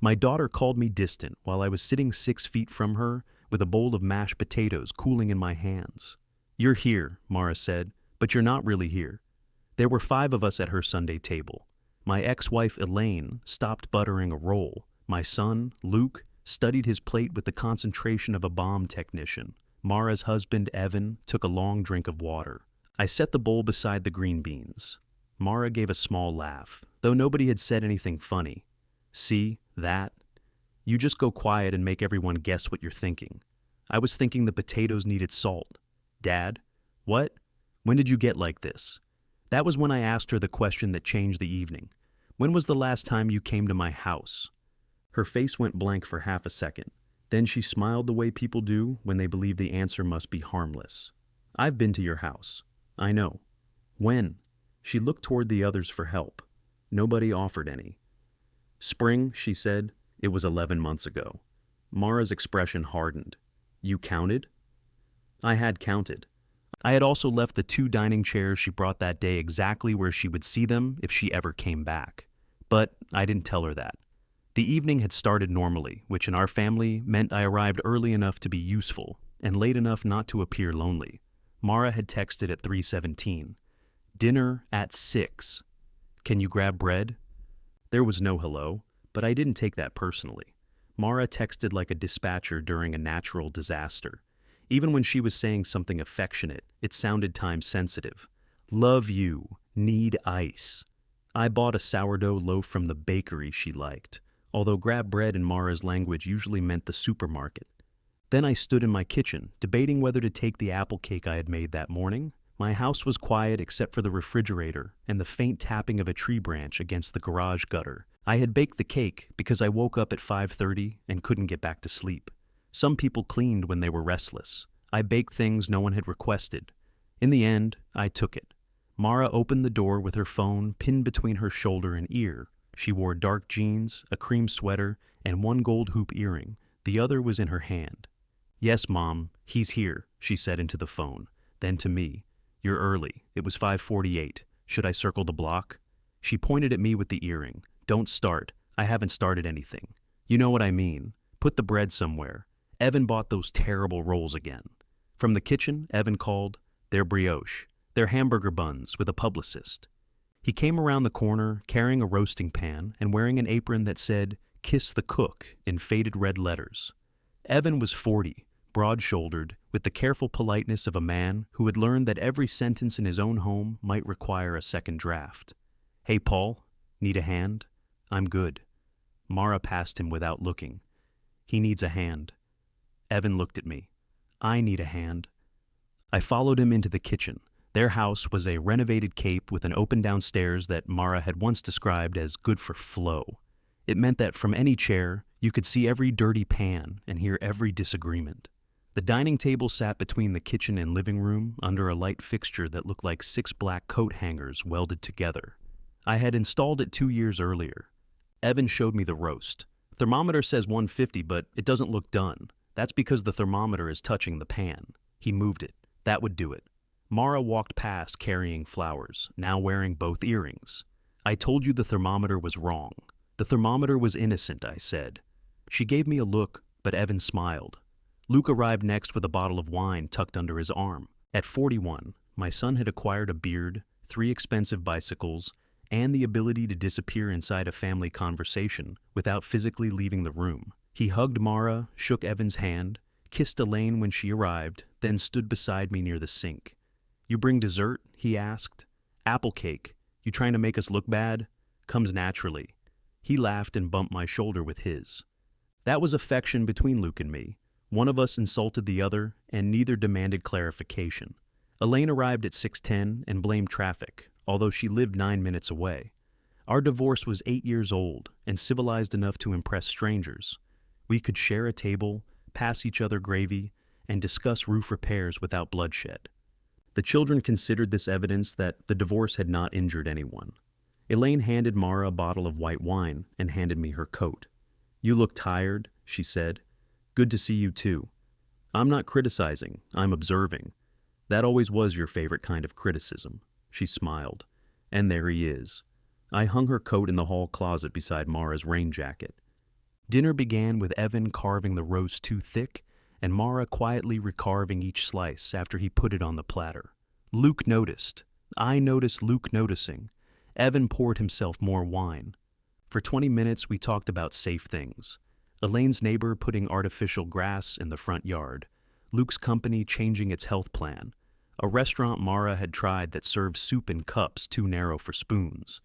My daughter called me distant while I was sitting 6 feet from her with a bowl of mashed potatoes cooling in my hands. "You're here," Mara said, "but you're not really here." There were 5 of us at her Sunday table. My ex-wife Elaine stopped buttering a roll. My son, Luke, studied his plate with the concentration of a bomb technician. Mara's husband, Evan, took a long drink of water. I set the bowl beside the green beans. Mara gave a small laugh, though nobody had said anything funny. "See, that? You just go quiet and make everyone guess what you're thinking." I was thinking the potatoes needed salt. "Dad? What? When did you get like this?" That was when I asked her the question that changed the evening. "When was the last time you came to my house?" Her face went blank for half a second. Then she smiled the way people do when they believe the answer must be harmless. "I've been to your house." "I know." "When?" She looked toward the others for help. Nobody offered any. "Spring," she said. "It was 11 months ago." Mara's expression hardened. "You counted?" I had counted. I had also left the 2 dining chairs she brought that day exactly where she would see them if she ever came back. But I didn't tell her that. The evening had started normally, which in our family meant I arrived early enough to be useful and late enough not to appear lonely. Mara had texted at 3:17. "Dinner at 6. Can you grab bread?" There was no hello, but I didn't take that personally. Mara texted like a dispatcher during a natural disaster. Even when she was saying something affectionate, it sounded time-sensitive. "Love you. Need ice." I bought a sourdough loaf from the bakery she liked, although grab bread in Mara's language usually meant the supermarket. Then I stood in my kitchen, debating whether to take the apple cake I had made that morning. My house was quiet except for the refrigerator and the faint tapping of a tree branch against the garage gutter. I had baked the cake because I woke up at 5:30 and couldn't get back to sleep. Some people cleaned when they were restless. I baked things no one had requested. In the end, I took it. Mara opened the door with her phone pinned between her shoulder and ear. She wore dark jeans, a cream sweater, and 1 gold hoop earring. The other was in her hand. "Yes, Mom, he's here," she said into the phone. Then to me, "You're early. It was 5:48. Should I circle the block?" She pointed at me with the earring. "Don't start. I haven't started anything. You know what I mean. Put the bread somewhere. Evan bought those terrible rolls again." From the kitchen, Evan called, "They're brioche. They're hamburger buns with a publicist." He came around the corner carrying a roasting pan and wearing an apron that said, "Kiss the Cook" in faded red letters. Evan was 40, broad-shouldered, with the careful politeness of a man who had learned that every sentence in his own home might require a second draft. "Hey, Paul, need a hand?" "I'm good." Mara passed him without looking. "He needs a hand." Evan looked at me. "I need a hand." I followed him into the kitchen. Their house was a renovated cape with an open downstairs that Mara had once described as good for flow. It meant that from any chair, you could see every dirty pan and hear every disagreement. The dining table sat between the kitchen and living room under a light fixture that looked like 6 black coat hangers welded together. I had installed it 2 years earlier. Evan showed me the roast. "Thermometer says 150, but it doesn't look done. That's because the thermometer is touching the pan." He moved it. That would do it. Mara walked past carrying flowers, now wearing both earrings. "I told you the thermometer was wrong." "The thermometer was innocent," I said. She gave me a look, but Evan smiled. Luke arrived next with a bottle of wine tucked under his arm. At 41, my son had acquired a beard, 3 expensive bicycles, and the ability to disappear inside a family conversation without physically leaving the room. He hugged Mara, shook Evan's hand, kissed Elaine when she arrived, then stood beside me near the sink. "You bring dessert?" he asked. "Apple cake. You trying to make us look bad?" "Comes naturally." He laughed and bumped my shoulder with his. That was affection between Luke and me. One of us insulted the other, and neither demanded clarification. Elaine arrived at 6:10 and blamed traffic, although she lived 9 minutes away. Our divorce was 8 years old and civilized enough to impress strangers. We could share a table, pass each other gravy, and discuss roof repairs without bloodshed. The children considered this evidence that the divorce had not injured anyone. Elaine handed Mara a bottle of white wine and handed me her coat. "You look tired," she said. "Good to see you too." "I'm not criticizing, I'm observing." "That always was your favorite kind of criticism." She smiled. "And there he is." I hung her coat in the hall closet beside Mara's rain jacket. Dinner began with Evan carving the roast too thick and Mara quietly recarving each slice after he put it on the platter. Luke noticed. I noticed Luke noticing. Evan poured himself more wine. For 20 minutes, we talked about safe things. Elaine's neighbor putting artificial grass in the front yard. Luke's company changing its health plan. A restaurant Mara had tried that served soup in cups too narrow for spoons.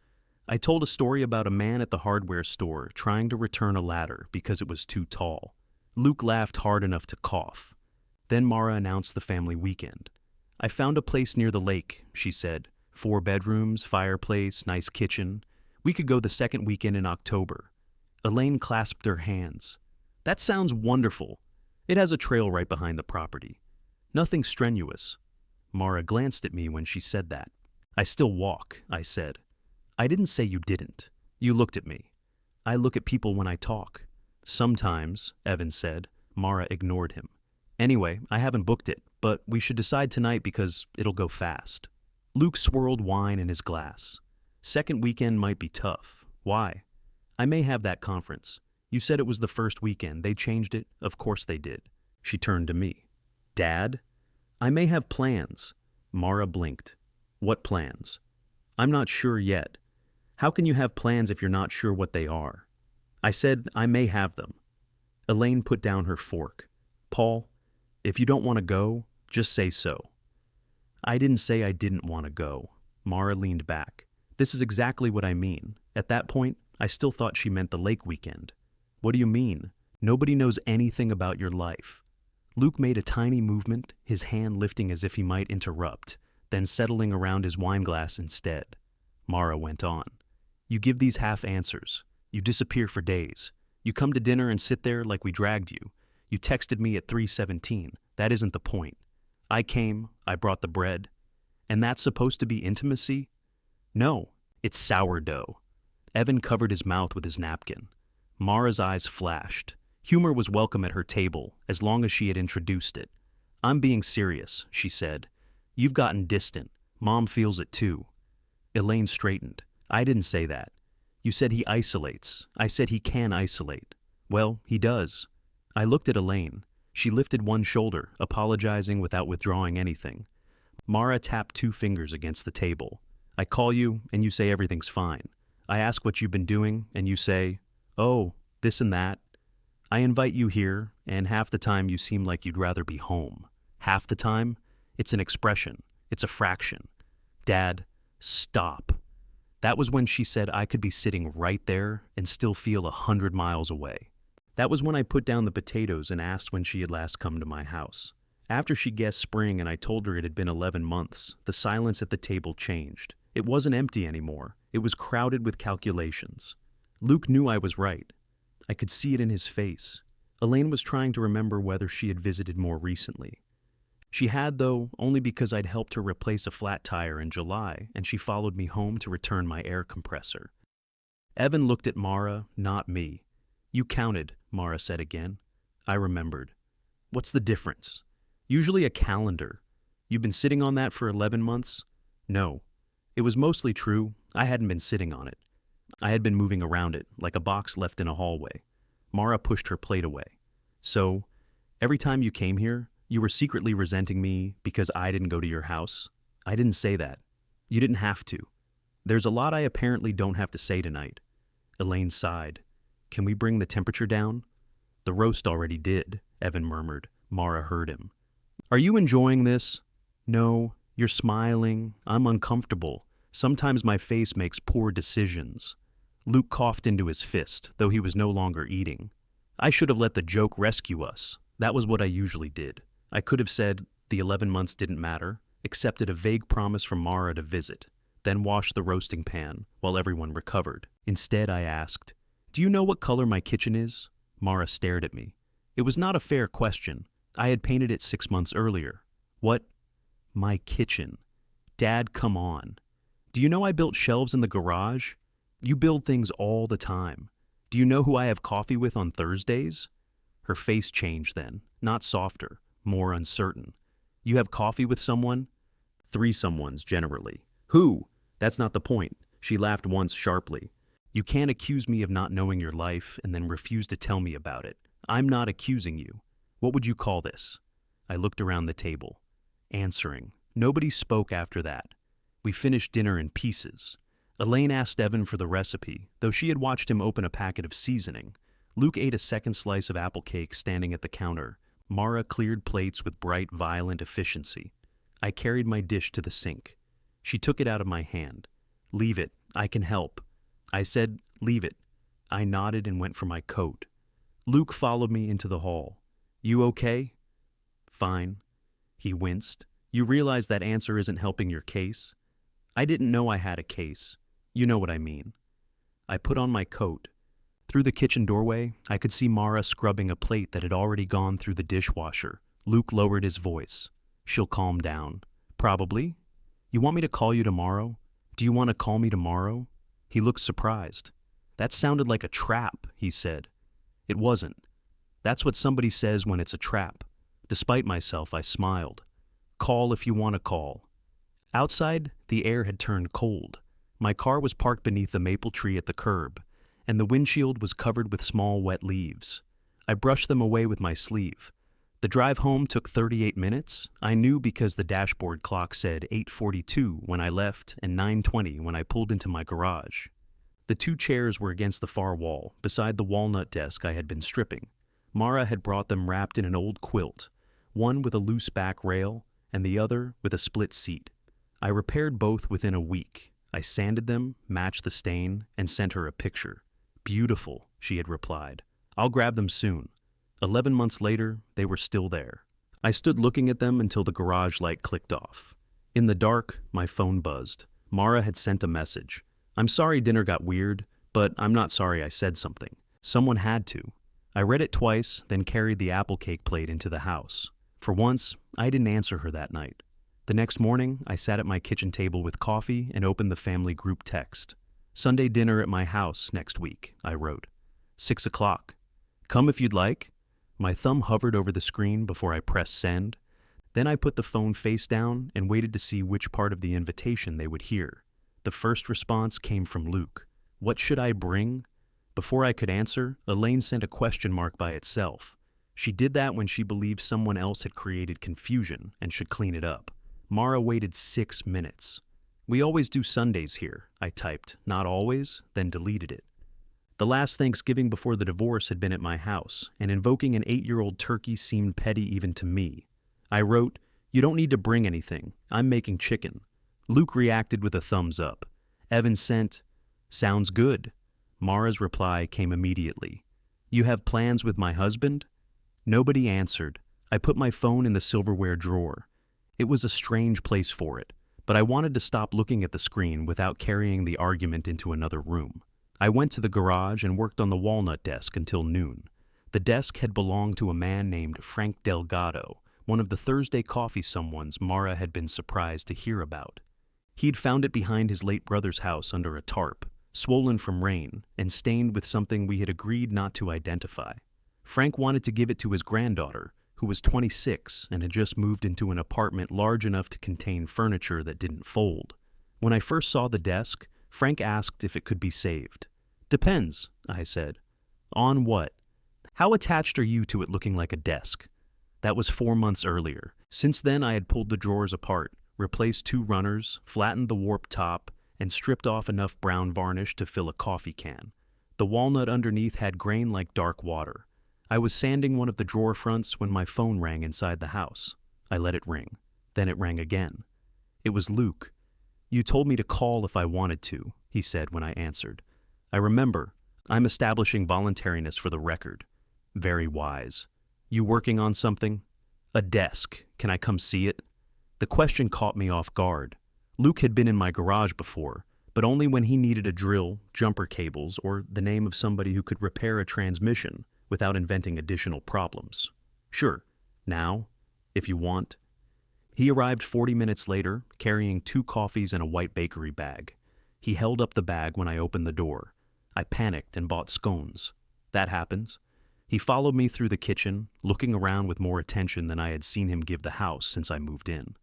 I told a story about a man at the hardware store trying to return a ladder because it was too tall. Luke laughed hard enough to cough. Then Mara announced the family weekend. I found a place near the lake, she said. 4 bedrooms, fireplace, nice kitchen. We could go the second weekend in October. Elaine clasped her hands. That sounds wonderful. It has a trail right behind the property. Nothing strenuous. Mara glanced at me when she said that. I still walk, I said. I didn't say you didn't. You looked at me. I look at people when I talk. Sometimes, Evan said. Mara ignored him. Anyway, I haven't booked it, but we should decide tonight because it'll go fast. Luke swirled wine in his glass. Second weekend might be tough. Why? I may have that conference. You said it was the first weekend. They changed it. Of course they did. She turned to me. Dad? I may have plans. Mara blinked. What plans? I'm not sure yet. How can you have plans if you're not sure what they are? I said I may have them. Elaine put down her fork. Paul, if you don't want to go, just say so. I didn't say I didn't want to go. Mara leaned back. This is exactly what I mean. At that point, I still thought she meant the lake weekend. What do you mean? Nobody knows anything about your life. Luke made a tiny movement, his hand lifting as if he might interrupt, then settling around his wine glass instead. Mara went on. You give these half answers. You disappear for days. You come to dinner and sit there like we dragged you. You texted me at 3:17. That isn't the point. I came, I brought the bread. And that's supposed to be intimacy? No, it's sourdough. Evan covered his mouth with his napkin. Mara's eyes flashed. Humor was welcome at her table, as long as she had introduced it. I'm being serious, she said. You've gotten distant. Mom feels it too. Elaine straightened. I didn't say that. You said he isolates. I said he can isolate. Well, he does. I looked at Elaine. She lifted one shoulder, apologizing without withdrawing anything. Mara tapped 2 fingers against the table. I call you, and you say everything's fine. I ask what you've been doing, and you say, oh, this and that. I invite you here, and half the time you seem like you'd rather be home. Half the time, it's an expression. It's a fraction. Dad, stop. That was when she said I could be sitting right there and still feel 100 miles away. That was when I put down the potatoes and asked when she had last come to my house. After she guessed spring and I told her it had been 11 months, the silence at the table changed. It wasn't empty anymore. It was crowded with calculations. Luke knew I was right. I could see it in his face. Elaine was trying to remember whether she had visited more recently. She had, though, only because I'd helped her replace a flat tire in July, and she followed me home to return my air compressor. Evan looked at Mara, not me. You counted, Mara said again. I remembered. What's the difference? Usually a calendar. You've been sitting on that for 11 months? No. It was mostly true. I hadn't been sitting on it. I had been moving around it, like a box left in a hallway. Mara pushed her plate away. So, every time you came here, you were secretly resenting me because I didn't go to your house? I didn't say that. You didn't have to. There's a lot I apparently don't have to say tonight. Elaine sighed. Can we bring the temperature down? The roast already did, Evan murmured. Mara heard him. Are you enjoying this? No. You're smiling. I'm uncomfortable. Sometimes my face makes poor decisions. Luke coughed into his fist, though he was no longer eating. I should have let the joke rescue us. That was what I usually did. I could have said the 11 months didn't matter, accepted a vague promise from Mara to visit, then washed the roasting pan while everyone recovered. Instead, I asked, do you know what color my kitchen is? Mara stared at me. It was not a fair question. I had painted it 6 months earlier. What? My kitchen. Dad, come on. Do you know I built shelves in the garage? You build things all the time. Do you know who I have coffee with on Thursdays? Her face changed then, not softer, more uncertain. You have coffee with someone? 3 someones, generally. Who? That's not the point. She laughed once sharply. You can't accuse me of not knowing your life and then refuse to tell me about it. I'm not accusing you. What would you call this? I looked around the table. Answering. Nobody spoke after that. We finished dinner in pieces. Elaine asked Evan for the recipe, though she had watched him open a packet of seasoning. Luke ate a second slice of apple cake standing at the counter. Mara cleared plates with bright, violent efficiency. I carried my dish to the sink. She took it out of my hand. Leave it. I can help. I said, leave it. I nodded and went for my coat. Luke followed me into the hall. You okay? Fine. He winced. You realize that answer isn't helping your case? I didn't know I had a case. You know what I mean. I put on my coat. Through the kitchen doorway, I could see Mara scrubbing a plate that had already gone through the dishwasher. Luke lowered his voice. She'll calm down. Probably. You want me to call you tomorrow? Do you want to call me tomorrow? He looked surprised. That sounded like a trap, he said. It wasn't. That's what somebody says when it's a trap. Despite myself, I smiled. Call if you want to call. Outside, the air had turned cold. My car was parked beneath the maple tree at the curb, and the windshield was covered with small wet leaves. I brushed them away with my sleeve. The drive home took 38 minutes. I knew because the dashboard clock said 8:42 when I left and 9:20 when I pulled into my garage. The two chairs were against the far wall, beside the walnut desk I had been stripping. Mara had brought them wrapped in an old quilt, one with a loose back rail and the other with a split seat. I repaired both within a week. I sanded them, matched the stain, and sent her a picture. Beautiful, she had replied. I'll grab them soon. 11 months later, they were still there. I stood looking at them until the garage light clicked off. In the dark, my phone buzzed. Mara had sent a message. I'm sorry dinner got weird, but I'm not sorry I said something. Someone had to. I read it twice, then carried the apple cake plate into the house. For once, I didn't answer her that night. The next morning, I sat at my kitchen table with coffee and opened the family group text. Sunday dinner at my house next week, I wrote. 6 o'clock. Come if you'd like. My thumb hovered over the screen before I pressed send. Then I put the phone face down and waited to see which part of the invitation they would hear. The first response came from Luke. What should I bring? Before I could answer, Elaine sent a question mark by itself. She did that when she believed someone else had created confusion and should clean it up. Mara waited 6 minutes. We always do Sundays here, I typed. Not always, then deleted it. The last Thanksgiving before the divorce had been at my house, and invoking an 8-year-old turkey seemed petty even to me. I wrote, You don't need to bring anything. I'm making chicken. Luke reacted with a thumbs up. Evan sent, Sounds good. Mara's reply came immediately. You have plans with my husband? Nobody answered. I put my phone in the silverware drawer. It was a strange place for it, but I wanted to stop looking at the screen without carrying the argument into another room. I went to the garage and worked on the walnut desk until noon. The desk had belonged to a man named Frank Delgado, one of the Thursday coffee someones Mara had been surprised to hear about. He'd found it behind his late brother's house under a tarp, swollen from rain and stained with something we had agreed not to identify. Frank wanted to give it to his granddaughter, who was 26 and had just moved into an apartment large enough to contain furniture that didn't fold. When I first saw the desk, Frank asked if it could be saved. Depends, I said. On what? How attached are you to it looking like a desk? That was 4 months earlier. Since then, I had pulled the drawers apart, replaced 2 runners, flattened the warped top, and stripped off enough brown varnish to fill a coffee can. The walnut underneath had grain like dark water. I was sanding one of the drawer fronts when my phone rang inside the house. I let it ring. Then it rang again. It was Luke. You told me to call if I wanted to, he said when I answered. I remember. I'm establishing voluntariness for the record. Very wise. You working on something? A desk. Can I come see it? The question caught me off guard. Luke had been in my garage before, but only when he needed a drill, jumper cables, or the name of somebody who could repair a transmission without inventing additional problems. Sure. Now, if you want. He arrived 40 minutes later, carrying 2 coffees and a white bakery bag. He held up the bag when I opened the door. I panicked and bought scones. That happens. He followed me through the kitchen, looking around with more attention than I had seen him give the house since I moved in.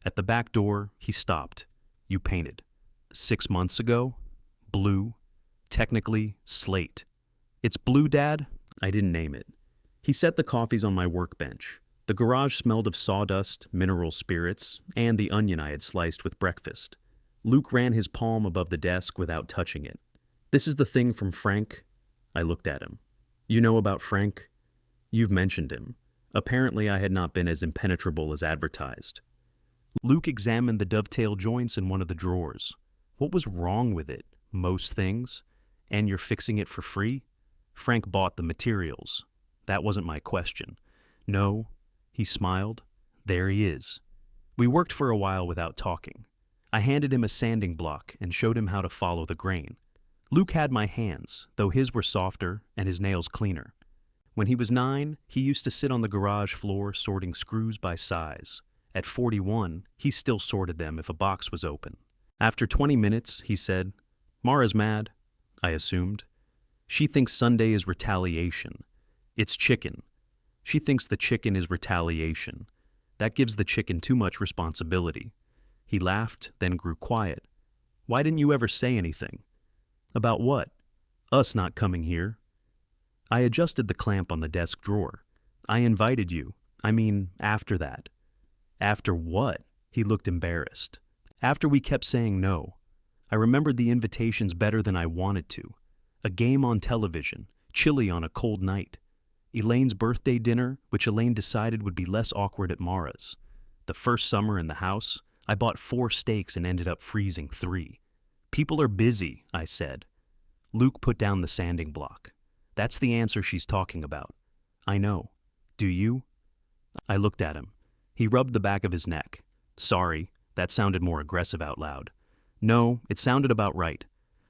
At the back door, he stopped. You painted. 6 months ago? Blue? Technically, slate. It's blue, Dad? I didn't name it. He set the coffees on my workbench. The garage smelled of sawdust, mineral spirits, and the onion I had sliced with breakfast. Luke ran his palm above the desk without touching it. This is the thing from Frank? I looked at him. You know about Frank? You've mentioned him. Apparently I had not been as impenetrable as advertised. Luke examined the dovetail joints in one of the drawers. What was wrong with it? Most things. And you're fixing it for free? Frank bought the materials. That wasn't my question. No, he smiled. There he is. We worked for a while without talking. I handed him a sanding block and showed him how to follow the grain. Luke had my hands, though his were softer and his nails cleaner. When he was 9, he used to sit on the garage floor sorting screws by size. At 41, he still sorted them if a box was open. After 20 minutes, he said, Mara's mad, I assumed. She thinks Sunday is retaliation. It's chicken. She thinks the chicken is retaliation. That gives the chicken too much responsibility. He laughed, then grew quiet. Why didn't you ever say anything? About what? Us not coming here. I adjusted the clamp on the desk drawer. I invited you. I mean, after that. After what? He looked embarrassed. After we kept saying no. I remembered the invitations better than I wanted to. A game on television, chili on a cold night. Elaine's birthday dinner, which Elaine decided would be less awkward at Mara's. The first summer in the house, I bought 4 steaks and ended up freezing 3. People are busy, I said. Luke put down the sanding block. That's the answer she's talking about. I know. Do you? I looked at him. He rubbed the back of his neck. Sorry, that sounded more aggressive out loud. No, it sounded about right.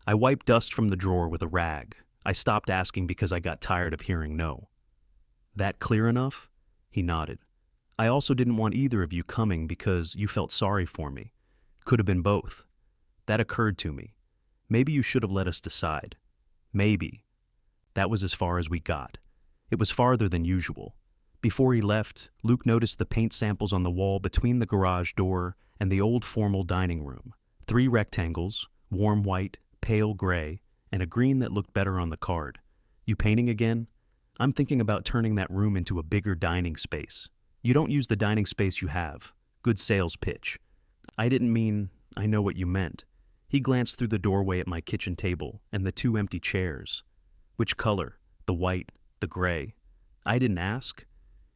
I wiped dust from the drawer with a rag. I stopped asking because I got tired of hearing no. That clear enough? He nodded. I also didn't want either of you coming because you felt sorry for me. Could have been both. That occurred to me. Maybe you should have let us decide. Maybe. That was as far as we got. It was farther than usual. Before he left, Luke noticed the paint samples on the wall between the garage door and the old formal dining room. 3 rectangles, warm white, pale gray, and a green that looked better on the card. You painting again? I'm thinking about turning that room into a bigger dining space. You don't use the dining space you have. Good sales pitch. I didn't mean, I know what you meant. He glanced through the doorway at my kitchen table and the 2 empty chairs. Which color? The white, the gray. I didn't ask.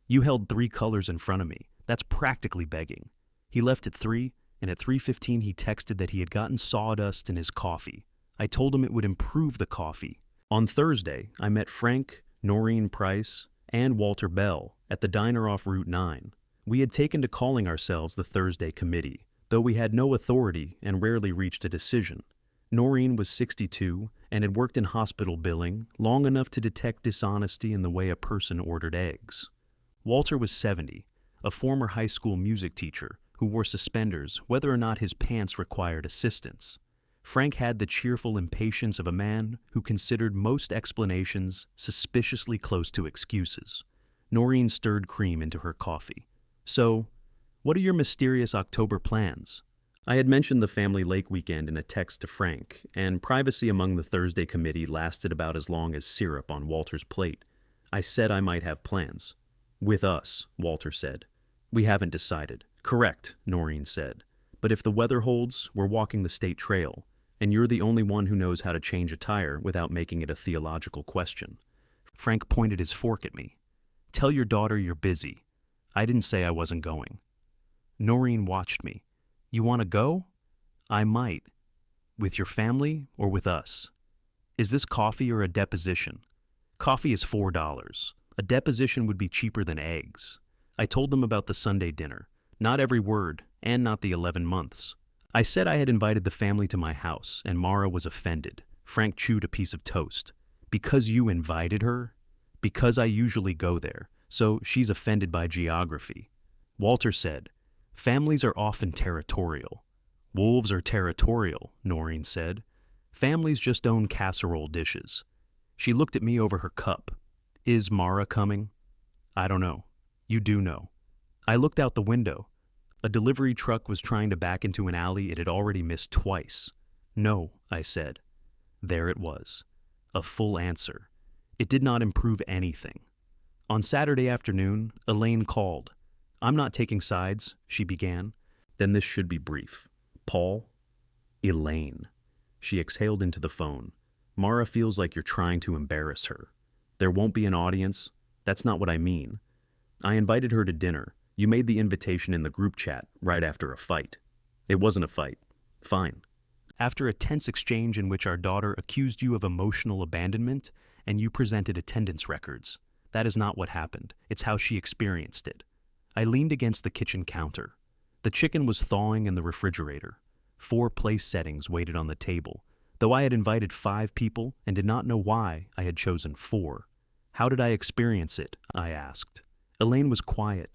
You held 3 colors in front of me. That's practically begging. He left at 3, and at 3:15 he texted that he had gotten sawdust in his coffee. I told him it would improve the coffee. On Thursday, I met Frank, Noreen Price, and Walter Bell at the diner off Route 9. We had taken to calling ourselves the Thursday Committee, though we had no authority and rarely reached a decision. Noreen was 62 and had worked in hospital billing long enough to detect dishonesty in the way a person ordered eggs. Walter was 70, a former high school music teacher who wore suspenders whether or not his pants required assistance. Frank had the cheerful impatience of a man who considered most explanations suspiciously close to excuses. Noreen stirred cream into her coffee. So, what are your mysterious October plans? I had mentioned the family lake weekend in a text to Frank, and privacy among the Thursday committee lasted about as long as syrup on Walter's plate. I said I might have plans. With us, Walter said. We haven't decided. Correct, Noreen said. But if the weather holds, we're walking the state trail, and you're the only one who knows how to change a tire without making it a theological question. Frank pointed his fork at me. Tell your daughter you're busy. I didn't say I wasn't going. Noreen watched me. You want to go? I might. With your family or with us? Is this coffee or a deposition? Coffee is $4. A deposition would be cheaper than eggs. I told them about the Sunday dinner. Not every word, and not the 11 months. I said I had invited the family to my house, and Mara was offended. Frank chewed a piece of toast. Because you invited her? Because I usually go there, so she's offended by geography. Walter said, families are often territorial. Wolves are territorial, Noreen said. Families just own casserole dishes. She looked at me over her cup. Is Mara coming? I don't know. You do know. I looked out the window. A delivery truck was trying to back into an alley it had already missed twice. No, I said. There it was. A full answer. It did not improve anything. On Saturday afternoon, Elaine called. "I'm not taking sides," she began. "Then this should be brief. Paul, Elaine." She exhaled into the phone. "Mara feels like you're trying to embarrass her. There won't be an audience. That's not what I mean. I invited her to dinner. You made the invitation in the group chat right after a fight. It wasn't a fight. Fine. After a tense exchange in which our daughter accused you of emotional abandonment and you presented attendance records. That is not what happened. It's how she experienced it." I leaned against the kitchen counter. The chicken was thawing in the refrigerator. 4 place settings waited on the table, though I had invited 5 people and did not know why I had chosen 4. "How did I experience it?" I asked. Elaine was quiet.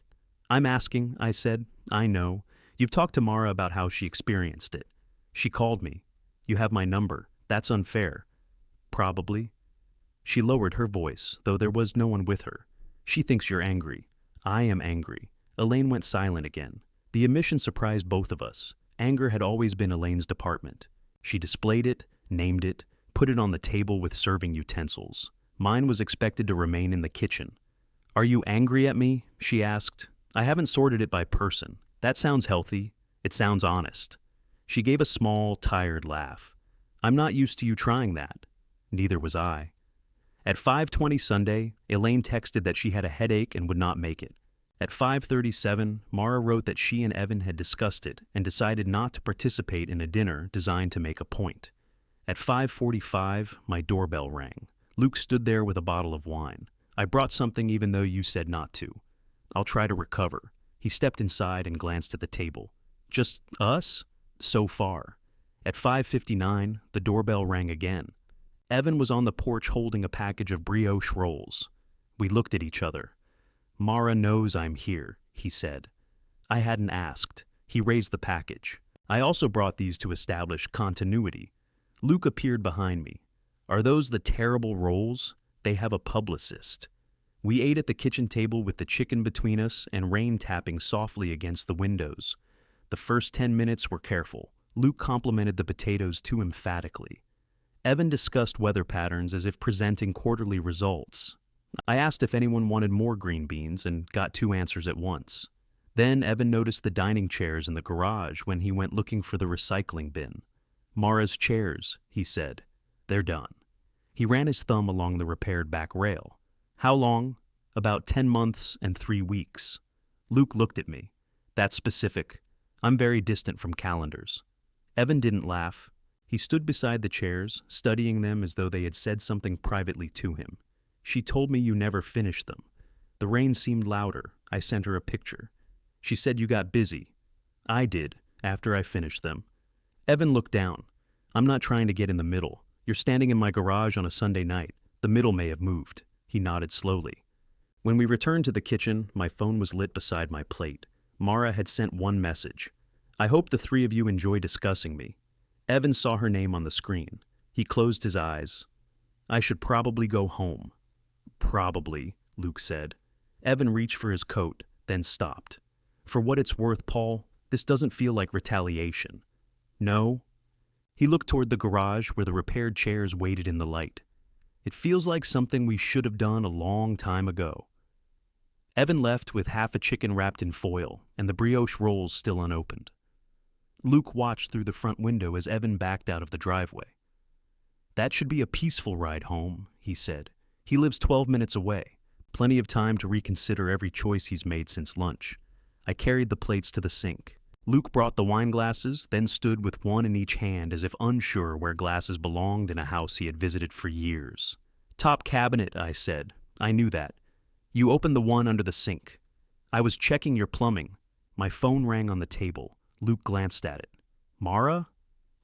"I'm asking," I said. "I know. You've talked to Mara about how she experienced it. She called me. You have my number. That's unfair." "Probably." She lowered her voice, though there was no one with her. "She thinks you're angry. I am angry." Elaine went silent again. The admission surprised both of us. Anger had always been Elaine's department. She displayed it, named it, put it on the table with serving utensils. Mine was expected to remain in the kitchen. "Are you angry at me?" she asked. "I haven't sorted it by person. That sounds healthy. It sounds honest." She gave a small, tired laugh. "I'm not used to you trying that." Neither was I. At 5:20 Sunday, Elaine texted that she had a headache and would not make it. At 5:37, Mara wrote that she and Evan had discussed it and decided not to participate in a dinner designed to make a point. At 5:45, my doorbell rang. Luke stood there with a bottle of wine. "I brought something even though you said not to. I'll try to recover." He stepped inside and glanced at the table. "Just us?" "So far." At 5:59, the doorbell rang again. Evan was on the porch holding a package of brioche rolls. We looked at each other. "Mara knows I'm here," he said. I hadn't asked. He raised the package. "I also brought these to establish continuity." Luke appeared behind me. "Are those the terrible rolls? They have a publicist." We ate at the kitchen table with the chicken between us and rain tapping softly against the windows. The first 10 minutes were careful. Luke complimented the potatoes too emphatically. Evan discussed weather patterns as if presenting quarterly results. I asked if anyone wanted more green beans and got 2 answers at once. Then Evan noticed the dining chairs in the garage when he went looking for the recycling bin. "Mara's chairs," he said. "They're done." He ran his thumb along the repaired back rail. "How long?" "About 10 months and 3 weeks. Luke looked at me. "That's specific. I'm very distant from calendars." Evan didn't laugh. He stood beside the chairs, studying them as though they had said something privately to him. "She told me you never finished them." The rain seemed louder. I sent her a picture. "She said you got busy." "I did, after I finished them." Evan looked down. "I'm not trying to get in the middle. You're standing in my garage on a Sunday night. The middle may have moved." He nodded slowly. When we returned to the kitchen, my phone was lit beside my plate. Mara had sent one message. "I hope the 3 of you enjoy discussing me." Evan saw her name on the screen. He closed his eyes. "I should probably go home." "Probably," Luke said. Evan reached for his coat, then stopped. "For what it's worth, Paul, this doesn't feel like retaliation." "No?" He looked toward the garage where the repaired chairs waited in the light. "It feels like something we should have done a long time ago." Evan left with half a chicken wrapped in foil and the brioche rolls still unopened. Luke watched through the front window as Evan backed out of the driveway. "That should be a peaceful ride home," he said. "He lives 12 minutes away. Plenty of time to reconsider every choice he's made since lunch." I carried the plates to the sink. Luke brought the wine glasses, then stood with one in each hand as if unsure where glasses belonged in a house he had visited for years. "Top cabinet," I said. "I knew that. You opened the one under the sink." "I was checking your plumbing." My phone rang on the table. Luke glanced at it. "Mara?"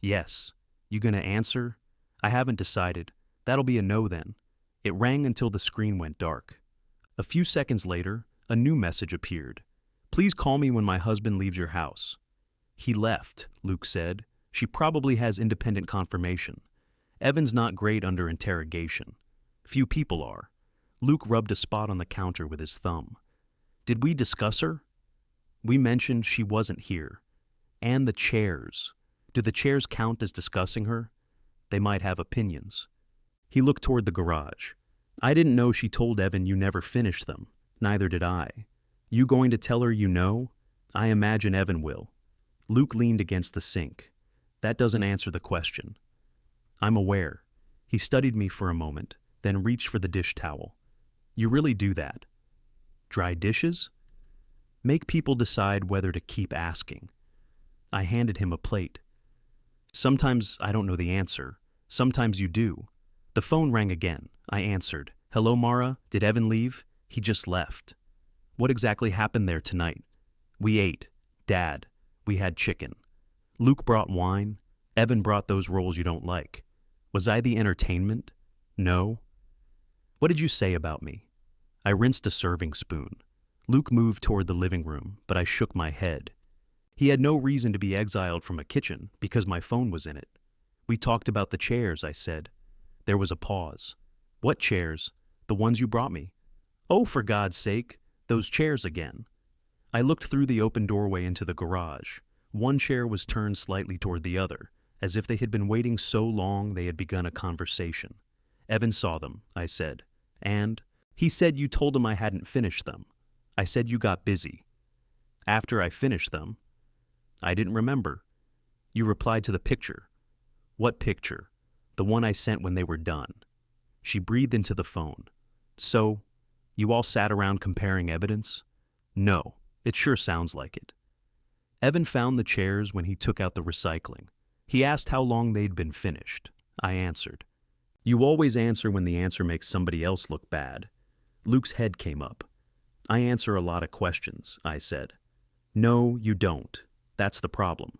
"Yes." "You gonna answer?" "I haven't decided. That'll be a no then." It rang until the screen went dark. A few seconds later, a new message appeared. "Please call me when my husband leaves your house." "He left," Luke said. "She probably has independent confirmation. Evan's not great under interrogation. Few people are." Luke rubbed a spot on the counter with his thumb. "Did we discuss her?" "We mentioned she wasn't here. And the chairs. Do the chairs count as discussing her?" They might have opinions. He looked toward the garage. I didn't know she told Evan you never finished them. Neither did I. You going to tell her you know? I imagine Evan will. Luke leaned against the sink. That doesn't answer the question. I'm aware. He studied me for a moment, then reached for the dish towel. You really do that? Dry dishes? Make people decide whether to keep asking. I handed him a plate. Sometimes I don't know the answer. Sometimes you do. The phone rang again. I answered. Hello, Mara? Did Evan leave? He just left. What exactly happened there tonight? We ate. Dad. We had chicken. Luke brought wine. Evan brought those rolls you don't like. Was I the entertainment? No. What did you say about me? I rinsed a serving spoon. Luke moved toward the living room, but I shook my head. He had no reason to be exiled from a kitchen because my phone was in it. We talked about the chairs, I said. There was a pause. What chairs? The ones you brought me. Oh, for God's sake, those chairs again. I looked through the open doorway into the garage. One chair was turned slightly toward the other, as if they had been waiting so long they had begun a conversation. Evan saw them, I said. And he said you told him I hadn't finished them. I said you got busy. After I finished them, I didn't remember. You replied to the picture. What picture? The one I sent when they were done. She breathed into the phone. So, you all sat around comparing evidence? No, it sure sounds like it. Evan found the chairs when he took out the recycling. He asked how long they'd been finished. I answered. You always answer when the answer makes somebody else look bad. Luke's head came up. I answer a lot of questions, I said. No, you don't. That's the problem.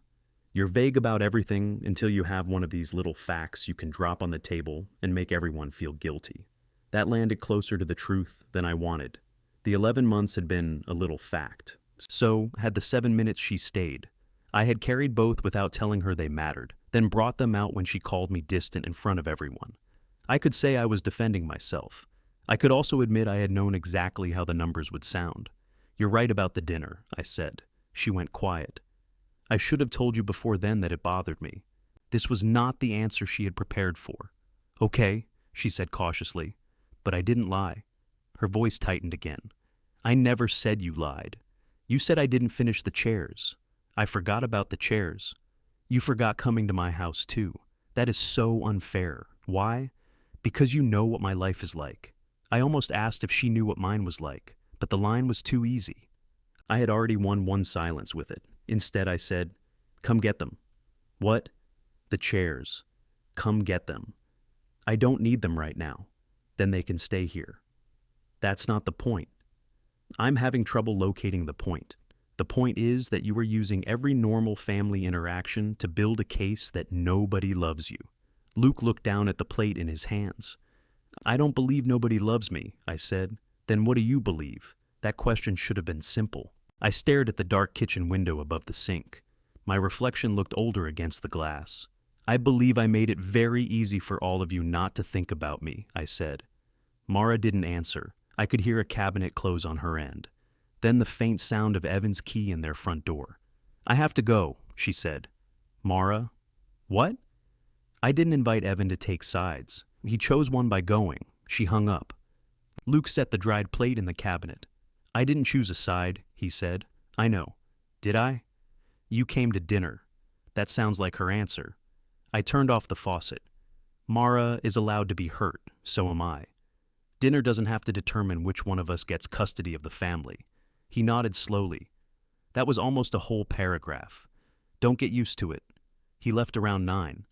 You're vague about everything until you have one of these little facts you can drop on the table and make everyone feel guilty. That landed closer to the truth than I wanted. The 11 months had been a little fact. So had the 7 minutes she stayed. I had carried both without telling her they mattered, then brought them out when she called me distant in front of everyone. I could say I was defending myself. I could also admit I had known exactly how the numbers would sound. You're right about the dinner, I said. She went quiet. I should have told you before then that it bothered me. This was not the answer she had prepared for. Okay, she said cautiously, but I didn't lie. Her voice tightened again. I never said you lied. You said I didn't finish the chairs. I forgot about the chairs. You forgot coming to my house too. That is so unfair. Why? Because you know what my life is like. I almost asked if she knew what mine was like, but the line was too easy. I had already won one silence with it. Instead, I said, come get them. What? The chairs. Come get them. I don't need them right now. Then they can stay here. That's not the point. I'm having trouble locating the point. The point is that you are using every normal family interaction to build a case that nobody loves you. Luke looked down at the plate in his hands. I don't believe nobody loves me, I said. Then what do you believe? That question should have been simple. I stared at the dark kitchen window above the sink. My reflection looked older against the glass. I believe I made it very easy for all of you not to think about me, I said. Mara didn't answer. I could hear a cabinet close on her end. Then the faint sound of Evan's key in their front door. I have to go, she said. Mara? What? I didn't invite Evan to take sides. He chose one by going. She hung up. Luke set the dried plate in the cabinet. I didn't choose a side, he said. I know. Did I? You came to dinner. That sounds like her answer. I turned off the faucet. Mara is allowed to be hurt, so am I. Dinner doesn't have to determine which one of us gets custody of the family. He nodded slowly. That was almost a whole paragraph. Don't get used to it. He left around 9.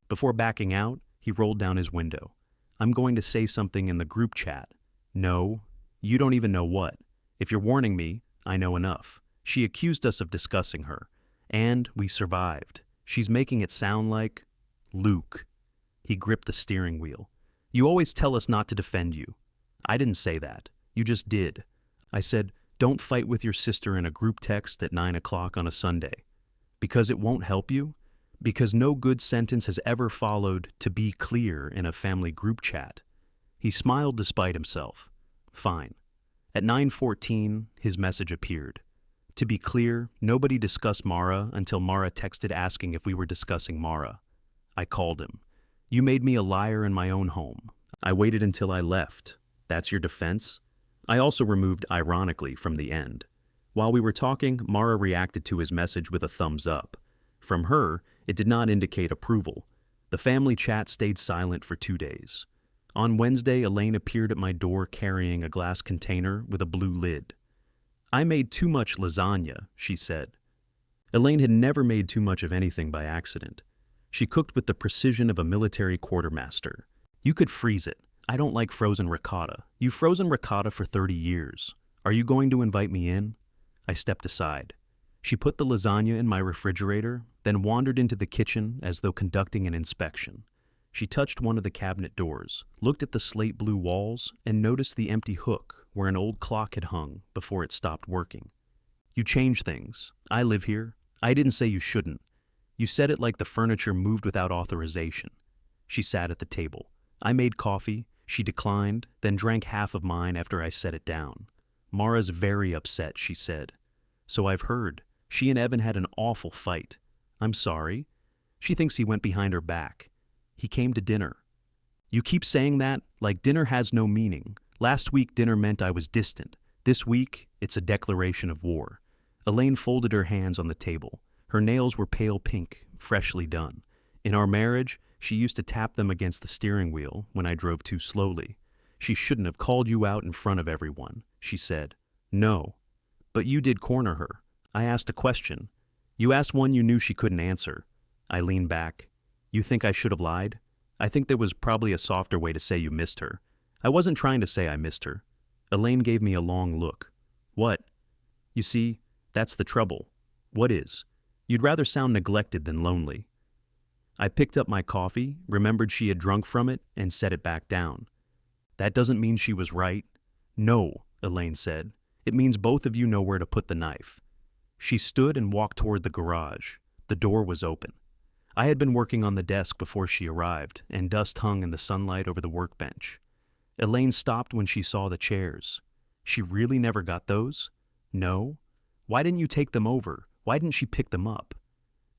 Before backing out, he rolled down his window. I'm going to say something in the group chat. No, you don't even know what. If you're warning me, I know enough. She accused us of discussing her. And we survived. She's making it sound like... Luke. He gripped the steering wheel. You always tell us not to defend you. I didn't say that. You just did. I said, don't fight with your sister in a group text at 9 o'clock on a Sunday. Because it won't help you? Because no good sentence has ever followed to be clear in a family group chat. He smiled despite himself. Fine. At 9:14, his message appeared. To be clear, nobody discussed Mara until Mara texted asking if we were discussing Mara. I called him. You made me a liar in my own home. I waited until I left. That's your defense? I also removed ironically from the end. While we were talking, Mara reacted to his message with a thumbs up. From her, it did not indicate approval. The family chat stayed silent for 2 days. On Wednesday, Elaine appeared at my door carrying a glass container with a blue lid. I made too much lasagna, she said. Elaine had never made too much of anything by accident. She cooked with the precision of a military quartermaster. You could freeze it. I don't like frozen ricotta. You've frozen ricotta for 30 years. Are you going to invite me in? I stepped aside. She put the lasagna in my refrigerator, then wandered into the kitchen as though conducting an inspection. She touched one of the cabinet doors, looked at the slate blue walls, and noticed the empty hook where an old clock had hung before it stopped working. You change things. I live here. I didn't say you shouldn't. You said it like the furniture moved without authorization. She sat at the table. I made coffee. She declined, then drank half of mine after I set it down. Mara's very upset, she said. So I've heard. She and Evan had an awful fight. I'm sorry. She thinks he went behind her back. He came to dinner. You keep saying that like dinner has no meaning. Last week dinner meant I was distant. This week, it's a declaration of war. Elaine folded her hands on the table. Her nails were pale pink, freshly done. In our marriage, she used to tap them against the steering wheel when I drove too slowly. She shouldn't have called you out in front of everyone, she said. No. But you did corner her. I asked a question. You asked one you knew she couldn't answer. I leaned back. You think I should have lied? I think there was probably a softer way to say you missed her. I wasn't trying to say I missed her. Elaine gave me a long look. What? You see, that's the trouble. What is? You'd rather sound neglected than lonely. I picked up my coffee, remembered she had drunk from it, and set it back down. That doesn't mean she was right. No, Elaine said. It means both of you know where to put the knife. She stood and walked toward the garage. The door was open. I had been working on the desk before she arrived, and dust hung in the sunlight over the workbench. Elaine stopped when she saw the chairs. She really never got those? No? Why didn't you take them over? Why didn't she pick them up?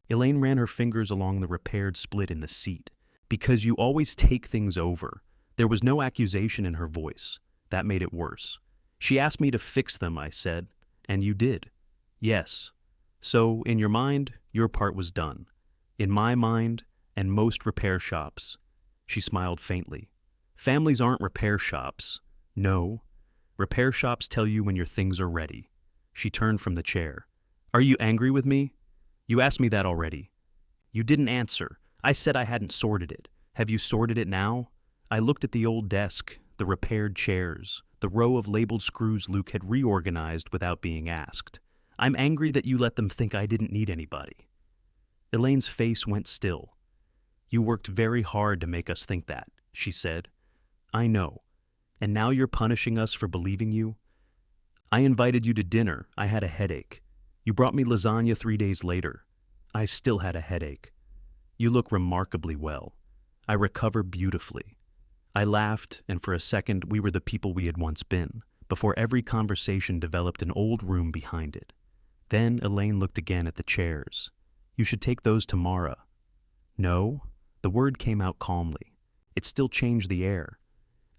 Elaine ran her fingers along the repaired split in the seat. Because you always take things over. There was no accusation in her voice. That made it worse. She asked me to fix them, I said. And you did. Yes. So, in your mind, your part was done. In my mind, and most repair shops. She smiled faintly. Families aren't repair shops. No. Repair shops tell you when your things are ready. She turned from the chair. Are you angry with me? You asked me that already. You didn't answer. I said I hadn't sorted it. Have you sorted it now? I looked at the old desk, the repaired chairs, the row of labeled screws Luke had reorganized without being asked. I'm angry that you let them think I didn't need anybody. Elaine's face went still. You worked very hard to make us think that, she said. I know. And now you're punishing us for believing you? I invited you to dinner. I had a headache. You brought me lasagna 3 days later. I still had a headache. You look remarkably well. I recover beautifully. I laughed, and for a second we were the people we had once been, before every conversation developed an old room behind it. Then Elaine looked again at the chairs. You should take those to Mara. No? The word came out calmly. It still changed the air.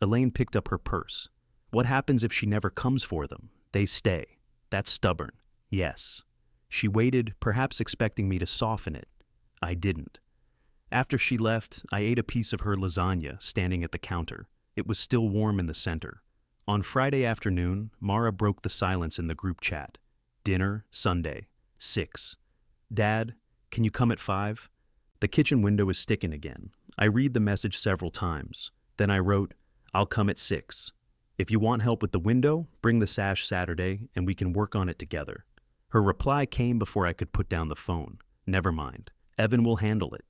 Elaine picked up her purse. What happens if she never comes for them? They stay. That's stubborn. Yes. She waited, perhaps expecting me to soften it. I didn't. After she left, I ate a piece of her lasagna, standing at the counter. It was still warm in the center. On Friday afternoon, Mara broke the silence in the group chat. Dinner, Sunday, 6. Dad, can you come at 5? The kitchen window is sticking again. I read the message several times. Then I wrote, I'll come at 6. If you want help with the window, bring the sash Saturday and we can work on it together. Her reply came before I could put down the phone. Never mind. Evan will handle it.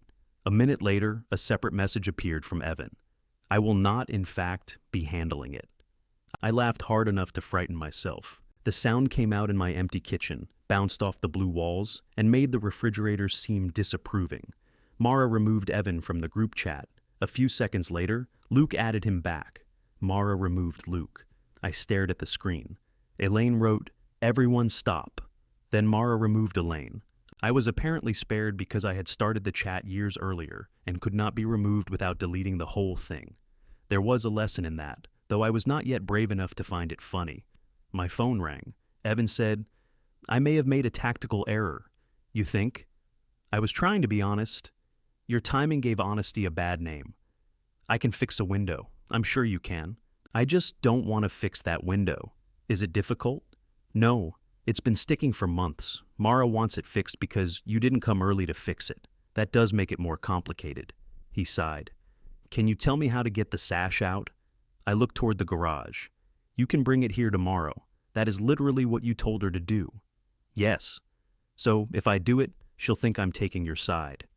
A minute later, a separate message appeared from Evan. I will not, in fact, be handling it. I laughed hard enough to frighten myself. The sound came out in my empty kitchen, bounced off the blue walls, and made the refrigerator seem disapproving. Mara removed Evan from the group chat. A few seconds later, Luke added him back. Mara removed Luke. I stared at the screen. Elaine wrote, Everyone stop. Then Mara removed Elaine. I was apparently spared because I had started the chat years earlier and could not be removed without deleting the whole thing. There was a lesson in that, though I was not yet brave enough to find it funny. My phone rang. Evan said, "I may have made a tactical error. You think?" I was trying to be honest. "Your timing gave honesty a bad name. I can fix a window. I'm sure you can. I just don't want to fix that window. Is it difficult?" "No. It's been sticking for months. Mara wants it fixed because you didn't come early to fix it. That does make it more complicated." He sighed. "Can you tell me how to get the sash out?" I looked toward the garage. "You can bring it here tomorrow. That is literally what you told her to do." "Yes. So if I do it, she'll think I'm taking your side."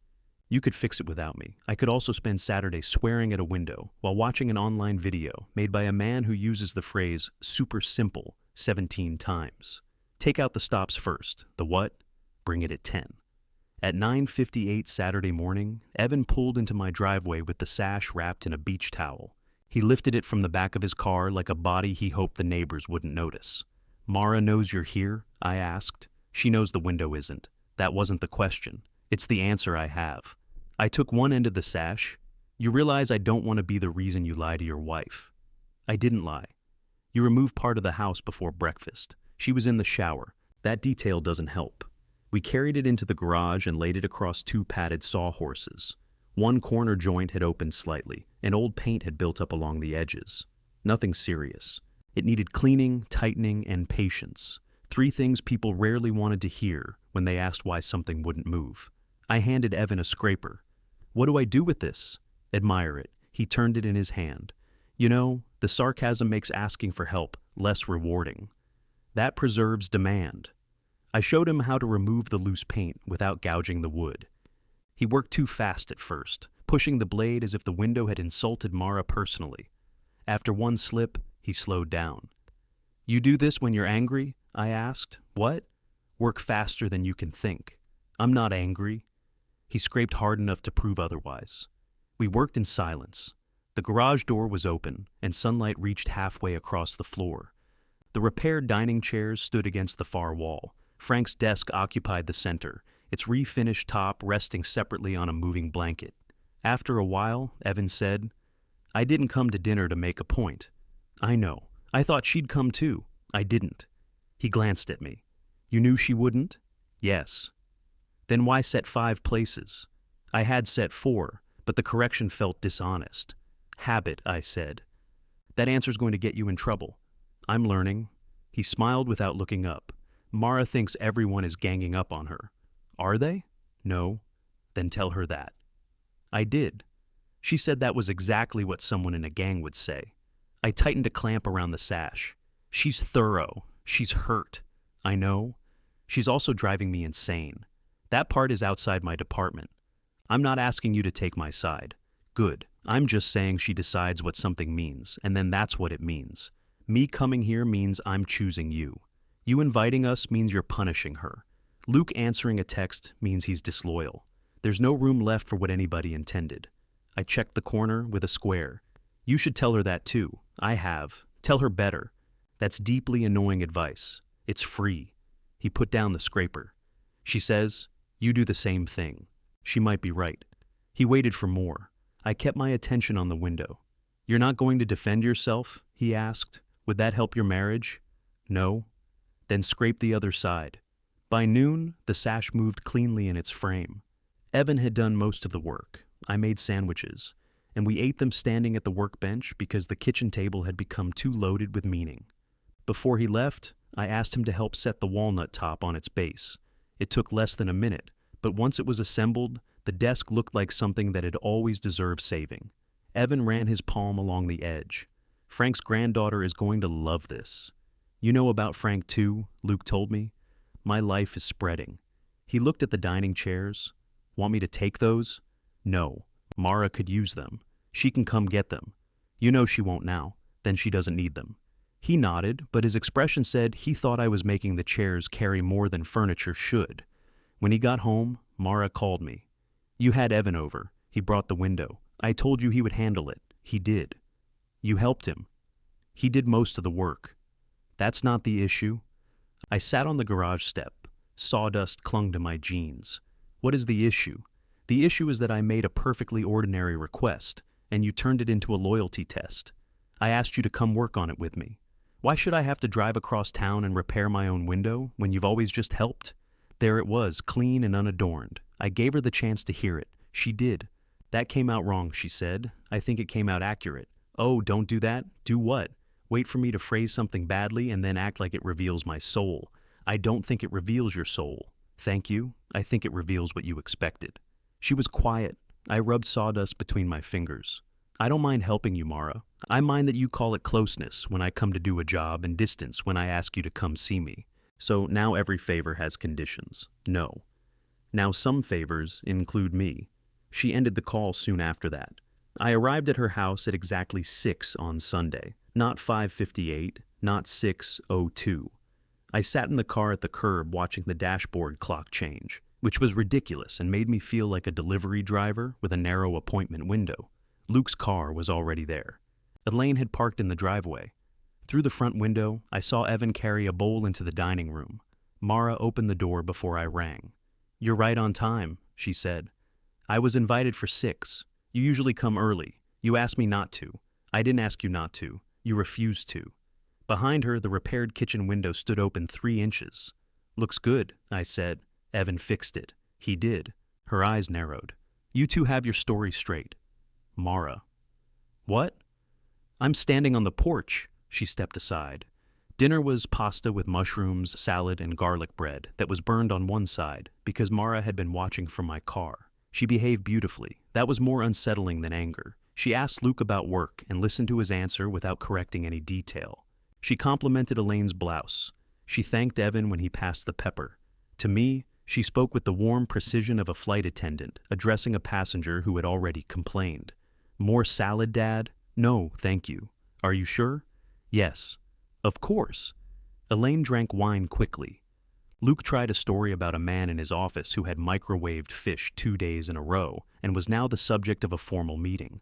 "You could fix it without me. I could also spend Saturday swearing at a window while watching an online video made by a man who uses the phrase super simple 17 times. Take out the stops first. The what? Bring it at 10. At 9:58 Saturday morning, Evan pulled into my driveway with the sash wrapped in a beach towel. He lifted it from the back of his car like a body he hoped the neighbors wouldn't notice. "Mara knows you're here?" I asked. "She knows the window isn't. That wasn't the question. It's the answer I have." I took one end of the sash. "You realize I don't want to be the reason you lie to your wife." I didn't lie. "You removed part of the house before breakfast. She was in the shower. That detail doesn't help." We carried it into the garage and laid it across two padded sawhorses. One corner joint had opened slightly, and old paint had built up along the edges. Nothing serious. It needed cleaning, tightening, and patience. 3 things people rarely wanted to hear when they asked why something wouldn't move. I handed Evan a scraper. "What do I do with this?" "Admire it." He turned it in his hand. "You know, the sarcasm makes asking for help less rewarding. That preserves demand." I showed him how to remove the loose paint without gouging the wood. He worked too fast at first, pushing the blade as if the window had insulted Mara personally. After one slip, he slowed down. "You do this when you're angry?" I asked. "What?" "Work faster than you can think." "I'm not angry." He scraped hard enough to prove otherwise. We worked in silence. The garage door was open, and sunlight reached halfway across the floor. The repaired dining chairs stood against the far wall. Frank's desk occupied the center, its refinished top resting separately on a moving blanket. After a while, Evan said, "I didn't come to dinner to make a point." "I know. I thought she'd come too." "I didn't." He glanced at me. "You knew she wouldn't?" "Yes." "Then why set 5 places?" I had set 4, but the correction felt dishonest. "Habit," I said. "That answer's going to get you in trouble." "I'm learning." He smiled without looking up. "Mara thinks everyone is ganging up on her." "Are they?" "No." "Then tell her that." I did. She said that was exactly what someone in a gang would say. I tightened a clamp around the sash. "She's thorough. She's hurt." "I know." "She's also driving me insane. That part is outside my department. I'm not asking you to take my side." "Good. I'm just saying she decides what something means, and then that's what it means. Me coming here means I'm choosing you. You inviting us means you're punishing her. Luke answering a text means he's disloyal. There's no room left for what anybody intended." I checked the corner with a square. "You should tell her that too." "I have. Tell her better." "That's deeply annoying advice. It's free." He put down the scraper. "She says, you do the same thing. She might be right." He waited for more. I kept my attention on the window. "You're not going to defend yourself?" he asked. "Would that help your marriage?" "No." "Then scrape the other side." By noon, the sash moved cleanly in its frame. Evan had done most of the work. I made sandwiches, and we ate them standing at the workbench because the kitchen table had become too loaded with meaning. Before he left, I asked him to help set the walnut top on its base. It took less than a minute, but once it was assembled, the desk looked like something that had always deserved saving. Evan ran his palm along the edge. "Frank's granddaughter is going to love this." "You know about Frank too," Luke told me. "My life is spreading." He looked at the dining chairs. "Want me to take those?" "No. Mara could use them. She can come get them. You know she won't now. Then she doesn't need them." He nodded, but his expression said he thought I was making the chairs carry more than furniture should. When he got home, Mara called me. "You had Evan over. He brought the window. I told you he would handle it. He did." "You helped him." "He did most of the work." "That's not the issue." I sat on the garage step. Sawdust clung to my jeans. What is the issue? The issue is that I made a perfectly ordinary request, and you turned it into a loyalty test. I asked you to come work on it with me. Why should I have to drive across town and repair my own window when you've always just helped? There it was, clean and unadorned. I gave her the chance to hear it. She did. That came out wrong, she said. I think it came out accurate. Oh, don't do that? Do what? Wait for me to phrase something badly and then act like it reveals my soul. I don't think it reveals your soul. Thank you. I think it reveals what you expected. She was quiet. I rubbed sawdust between my fingers. I don't mind helping you, Mara. I mind that you call it closeness when I come to do a job and distance when I ask you to come see me. So now every favor has conditions. No. Now some favors include me. She ended the call soon after that. I arrived at her house at exactly 6 on Sunday, not 5:58, not 6:02. I sat in the car at the curb watching the dashboard clock change, which was ridiculous and made me feel like a delivery driver with a narrow appointment window. Luke's car was already there. Elaine had parked in the driveway. Through the front window, I saw Evan carry a bowl into the dining room. Mara opened the door before I rang. "You're right on time," she said. "I was invited for 6. You usually come early. You asked me not to. I didn't ask you not to. You refused to." Behind her, the repaired kitchen window stood open 3 inches. "Looks good," I said. Evan fixed it. He did. Her eyes narrowed. "You two have your story straight." Mara. "What?" "I'm standing on the porch." She stepped aside. Dinner was pasta with mushrooms, salad, and garlic bread that was burned on one side because Mara had been watching from my car. She behaved beautifully. That was more unsettling than anger. She asked Luke about work and listened to his answer without correcting any detail. She complimented Elaine's blouse. She thanked Evan when he passed the pepper. To me, she spoke with the warm precision of a flight attendant addressing a passenger who had already complained. "More salad, Dad?" "No, thank you." "Are you sure?" "Yes." "Of course." Elaine drank wine quickly. Luke tried a story about a man in his office who had microwaved fish 2 days in a row and was now the subject of a formal meeting.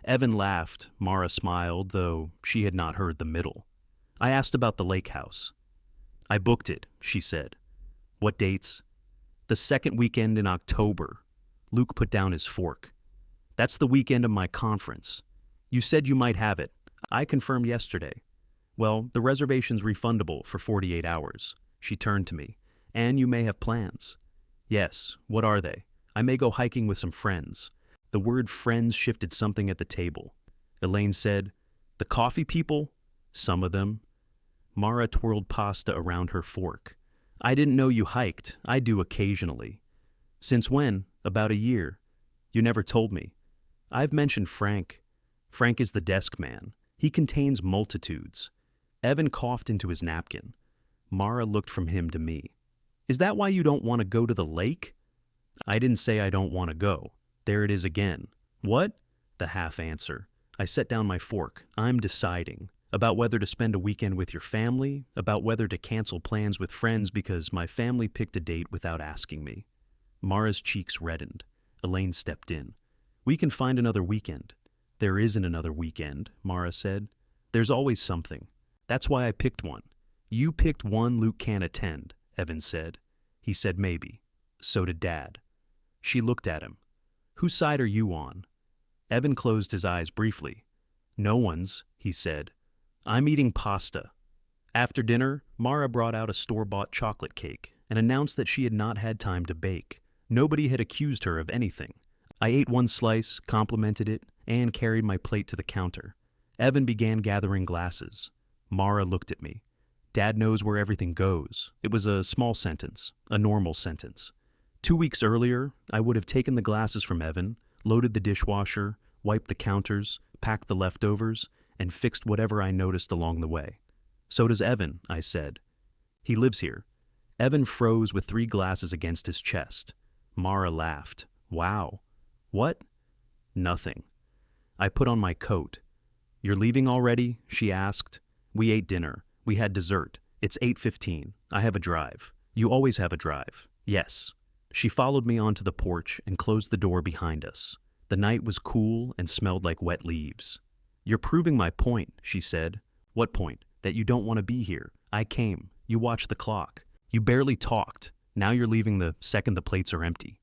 Evan laughed. Mara smiled, though she had not heard the middle. I asked about the lake house. "I booked it," she said. "What dates?" "The second weekend in October." Luke put down his fork. "That's the weekend of my conference. You said you might have it. I confirmed yesterday." "Well, the reservation's refundable for 48 hours. She turned to me. "And you may have plans." "Yes, what are they?" "I may go hiking with some friends." The word friends shifted something at the table. Elaine said, "The coffee people?" "Some of them." Mara twirled pasta around her fork. "I didn't know you hiked. I do occasionally." "Since when?" "About a year." "You never told me." "I've mentioned Frank." "Frank is the desk man. He contains multitudes." Evan coughed into his napkin. Mara looked from him to me. "Is that why you don't want to go to the lake?" "I didn't say I don't want to go. There it is again." "What?" The half answer. I set down my fork. "I'm deciding. About whether to spend a weekend with your family, about whether to cancel plans with friends because my family picked a date without asking me." Mara's cheeks reddened. Elaine stepped in. "We can find another weekend." "There isn't another weekend," Mara said. "There's always something. That's why I picked one." "You picked one Luke can't attend," Evan said. He said maybe. So did Dad. She looked at him. "Whose side are you on?" Evan closed his eyes briefly. "No one's," he said. "I'm eating pasta." After dinner, Mara brought out a store-bought chocolate cake and announced that she had not had time to bake. Nobody had accused her of anything. I ate one slice, complimented it, and carried my plate to the counter. Evan began gathering glasses. Mara looked at me. "Dad knows where everything goes." It was a small sentence, a normal sentence. 2 weeks earlier, I would have taken the glasses from Evan, loaded the dishwasher, wiped the counters, packed the leftovers, and fixed whatever I noticed along the way. "So does Evan," I said. "He lives here." Evan froze with 3 glasses against his chest. Mara laughed. "Wow." "What?" "Nothing." I put on my coat. "You're leaving already?" she asked. We ate dinner. We had dessert. It's 8:15. I have a drive. You always have a drive. Yes. She followed me onto the porch and closed the door behind us. The night was cool and smelled like wet leaves. "You're proving my point," she said. "What point?" "That you don't want to be here. I came. You watched the clock. You barely talked. Now you're leaving the second the plates are empty.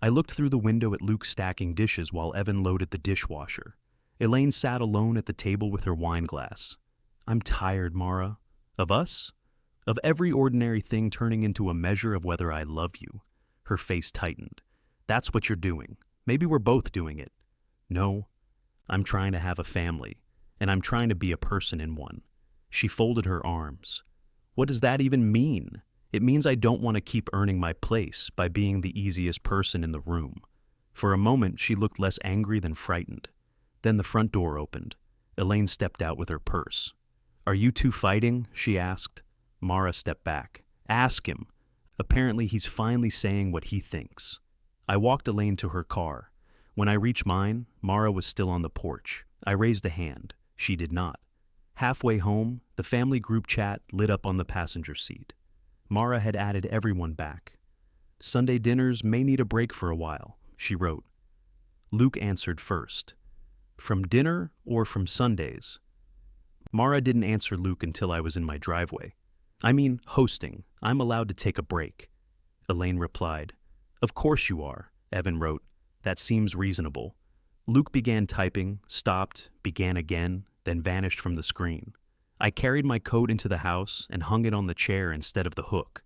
I looked through the window at Luke stacking dishes while Evan loaded the dishwasher. Elaine sat alone at the table with her wine glass. I'm tired, Mara. Of us? Of every ordinary thing turning into a measure of whether I love you. Her face tightened. That's what you're doing. Maybe we're both doing it. No, I'm trying to have a family, and I'm trying to be a person in one. She folded her arms. What does that even mean? It means I don't want to keep earning my place by being the easiest person in the room. For a moment, she looked less angry than frightened. Then the front door opened. Elaine stepped out with her purse. Are you two fighting? She asked. Mara stepped back. Ask him. Apparently, he's finally saying what he thinks. I walked Elaine to her car. When I reached mine, Mara was still on the porch. I raised a hand. She did not. Halfway home, the family group chat lit up on the passenger seat. Mara had added everyone back. Sunday dinners may need a break for a while, she wrote. Luke answered first. From dinner or from Sundays? Mara didn't answer Luke until I was in my driveway. I mean, hosting. I'm allowed to take a break. Elaine replied. Of course you are, Evan wrote. That seems reasonable. Luke began typing, stopped, began again, then vanished from the screen. I carried my coat into the house and hung it on the chair instead of the hook.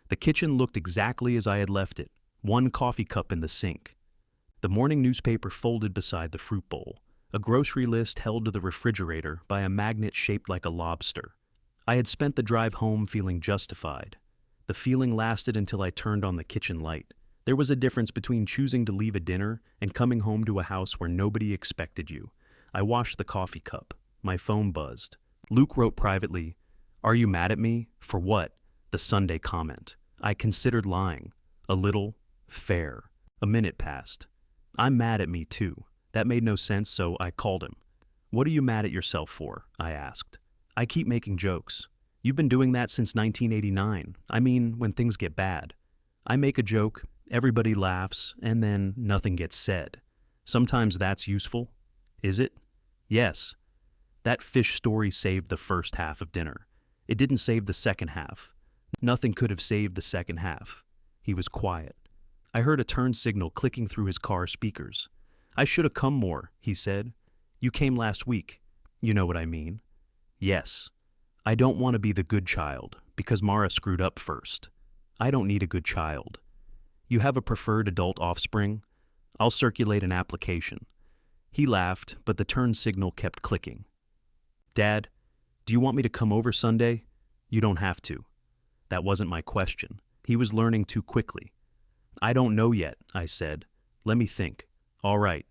The kitchen looked exactly as I had left it, one coffee cup in the sink. The morning newspaper folded beside the fruit bowl, a grocery list held to the refrigerator by a magnet shaped like a lobster. I had spent the drive home feeling justified. The feeling lasted until I turned on the kitchen light. There was a difference between choosing to leave a dinner and coming home to a house where nobody expected you. I washed the coffee cup. My phone buzzed. Luke wrote privately, Are you mad at me? For what? The Sunday comment. I considered lying. A little. Fair. A minute passed. I'm mad at me too. That made no sense, so I called him. What are you mad at yourself for? I asked. I keep making jokes. You've been doing that since 1989. I mean, when things get bad. I make a joke, everybody laughs, and then nothing gets said. Sometimes that's useful. Is it? Yes. That fish story saved the first half of dinner. It didn't save the second half. Nothing could have saved the second half. He was quiet. I heard a turn signal clicking through his car speakers. I should have come more, he said. You came last week. You know what I mean. Yes. I don't want to be the good child, because Mara screwed up first. I don't need a good child. You have a preferred adult offspring? I'll circulate an application. He laughed, but the turn signal kept clicking. Dad, do you want me to come over Sunday? You don't have to. That wasn't my question. He was learning too quickly. I don't know yet, I said. Let me think. All right.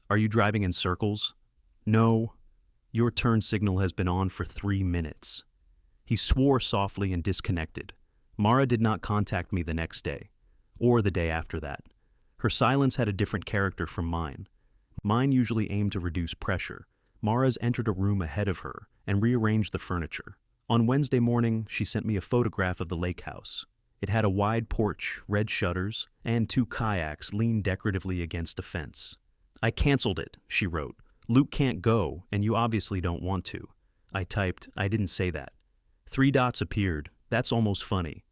Are you driving in circles? No. Your turn signal has been on for 3 minutes. He swore softly and disconnected. Mara did not contact me the next day, or the day after that. Her silence had a different character from mine. Mine usually aimed to reduce pressure. Mara's entered a room ahead of her and rearranged the furniture. On Wednesday morning, she sent me a photograph of the lake house. It had a wide porch, red shutters, and 2 kayaks leaned decoratively against a fence. I canceled it, she wrote. Luke can't go, and you obviously don't want to. I typed, I didn't say that. 3 dots appeared. That's almost funny.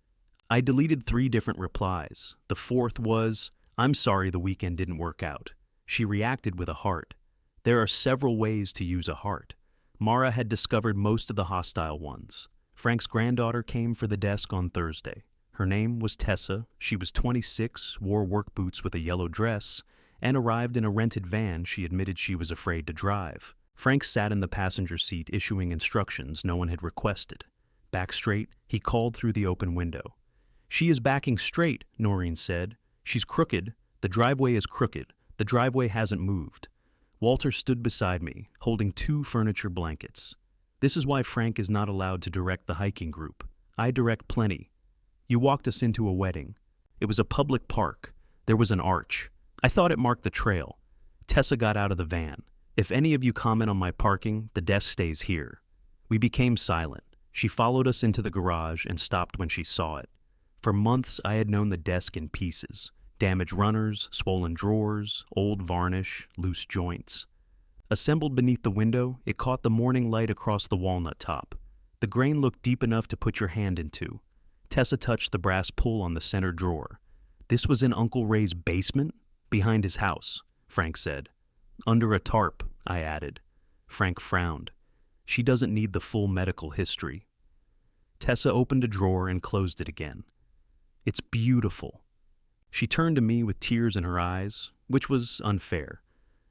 I deleted 3 different replies. The 4th was, I'm sorry the weekend didn't work out. She reacted with a heart. There are several ways to use a heart. Mara had discovered most of the hostile ones. Frank's granddaughter came for the desk on Thursday. Her name was Tessa. She was 26, wore work boots with a yellow dress, and arrived in a rented van she admitted she was afraid to drive. Frank sat in the passenger seat issuing instructions no one had requested. Back straight, he called through the open window. She is backing straight, Noreen said. She's crooked. The driveway is crooked. The driveway hasn't moved. Walter stood beside me, holding 2 furniture blankets. This is why Frank is not allowed to direct the hiking group. I direct plenty. You walked us into a wedding. It was a public park. There was an arch. I thought it marked the trail. Tessa got out of the van. If any of you comment on my parking, the desk stays here. We became silent. She followed us into the garage and stopped when she saw it. For months, I had known the desk in pieces. Damaged runners, swollen drawers, old varnish, loose joints. Assembled beneath the window, it caught the morning light across the walnut top. The grain looked deep enough to put your hand into. Tessa touched the brass pull on the center drawer. This was in Uncle Ray's basement? Behind his house, Frank said. Under a tarp, I added. Frank frowned. She doesn't need the full medical history. Tessa opened a drawer and closed it again. It's beautiful. She turned to me with tears in her eyes, which was unfair.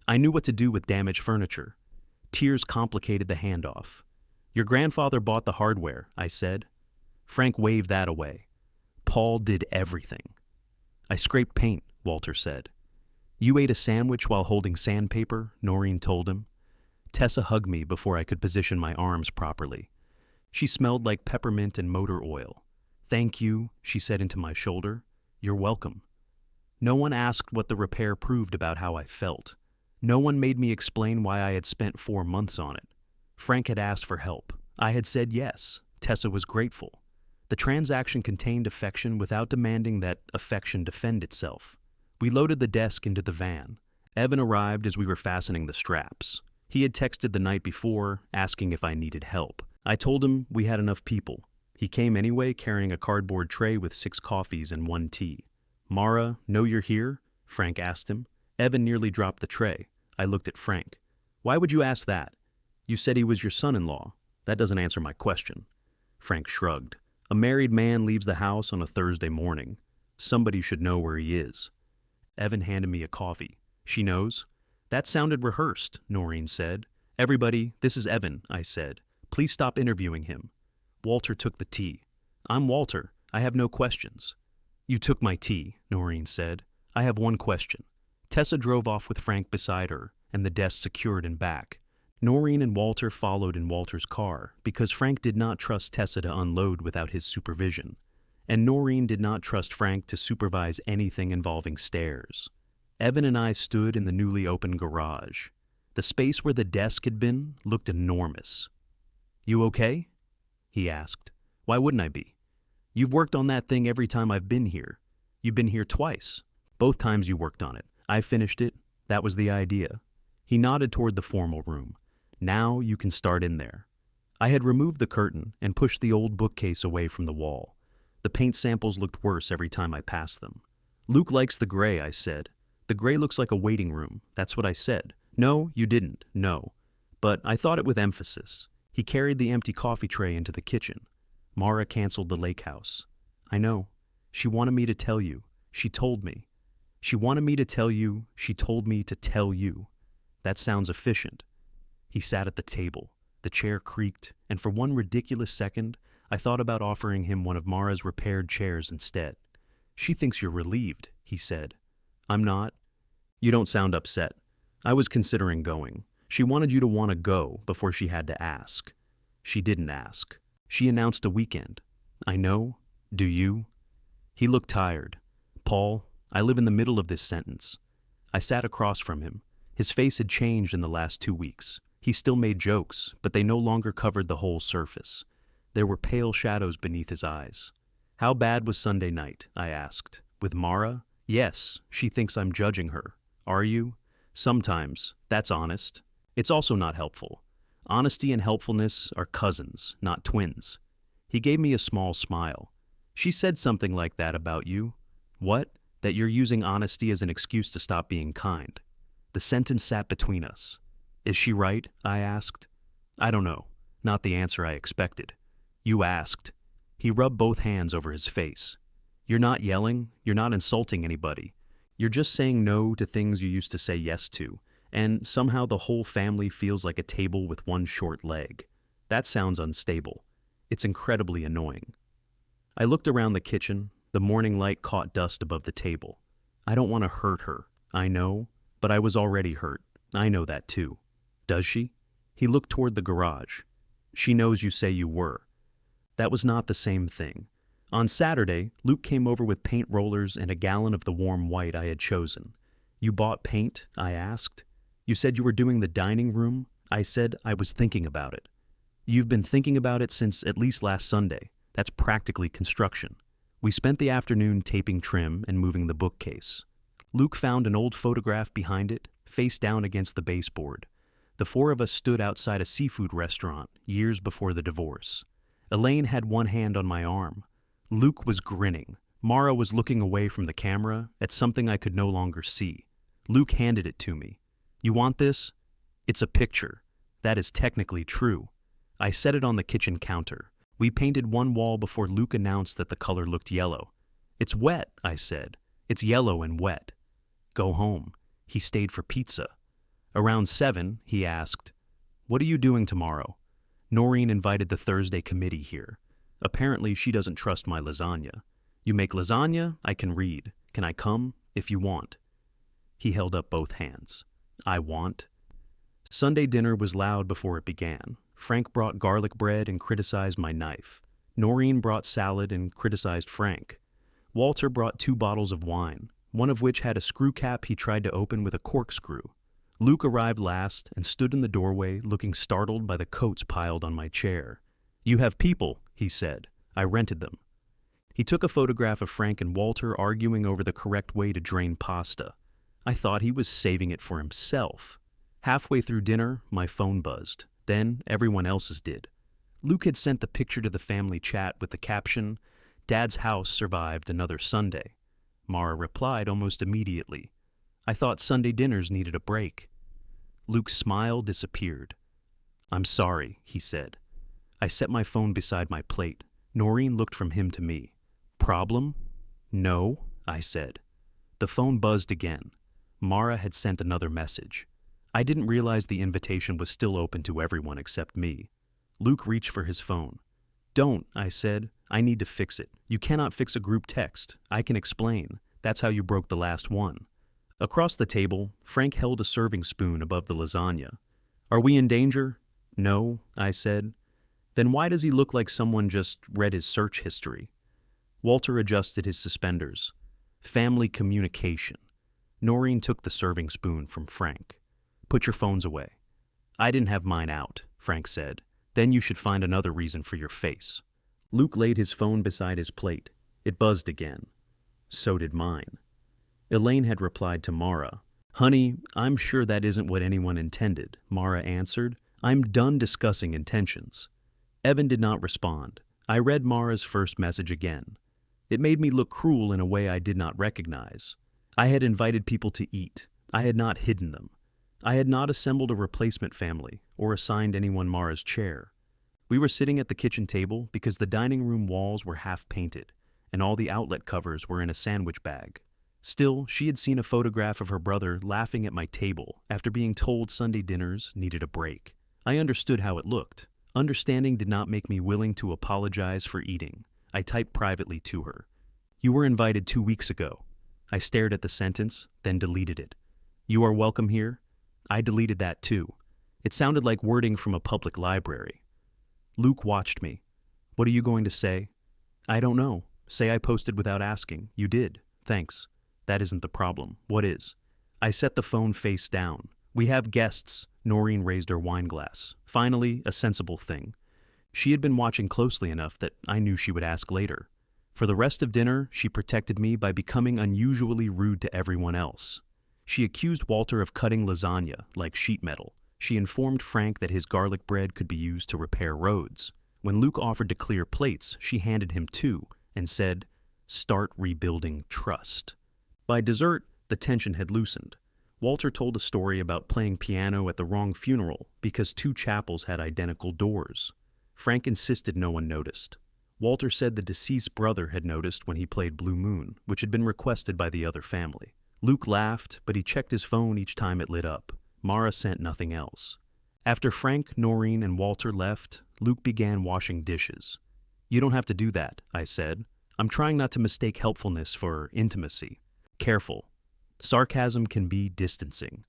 I knew what to do with damaged furniture. Tears complicated the handoff. Your grandfather bought the hardware, I said. Frank waved that away. Paul did everything. I scraped paint, Walter said. You ate a sandwich while holding sandpaper, Noreen told him. Tessa hugged me before I could position my arms properly. She smelled like peppermint and motor oil. Thank you, she said into my shoulder. You're welcome. No one asked what the repair proved about how I felt. No one made me explain why I had spent 4 months on it. Frank had asked for help. I had said yes. Tessa was grateful. The transaction contained affection without demanding that affection defend itself. We loaded the desk into the van. Evan arrived as we were fastening the straps. He had texted the night before, asking if I needed help. I told him we had enough people. He came anyway, carrying a cardboard tray with 6 coffees and 1 tea. Mara, know you're here? Frank asked him. Evan nearly dropped the tray. I looked at Frank. Why would you ask that? You said he was your son-in-law. That doesn't answer my question. Frank shrugged. A married man leaves the house on a Thursday morning. Somebody should know where he is. Evan handed me a coffee. She knows? That sounded rehearsed, Noreen said. Everybody, this is Evan, I said. Please stop interviewing him. Walter took the tea. I'm Walter. I have no questions. You took my tea, Noreen said. I have one question. Tessa drove off with Frank beside her, and the desk secured in back. Noreen and Walter followed in Walter's car because Frank did not trust Tessa to unload without his supervision, and Noreen did not trust Frank to supervise anything involving stairs. Evan and I stood in the newly opened garage. The space where the desk had been looked enormous. You okay? He asked. Why wouldn't I be? You've worked on that thing every time I've been here. You've been here twice. Both times you worked on it. I finished it. That was the idea. He nodded toward the formal room. Now you can start in there. I had removed the curtain and pushed the old bookcase away from the wall. The paint samples looked worse every time I passed them. Luke likes the gray, I said. The gray looks like a waiting room. That's what I said. No, you didn't. No. But I thought it with emphasis. He carried the empty coffee tray into the kitchen. Mara canceled the lake house. I know. She wanted me to tell you. She told me. She wanted me to tell you. She told me to tell you. That sounds efficient. He sat at the table. The chair creaked, and for one ridiculous second, I thought about offering him one of Mara's repaired chairs instead. She thinks you're relieved, he said. I'm not. You don't sound upset. I was considering going. She wanted you to want to go before she had to ask. She didn't ask. She announced a weekend. I know. Do you? He looked tired. Paul, I live in the middle of this sentence. I sat across from him. His face had changed in the last 2 weeks. He still made jokes, but they no longer covered the whole surface. There were pale shadows beneath his eyes. How bad was Sunday night? I asked. With Mara? Yes, she thinks I'm judging her. Are you? Sometimes. That's honest. It's also not helpful. Honesty and helpfulness are cousins, not twins. He gave me a small smile. She said something like that about you. What? That you're using honesty as an excuse to stop being kind. The sentence sat between us. Is she right? I asked. I don't know. Not the answer I expected. You asked. He rubbed both hands over his face. You're not yelling. You're not insulting anybody. You're just saying no to things you used to say yes to, and somehow the whole family feels like a table with one short leg. That sounds unstable. It's incredibly annoying. I looked around the kitchen. The morning light caught dust above the table. I don't want to hurt her. I know, but I was already hurt. I know that too. Does she? He looked toward the garage. She knows you say you were. That was not the same thing. On Saturday, Luke came over with paint rollers and a gallon of the warm white I had chosen. You bought paint? I asked. You said you were doing the dining room? I said I was thinking about it. You've been thinking about it since at least last Sunday. That's practically construction. We spent the afternoon taping trim and moving the bookcase. Luke found an old photograph behind it, face down against the baseboard. The 4 of us stood outside a seafood restaurant years before the divorce. Elaine had one hand on my arm. Luke was grinning. Mara was looking away from the camera at something I could no longer see. Luke handed it to me. You want this? It's a picture. That is technically true. I set it on the kitchen counter. We painted one wall before Luke announced that the color looked yellow. It's wet, I said. It's yellow and wet. Go home. He stayed for pizza. Around 7, he asked, What are you doing tomorrow? Noreen invited the Thursday committee here. Apparently she doesn't trust my lasagna. You make lasagna, I can read. Can I come? If you want. He held up both hands. I want. Sunday dinner was loud before it began. Frank brought garlic bread and criticized my knife. Noreen brought salad and criticized Frank. Walter brought 2 bottles of wine, one of which had a screw cap he tried to open with a corkscrew. Luke arrived last and stood in the doorway looking startled by the coats piled on my chair. You have people, he said. I rented them. He took a photograph of Frank and Walter arguing over the correct way to drain pasta. I thought he was saving it for himself. Halfway through dinner, my phone buzzed. Then everyone else's did. Luke had sent the picture to the family chat with the caption, Dad's house survived another Sunday. Mara replied almost immediately. I thought Sunday dinners needed a break. Luke's smile disappeared. I'm sorry, he said. I set my phone beside my plate. Noreen looked from him to me. Problem? No, I said. The phone buzzed again. Mara had sent another message. I didn't realize the invitation was still open to everyone except me. Luke reached for his phone. Don't, I said. I need to fix it. You cannot fix a group text. I can explain. That's how you broke the last one. Across the table, Frank held a serving spoon above the lasagna. Are we in danger? No, I said. Then why does he look like someone just read his search history? Walter adjusted his suspenders. Family communication. Noreen took the serving spoon from Frank. Put your phones away. I didn't have mine out, Frank said. Then you should find another reason for your face. Luke laid his phone beside his plate. It buzzed again. So did mine. Elaine had replied to Mara. Honey, I'm sure that isn't what anyone intended, Mara answered. I'm done discussing intentions. Evan did not respond. I read Mara's first message again. It made me look cruel in a way I did not recognize. I had invited people to eat. I had not hidden them. I had not assembled a replacement family or assigned anyone Mara's chair. We were sitting at the kitchen table because the dining room walls were half painted, and all the outlet covers were in a sandwich bag. Still, she had seen a photograph of her brother laughing at my table after being told Sunday dinners needed a break. I understood how it looked. Understanding did not make me willing to apologize for eating. I typed privately to her. You were invited 2 weeks ago. I stared at the sentence, then deleted it. You are welcome here. I deleted that too. It sounded like wording from a public library. Luke watched me. What are you going to say? I don't know. Say I posted without asking. You did. Thanks. That isn't the problem. What is? I set the phone face down. We have guests. Noreen raised her wine glass. Finally, a sensible thing. She had been watching closely enough that I knew she would ask later. For the rest of dinner, she protected me by becoming unusually rude to everyone else. She accused Walter of cutting lasagna like sheet metal. She informed Frank that his garlic bread could be used to repair roads. When Luke offered to clear plates, she handed him 2 and said, Start rebuilding trust. By dessert, the tension had loosened. Walter told a story about playing piano at the wrong funeral because 2 chapels had identical doors. Frank insisted no one noticed. Walter said the deceased brother had noticed when he played Blue Moon, which had been requested by the other family. Luke laughed, but he checked his phone each time it lit up. Mara sent nothing else. After Frank, Noreen, and Walter left, Luke began washing dishes. You don't have to do that, I said. I'm trying not to mistake helpfulness for intimacy. Careful. Sarcasm can be distancing.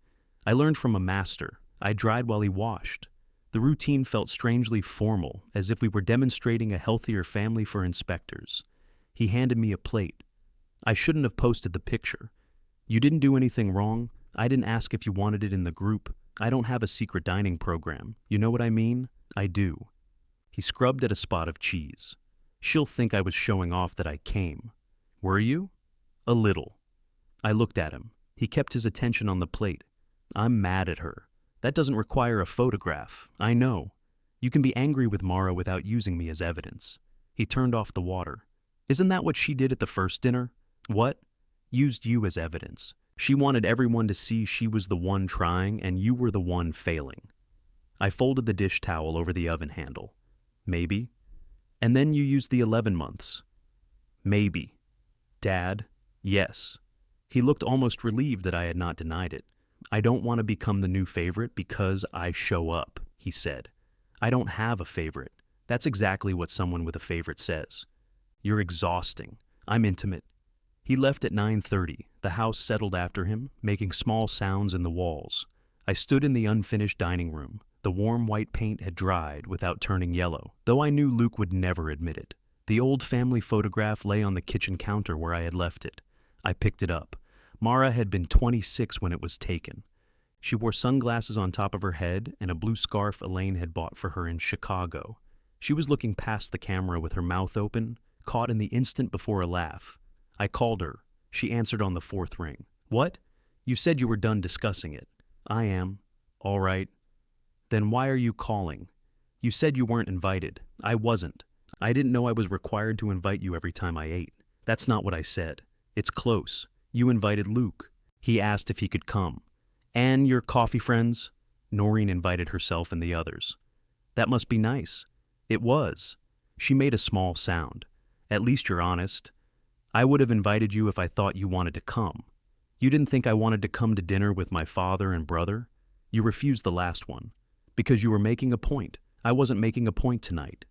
I learned from a master. I dried while he washed. The routine felt strangely formal, as if we were demonstrating a healthier family for inspectors. He handed me a plate. I shouldn't have posted the picture. You didn't do anything wrong. I didn't ask if you wanted it in the group. I don't have a secret dining program. You know what I mean? I do. He scrubbed at a spot of cheese. She'll think I was showing off that I came. Were you? A little. I looked at him. He kept his attention on the plate. I'm mad at her. That doesn't require a photograph. I know. You can be angry with Mara without using me as evidence. He turned off the water. Isn't that what she did at the first dinner? What? Used you as evidence. She wanted everyone to see she was the one trying and you were the one failing. I folded the dish towel over the oven handle. Maybe. And then you used the 11 months. Maybe. Dad? Yes. He looked almost relieved that I had not denied it. I don't want to become the new favorite because I show up, he said. I don't have a favorite. That's exactly what someone with a favorite says. You're exhausting. I'm intimate. He left at 9:30. The house settled after him, making small sounds in the walls. I stood in the unfinished dining room. The warm white paint had dried without turning yellow, though I knew Luke would never admit it. The old family photograph lay on the kitchen counter where I had left it. I picked it up. Mara had been 26 when it was taken. She wore sunglasses on top of her head and a blue scarf Elaine had bought for her in Chicago. She was looking past the camera with her mouth open, caught in the instant before a laugh. I called her. She answered on the fourth ring. What? You said you were done discussing it. I am. All right. Then why are you calling? You said you weren't invited. I wasn't. I didn't know I was required to invite you every time I ate. That's not what I said. It's close. You invited Luke. He asked if he could come. And your coffee friends? Noreen invited herself and the others. That must be nice. It was. She made a small sound. At least you're honest. I would have invited you if I thought you wanted to come. You didn't think I wanted to come to dinner with my father and brother? You refused the last one. Because you were making a point. I wasn't making a point tonight.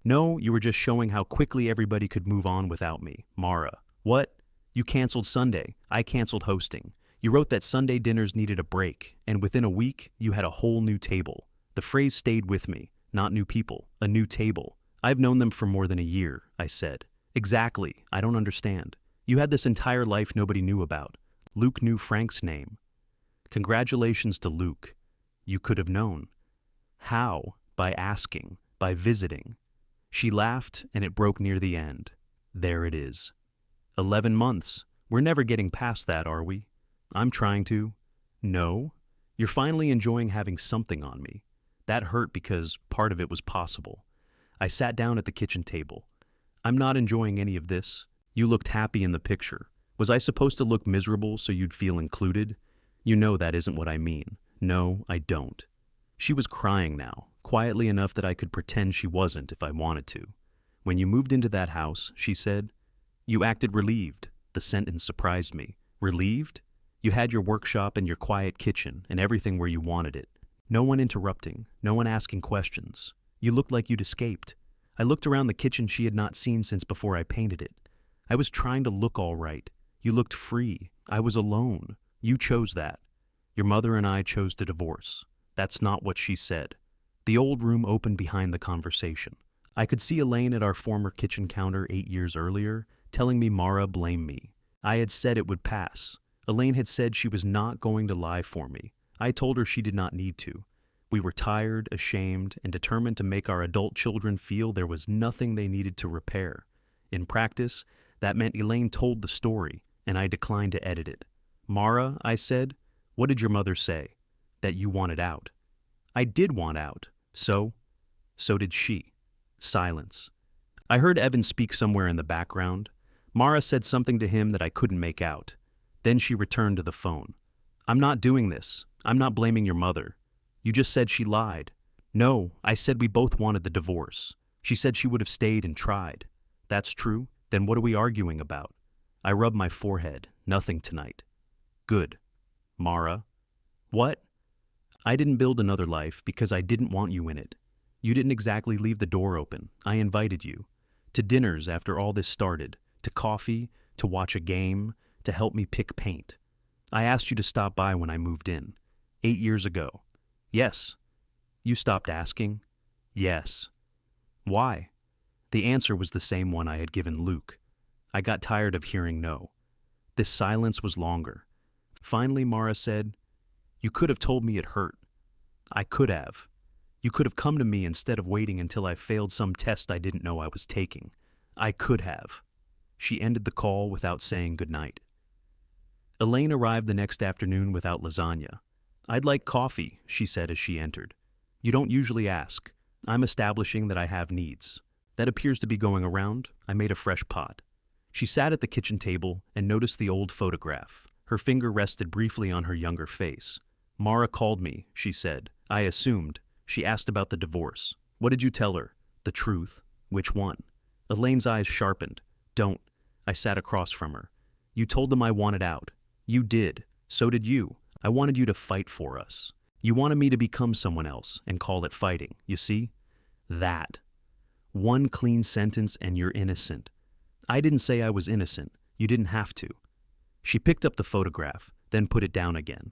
No, you were just showing how quickly everybody could move on without me. Mara. What? You canceled Sunday. I canceled hosting. You wrote that Sunday dinners needed a break, and within a week, you had a whole new table. The phrase stayed with me. Not new people. A new table. I've known them for more than a year, I said. Exactly. I don't understand. You had this entire life nobody knew about. Luke knew Frank's name. Congratulations to Luke. You could have known. How? By asking. By visiting. She laughed, and it broke near the end. There it is. 11 months. We're never getting past that, are we? I'm trying to. No? You're finally enjoying having something on me. That hurt because part of it was possible. I sat down at the kitchen table. I'm not enjoying any of this. You looked happy in the picture. Was I supposed to look miserable so you'd feel included? You know that isn't what I mean. No, I don't. She was crying now, quietly enough that I could pretend she wasn't if I wanted to. When you moved into that house, she said, you acted relieved. The sentence surprised me. Relieved? You had your workshop and your quiet kitchen and everything where you wanted it. No one interrupting, no one asking questions. You looked like you'd escaped. I looked around the kitchen she had not seen since before I painted it. I was trying to look all right. You looked free. I was alone. You chose that. Your mother and I chose to divorce. That's not what she said. The old room opened behind the conversation. I could see Elaine at our former kitchen counter 8 years earlier, telling me Mara blamed me. I had said it would pass. Elaine had said she was not going to lie for me. I told her she did not need to. We were tired, ashamed, and determined to make our adult children feel there was nothing they needed to repair. In practice, that meant Elaine told the story, and I declined to edit it. Mara, I said, what did your mother say? That you wanted out. I did want out. So did she. Silence. I heard Evan speak somewhere in the background. Mara said something to him that I couldn't make out. Then she returned to the phone. I'm not doing this. I'm not blaming your mother. You just said she lied. No, I said we both wanted the divorce. She said she would have stayed and tried. That's true? Then what are we arguing about? I rubbed my forehead. Nothing tonight. Good. Mara. What? I didn't build another life because I didn't want you in it. You didn't exactly leave the door open. I invited you. To dinners after all this started. To coffee. To watch a game. To help me pick paint. I asked you to stop by when I moved in. 8 years ago. Yes. You stopped asking? Yes. Why? The answer was the same one I had given Luke. I got tired of hearing no. This silence was longer. Finally, Mara said, you could have told me it hurt. I could have. You could have come to me instead of waiting until I failed some test I didn't know I was taking. I could have. She ended the call without saying goodnight. Elaine arrived the next afternoon without lasagna. I'd like coffee, she said as she entered. You don't usually ask. I'm establishing that I have needs. That appears to be going around. I made a fresh pot. She sat at the kitchen table and noticed the old photograph. Her finger rested briefly on her younger face. Mara called me, she said. I assumed. She asked about the divorce. What did you tell her? The truth. Which one? Elaine's eyes sharpened. Don't. I sat across from her. You told them I wanted out. You did. So did you. I wanted you to fight for us. You wanted me to become someone else and call it fighting, you see? That. One clean sentence and you're innocent. I didn't say I was innocent. You didn't have to. She picked up the photograph, then put it down again.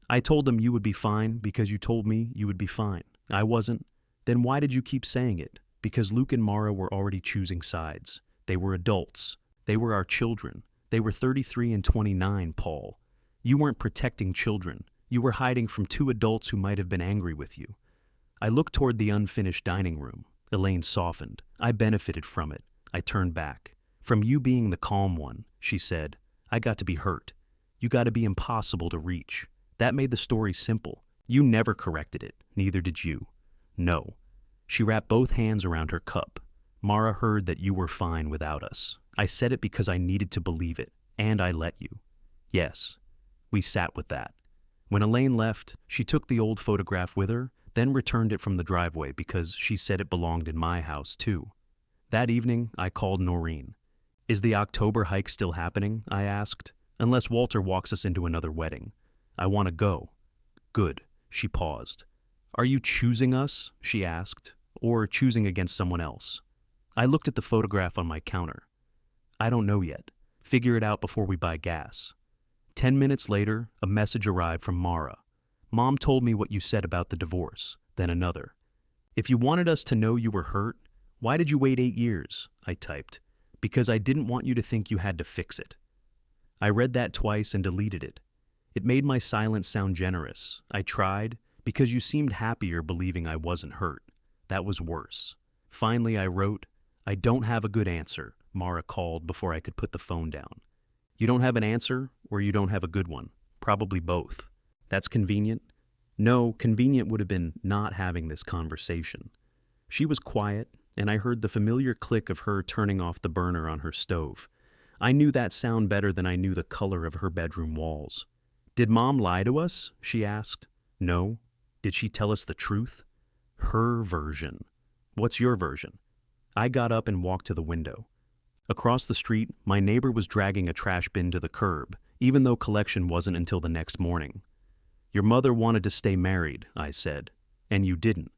I told them you would be fine because you told me you would be fine. I wasn't. Then why did you keep saying it? Because Luke and Mara were already choosing sides. They were adults. They were our children. They were 33 and 29, Paul. You weren't protecting children. You were hiding from two adults who might have been angry with you. I looked toward the unfinished dining room. Elaine softened. I benefited from it. I turned back. From you being the calm one, she said. I got to be hurt. You got to be impossible to reach. That made the story simple. You never corrected it. Neither did you. No. She wrapped both hands around her cup. Mara heard that you were fine without us. I said it because I needed to believe it, and I let you. Yes. We sat with that. When Elaine left, she took the old photograph with her, then returned it from the driveway because she said it belonged in my house too. That evening, I called Noreen. Is the October hike still happening? I asked. Unless Walter walks us into another wedding. I want to go. Good. She paused. Are you choosing us? She asked. Or choosing against someone else? I looked at the photograph on my counter. I don't know yet. Figure it out before we buy gas. 10 minutes later, a message arrived from Mara. Mom told me what you said about the divorce, then another. If you wanted us to know you were hurt, why did you wait 8 years? I typed. Because I didn't want you to think you had to fix it. I read that twice and deleted it. It made my silence sound generous. I tried, because you seemed happier believing I wasn't hurt. That was worse. Finally, I wrote, I don't have a good answer, Mara called before I could put the phone down. You don't have an answer, or you don't have a good one. Probably both. That's convenient? No, convenient would have been not having this conversation. She was quiet, and I heard the familiar click of her turning off the burner on her stove. I knew that sound better than I knew the color of her bedroom walls. Did Mom lie to us? She asked. No. Did she tell us the truth? Her version. What's your version? I got up and walked to the window. Across the street, my neighbor was dragging a trash bin to the curb, even though collection wasn't until the next morning. Your mother wanted to stay married, I said, and you didn't.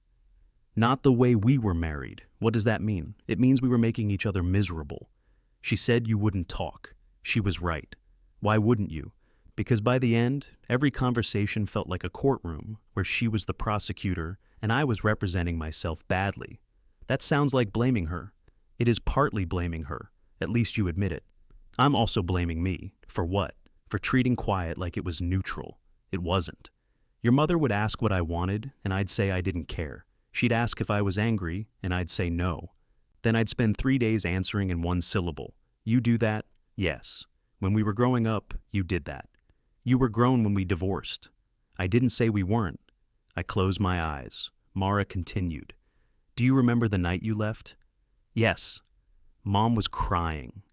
Not the way we were married. What does that mean? It means we were making each other miserable. She said you wouldn't talk. She was right. Why wouldn't you? Because by the end, every conversation felt like a courtroom where she was the prosecutor and I was representing myself badly. That sounds like blaming her. It is partly blaming her. At least you admit it. I'm also blaming me. For what? For treating quiet like it was neutral. It wasn't. Your mother would ask what I wanted, and I'd say I didn't care. She'd ask if I was angry, and I'd say no. Then I'd spend 3 days answering in one syllable. You do that? Yes. When we were growing up, you did that. You were grown when we divorced. I didn't say we weren't. I closed my eyes. Mara continued. Do you remember the night you left? Yes. Mom was crying.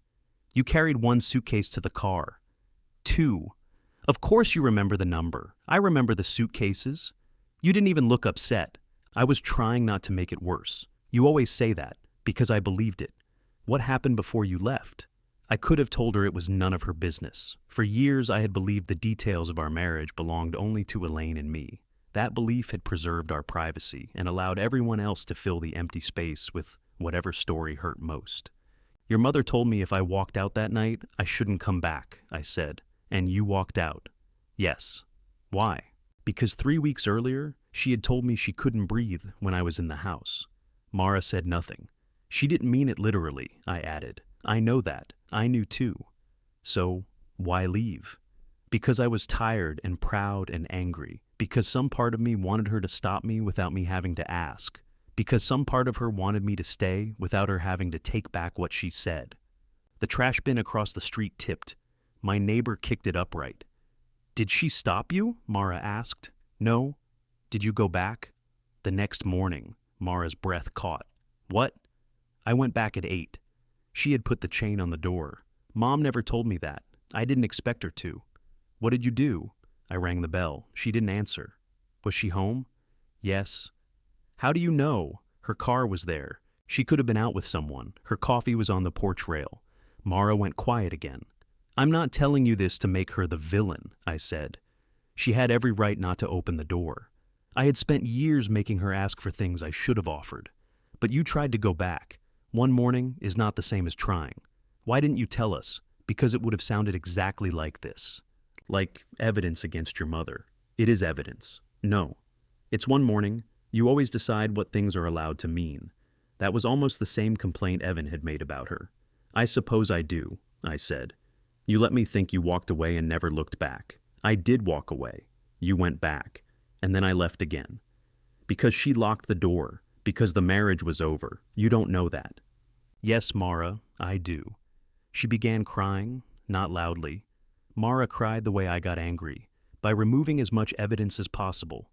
You carried 1 suitcase to the car. 2. Of course you remember the number. I remember the suitcases. You didn't even look upset. I was trying not to make it worse. You always say that, because I believed it. What happened before you left? I could have told her it was none of her business. For years I had believed the details of our marriage belonged only to Elaine and me. That belief had preserved our privacy and allowed everyone else to fill the empty space with whatever story hurt most. Your mother told me if I walked out that night, I shouldn't come back, I said. And you walked out. Yes. Why? Because 3 weeks earlier, she had told me she couldn't breathe when I was in the house. Mara said nothing. She didn't mean it literally, I added. I know that. I knew too. So, why leave? Because I was tired and proud and angry. Because some part of me wanted her to stop me without me having to ask. Because some part of her wanted me to stay without her having to take back what she said. The trash bin across the street tipped. My neighbor kicked it upright. Did she stop you? Mara asked. No. Did you go back? The next morning, Mara's breath caught. What? I went back at 8. She had put the chain on the door. Mom never told me that. I didn't expect her to. What did you do? I rang the bell. She didn't answer. Was she home? Yes. How do you know? Her car was there. She could have been out with someone. Her coffee was on the porch rail. Mara went quiet again. I'm not telling you this to make her the villain, I said. She had every right not to open the door. I had spent years making her ask for things I should have offered. But you tried to go back. One morning is not the same as trying. Why didn't you tell us? Because it would have sounded exactly like this. Like evidence against your mother. It is evidence. No. It's one morning. You always decide what things are allowed to mean. That was almost the same complaint Evan had made about her. I suppose I do, I said. You let me think you walked away and never looked back. I did walk away. You went back. And then I left again. Because she locked the door. Because the marriage was over. You don't know that. Yes, Mara, I do. She began crying, not loudly. Mara cried the way I got angry, by removing as much evidence as possible.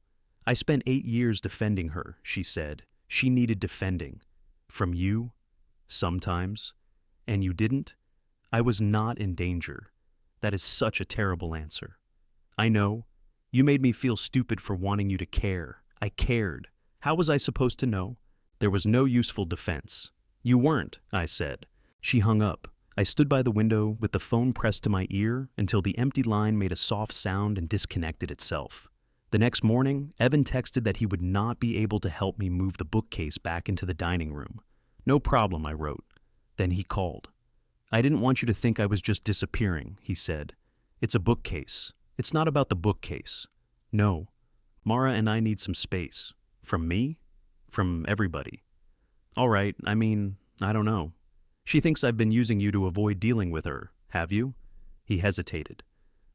I spent 8 years defending her, she said. She needed defending. From you? Sometimes. And you didn't? I was not in danger. That is such a terrible answer. I know. You made me feel stupid for wanting you to care. I cared. How was I supposed to know? There was no useful defense. You weren't, I said. She hung up. I stood by the window with the phone pressed to my ear until the empty line made a soft sound and disconnected itself. The next morning, Evan texted that he would not be able to help me move the bookcase back into the dining room. No problem, I wrote. Then he called. I didn't want you to think I was just disappearing, he said. It's a bookcase. It's not about the bookcase. No. Mara and I need some space. From me? From everybody. All right, I don't know. She thinks I've been using you to avoid dealing with her, have you? He hesitated.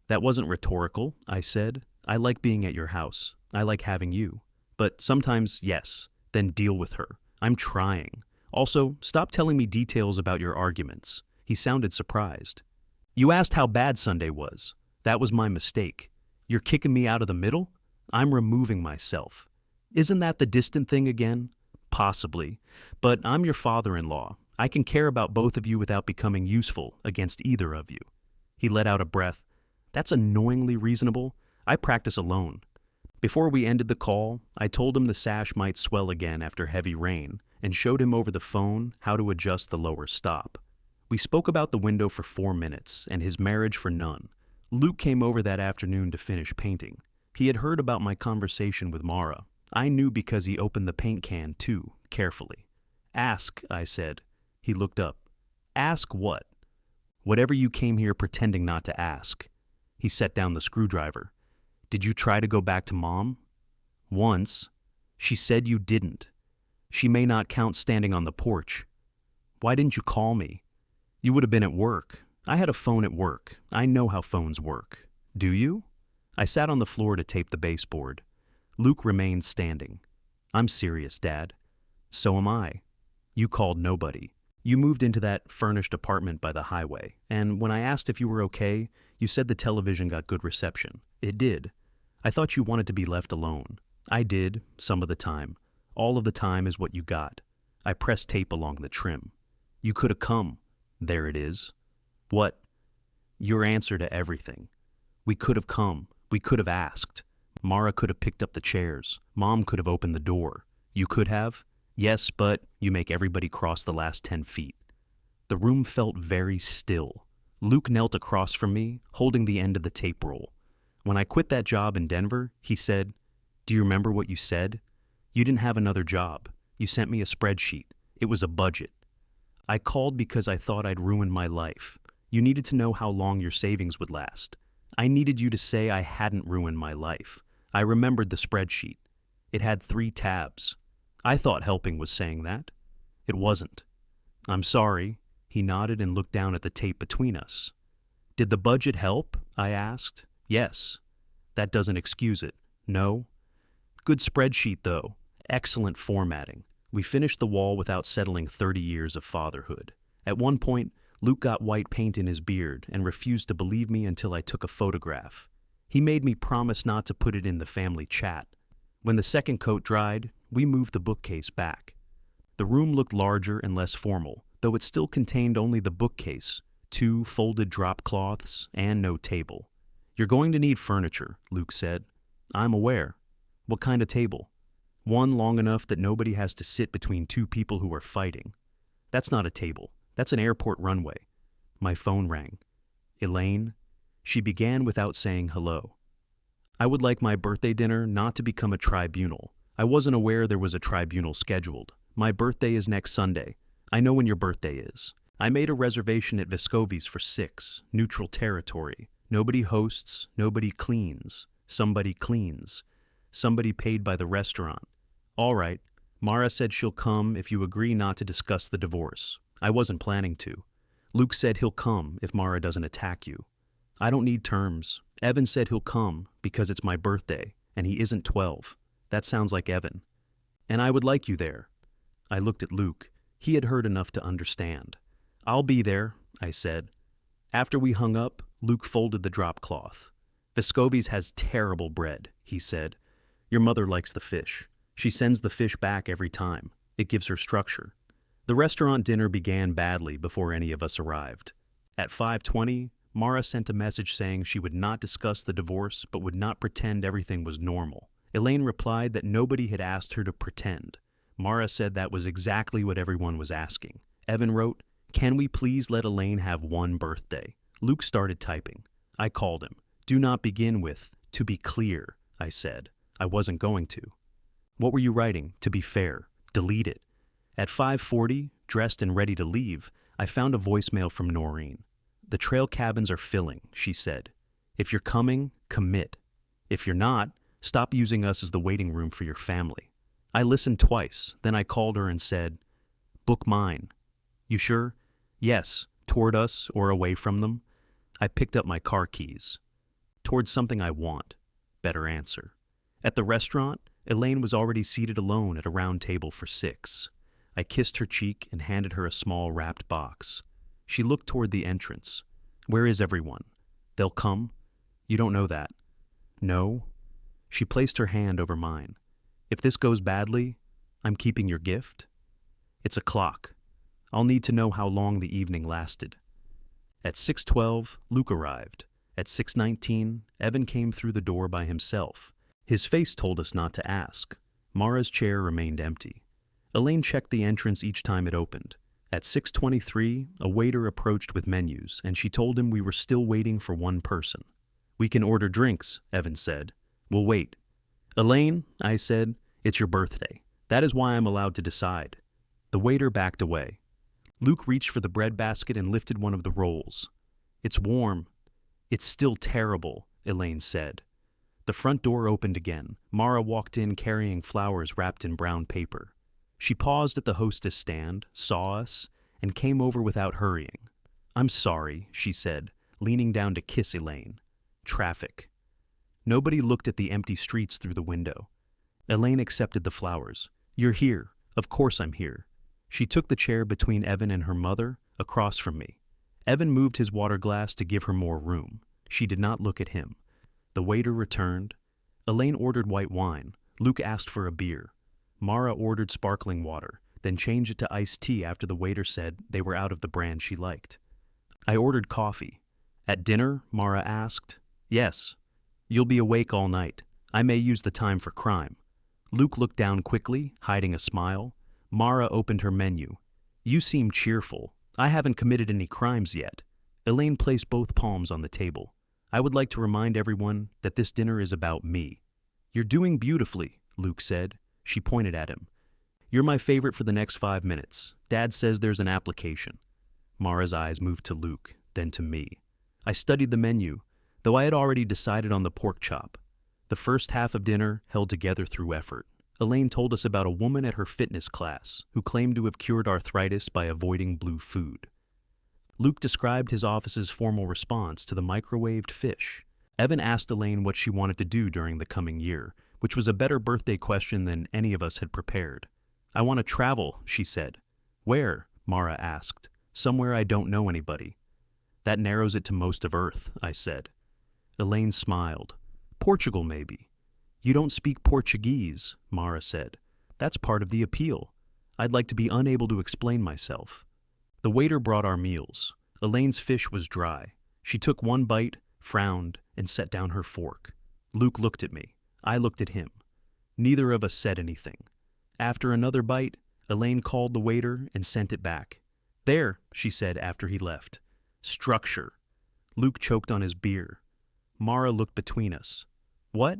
That wasn't rhetorical, I said. I like being at your house. I like having you. But sometimes, yes, then deal with her. I'm trying. Also, stop telling me details about your arguments. He sounded surprised. You asked how bad Sunday was. That was my mistake. You're kicking me out of the middle? I'm removing myself. Isn't that the distant thing again? Possibly. But I'm your father-in-law. I can care about both of you without becoming useful against either of you. He let out a breath. That's annoyingly reasonable. I practice alone. Before we ended the call, I told him the sash might swell again after heavy rain and showed him over the phone how to adjust the lower stop. We spoke about the window for 4 minutes and his marriage for none. Luke came over that afternoon to finish painting. He had heard about my conversation with Mara. I knew because he opened the paint can, too, carefully. Ask, I said. He looked up. Ask what? Whatever you came here pretending not to ask. He set down the screwdriver. Did you try to go back to Mom? Once. She said you didn't. She may not count standing on the porch. Why didn't you call me? You would have been at work. I had a phone at work. I know how phones work. Do you? I sat on the floor to tape the baseboard. Luke remained standing. I'm serious, Dad. So am I. You called nobody. You moved into that furnished apartment by the highway, and when I asked if you were okay, you said the television got good reception. It did. I thought you wanted to be left alone. I did, some of the time. All of the time is what you got. I pressed tape along the trim. You could have come. There it is. What? Your answer to everything. We could have come. We could have asked. Mara could have picked up the chairs. Mom could have opened the door. You could have? Yes, but you make everybody cross the last 10 feet. The room felt very still. Luke knelt across from me, holding the end of the tape roll. When I quit that job in Denver, he said, Do you remember what you said? You didn't have another job. You sent me a spreadsheet. It was a budget. I called because I thought I'd ruined my life. You needed to know how long your savings would last. I needed you to say I hadn't ruined my life. I remembered the spreadsheet. It had 3 tabs. I thought helping was saying that. It wasn't. I'm sorry. He nodded and looked down at the tape between us. Did the budget help? I asked. Yes. That doesn't excuse it. No. Good spreadsheet, though. Excellent formatting. We finished the wall without settling 30 years of fatherhood. At one point, Luke got white paint in his beard and refused to believe me until I took a photograph. He made me promise not to put it in the family chat. When the second coat dried, we moved the bookcase back. The room looked larger and less formal, though it still contained only the bookcase, 2 folded drop cloths and no table. You're going to need furniture, Luke said. I'm aware. What kind of table? One long enough that nobody has to sit between 2 people who are fighting. That's not a table. That's an airport runway. My phone rang. Elaine? She began without saying hello. I would like my birthday dinner not to become a tribunal. I wasn't aware there was a tribunal scheduled. My birthday is next Sunday. I know when your birthday is. I made a reservation at Vescovi's for 6, neutral territory. Nobody hosts, nobody cleans. Somebody cleans. Somebody paid by the restaurant. All right. Mara said she'll come if you agree not to discuss the divorce. I wasn't planning to. Luke said he'll come if Mara doesn't attack you. I don't need terms. Evan said he'll come because it's my birthday, and he isn't 12. That sounds like Evan. And I would like you there. I looked at Luke. He had heard enough to understand. I'll be there, I said. After we hung up, Luke folded the drop cloth. Vescovi's has terrible bread, he said. Your mother likes the fish. She sends the fish back every time. It gives her structure. The restaurant dinner began badly before any of us arrived. At 5:20, Mara sent a message saying she would not discuss the divorce but would not pretend everything was normal. Elaine replied that nobody had asked her to pretend. Mara said that was exactly what everyone was asking. Evan wrote, "Can we please let Elaine have one birthday?" Luke started typing. I called him. Do not begin with, "To be clear," I said. I wasn't going to. What were you writing? To be fair. Delete it. At 5:40, dressed and ready to leave, I found a voicemail from Noreen. The trail cabins are filling, she said. If you're coming, commit. If you're not, stop using us as the waiting room for your family. I listened twice, then I called her and said, "Book mine." You sure? Yes, toward us or away from them. I picked up my car keys. Towards something I want. Better answer. At the restaurant, Elaine was already seated alone at a round table for 6. I kissed her cheek and handed her a small wrapped box. She looked toward the entrance. Where is everyone? They'll come? You don't know that. No. She placed her hand over mine. If this goes badly, I'm keeping your gift. It's a clock. I'll need to know how long the evening lasted. At 6:12, Luke arrived. At 6:19, Evan came through the door by himself. His face told us not to ask. Mara's chair remained empty. Elaine checked the entrance each time it opened. At 6:23, a waiter approached with menus, and she told him we were still waiting for one person. We can order drinks, Evan said. We'll wait. Elaine, I said, it's your birthday. That is why I'm allowed to decide. The waiter backed away. Luke reached for the bread basket and lifted one of the rolls. It's warm. It's still terrible, Elaine said. The front door opened again. Mara walked in carrying flowers wrapped in brown paper. She paused at the hostess stand, saw us, and came over without hurrying. I'm sorry, she said, leaning down to kiss Elaine. Traffic. Nobody looked at the empty streets through the window. Elaine accepted the flowers. You're here. Of course I'm here. She took the chair between Evan and her mother, across from me. Evan moved his water glass to give her more room. She did not look at him. The waiter returned. Elaine ordered white wine. Luke asked for a beer. Mara ordered sparkling water, then changed it to iced tea after the waiter said they were out of the brand she liked. I ordered coffee. At dinner, Mara asked, Yes. You'll be awake all night. I may use the time for crime. Luke looked down quickly, hiding a smile. Mara opened her menu. You seem cheerful. I haven't committed any crimes yet. Elaine placed both palms on the table. I would like to remind everyone that this dinner is about me. You're doing beautifully, Luke said. She pointed at him. You're my favorite for the next 5 minutes. Dad says there's an application. Mara's eyes moved to Luke, then to me. I studied the menu, though I had already decided on the pork chop. The first half of dinner held together through effort. Elaine told us about a woman at her fitness class who claimed to have cured arthritis by avoiding blue food. Luke described his office's formal response to the microwaved fish. Evan asked Elaine what she wanted to do during the coming year, which was a better birthday question than any of us had prepared. I want to travel, she said. Where? Mara asked. Somewhere I don't know anybody. That narrows it to most of Earth, I said. Elaine smiled. Portugal, maybe. You don't speak Portuguese, Mara said. That's part of the appeal. I'd like to be unable to explain myself. The waiter brought our meals. Elaine's fish was dry. She took one bite, frowned, and set down her fork. Luke looked at me. I looked at him. Neither of us said anything. After another bite, Elaine called the waiter and sent it back. "There," she said after he left. "Structure." Luke choked on his beer. Mara looked between us. "What?"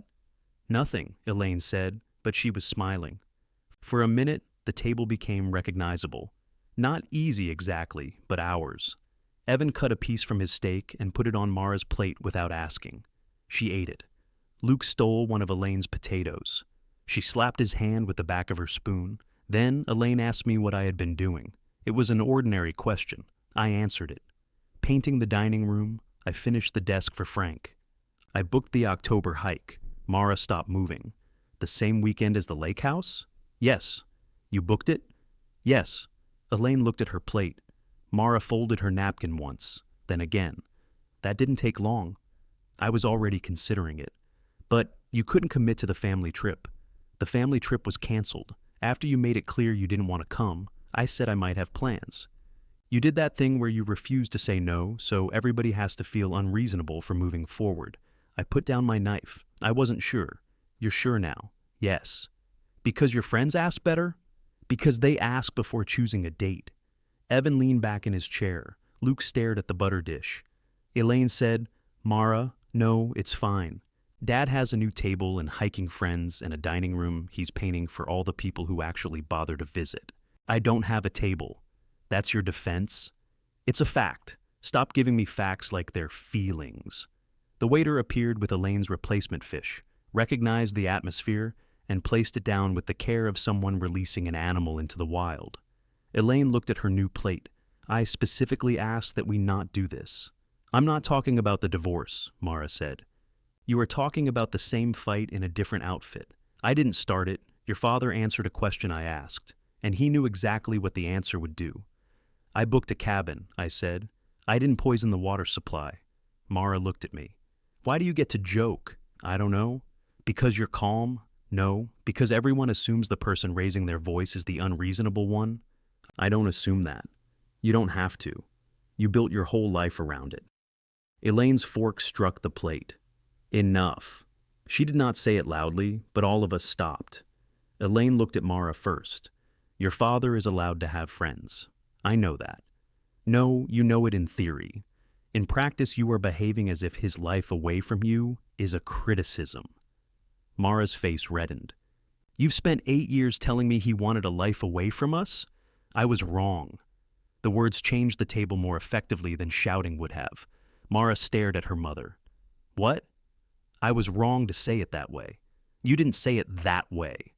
"Nothing," Elaine said, but she was smiling. For a minute, the table became recognizable. Not easy exactly, but ours. Evan cut a piece from his steak and put it on Mara's plate without asking. She ate it. Luke stole one of Elaine's potatoes. She slapped his hand with the back of her spoon. Then Elaine asked me what I had been doing. It was an ordinary question. I answered it. Painting the dining room, I finished the desk for Frank. I booked the October hike. Mara stopped moving. "The same weekend as the lake house?" "Yes." "You booked it?" "Yes." Elaine looked at her plate. Mara folded her napkin once, then again. That didn't take long. I was already considering it. "But you couldn't commit to the family trip. The family trip was canceled. After you made it clear you didn't want to come, I said I might have plans. You did that thing where you refused to say no, so everybody has to feel unreasonable for moving forward. I put down my knife. I wasn't sure. You're sure now?" "Yes." "Because your friends asked better?" "Because they asked before choosing a date." Evan leaned back in his chair. Luke stared at the butter dish. Elaine said, "Mara, no, it's fine. Dad has a new table and hiking friends and a dining room he's painting for all the people who actually bother to visit. I don't have a table. That's your defense? It's a fact. Stop giving me facts like they're feelings." The waiter appeared with Elaine's replacement fish, recognized the atmosphere, and placed it down with the care of someone releasing an animal into the wild. Elaine looked at her new plate. "I specifically asked that we not do this." "I'm not talking about the divorce," Mara said. "You are talking about the same fight in a different outfit. I didn't start it. Your father answered a question I asked, and he knew exactly what the answer would do." "I booked a cabin," I said. "I didn't poison the water supply." Mara looked at me. "Why do you get to joke?" "I don't know." "Because you're calm?" "No." "Because everyone assumes the person raising their voice is the unreasonable one?" "I don't assume that. You don't have to. You built your whole life around it." Elaine's fork struck the plate. "Enough." She did not say it loudly, but all of us stopped. Elaine looked at Mara first. "Your father is allowed to have friends. I know that." "No, you know it in theory. In practice, you are behaving as if his life away from you is a criticism." Mara's face reddened. "You've spent 8 years telling me he wanted a life away from us? I was wrong." The words changed the table more effectively than shouting would have. Mara stared at her mother. "What?" "I was wrong to say it that way." "You didn't say it that way."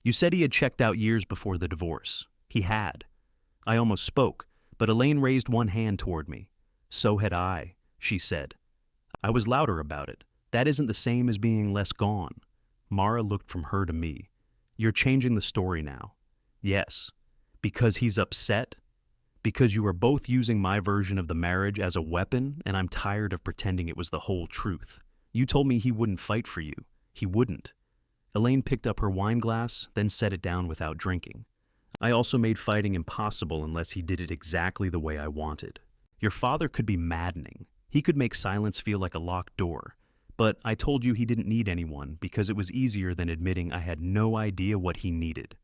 "You said he had checked out years before the divorce." "He had." I almost spoke, but Elaine raised one hand toward me. "So had I," she said. I was louder about it. "That isn't the same as being less gone." Mara looked from her to me. "You're changing the story now." "Yes." "Because he's upset?" "Because you are both using my version of the marriage as a weapon, and I'm tired of pretending it was the whole truth. You told me he wouldn't fight for you. He wouldn't." Elaine picked up her wine glass, then set it down without drinking. "I also made fighting impossible unless he did it exactly the way I wanted. Your father could be maddening. He could make silence feel like a locked door. But I told you he didn't need anyone because it was easier than admitting I had no idea what he needed."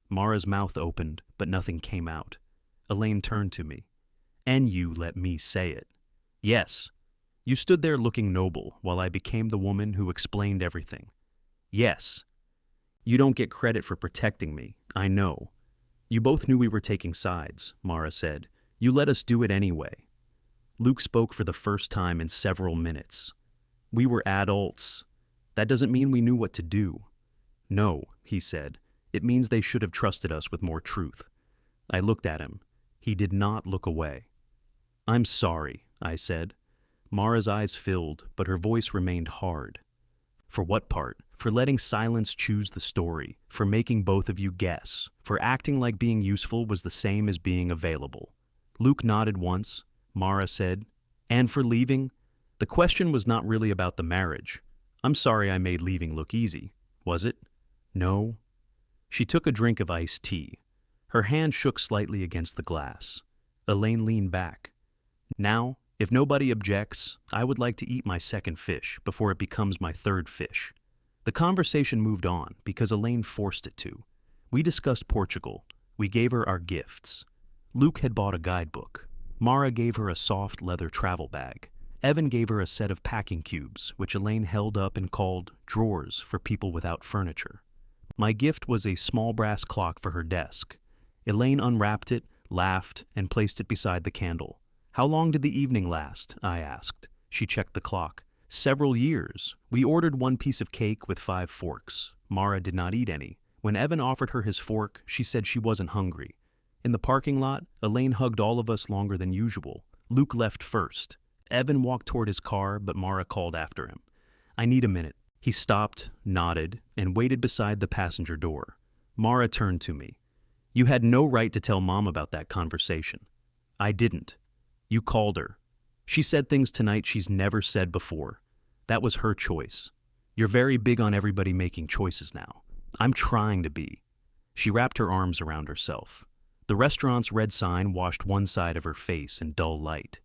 Mara's mouth opened, but nothing came out. Elaine turned to me. "And you let me say it." "Yes." "You stood there looking noble while I became the woman who explained everything." "Yes." "You don't get credit for protecting me. I know." "You both knew we were taking sides," Mara said. "You let us do it anyway." Luke spoke for the first time in several minutes. "We were adults. That doesn't mean we knew what to do." "No," he said. "It means they should have trusted us with more truth." I looked at him. He did not look away. "I'm sorry," I said. Mara's eyes filled, but her voice remained hard. "For what part? For letting silence choose the story, for making both of you guess, for acting like being useful was the same as being available." Luke nodded once. Mara said, "And for leaving?" "The question was not really about the marriage. I'm sorry I made leaving look easy. Was it?" "No." She took a drink of iced tea. Her hand shook slightly against the glass. Elaine leaned back. Now, if nobody objects, I would like to eat my second fish before it becomes my third fish. The conversation moved on because Elaine forced it to. We discussed Portugal. We gave her our gifts. Luke had bought a guidebook. Mara gave her a soft leather travel bag. Evan gave her a set of packing cubes, which Elaine held up and called drawers for people without furniture. My gift was a small brass clock for her desk. Elaine unwrapped it, laughed, and placed it beside the candle. "How long did the evening last?" I asked. She checked the clock. "Several years. We ordered one piece of cake with 5 forks. Mara did not eat any. When Evan offered her his fork, she said she wasn't hungry. In the parking lot, Elaine hugged all of us longer than usual. Luke left first. Evan walked toward his car, but Mara called after him. "I need a minute." He stopped, nodded, and waited beside the passenger door. Mara turned to me. "You had no right to tell Mom about that conversation." "I didn't. You called her. She said things tonight she's never said before. That was her choice. You're very big on everybody making choices now. I'm trying to be." She wrapped her arms around herself. The restaurant's red sign washed one side of her face in dull light.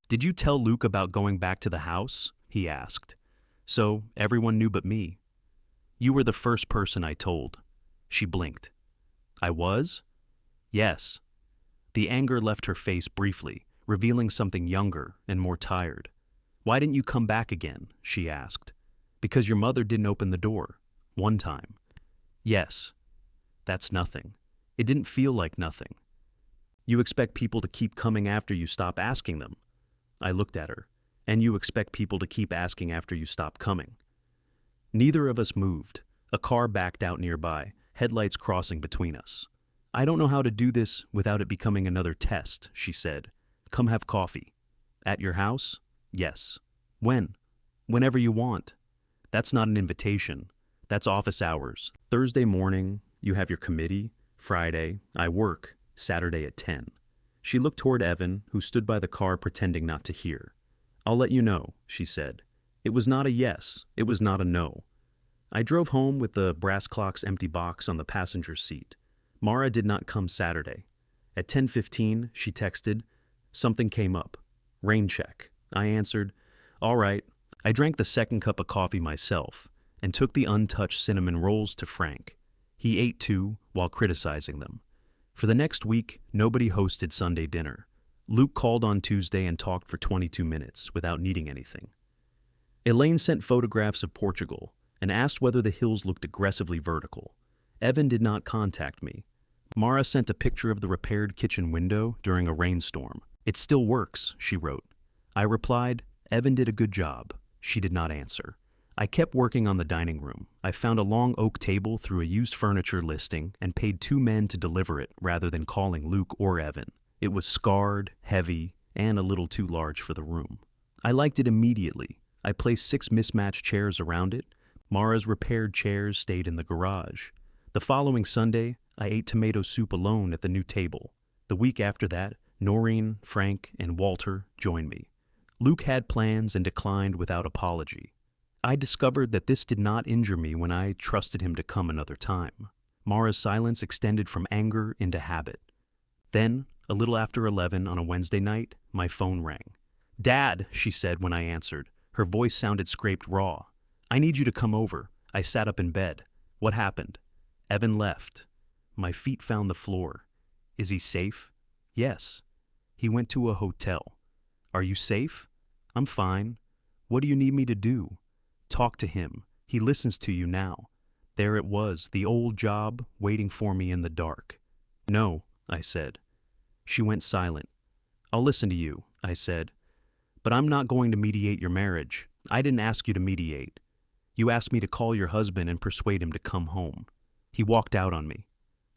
"Did you tell Luke about going back to the house?" he asked. "So everyone knew but me." "You were the first person I told." She blinked. "I was?" "Yes." The anger left her face briefly, revealing something younger and more tired. "Why didn't you come back again?" she asked. "Because your mother didn't open the door. One time." "Yes." "That's nothing." It didn't feel like nothing. "You expect people to keep coming after you stop asking them." I looked at her. "And you expect people to keep asking after you stop coming." Neither of us moved. A car backed out nearby, headlights crossing between us. "I don't know how to do this without it becoming another test," she said. "Come have coffee." "At your house?" "Yes." "When?" "Whenever you want." "That's not an invitation. That's office hours. Thursday morning, you have your committee. Friday, I work. Saturday at 10. She looked toward Evan, who stood by the car pretending not to hear. "I'll let you know," she said. It was not a yes. It was not a no. I drove home with the brass clock's empty box on the passenger seat. Mara did not come Saturday. At 10:15, she texted, "Something came up. Rain check." I answered, "All right." I drank the second cup of coffee myself and took the untouched cinnamon rolls to Frank. He ate 2 while criticizing them. For the next week, nobody hosted Sunday dinner. Luke called on Tuesday and talked for 22 minutes without needing anything. Elaine sent photographs of Portugal and asked whether the hills looked aggressively vertical. Evan did not contact me. Mara sent a picture of the repaired kitchen window during a rainstorm. "It still works," she wrote. I replied, "Evan did a good job." She did not answer. I kept working on the dining room. I found a long oak table through a used furniture listing and paid 2 men to deliver it rather than calling Luke or Evan. It was scarred, heavy, and a little too large for the room. I liked it immediately. I placed 6 mismatched chairs around it. Mara's repaired chairs stayed in the garage. The following Sunday, I ate tomato soup alone at the new table. The week after that, Noreen, Frank, and Walter joined me. Luke had plans and declined without apology. I discovered that this did not injure me when I trusted him to come another time. Mara's silence extended from anger into habit. Then, a little after 11 on a Wednesday night, my phone rang. "Dad," she said when I answered. Her voice sounded scraped raw. "I need you to come over." I sat up in bed. "What happened?" "Evan left." My feet found the floor. "Is he safe?" "Yes." "He went to a hotel." "Are you safe?" "I'm fine." "What do you need me to do?" "Talk to him. He listens to you now." There it was, the old job, waiting for me in the dark. "No," I said. She went silent. "I'll listen to you," I said. "But I'm not going to mediate your marriage. I didn't ask you to mediate. You asked me to call your husband and persuade him to come home." He walked out on me.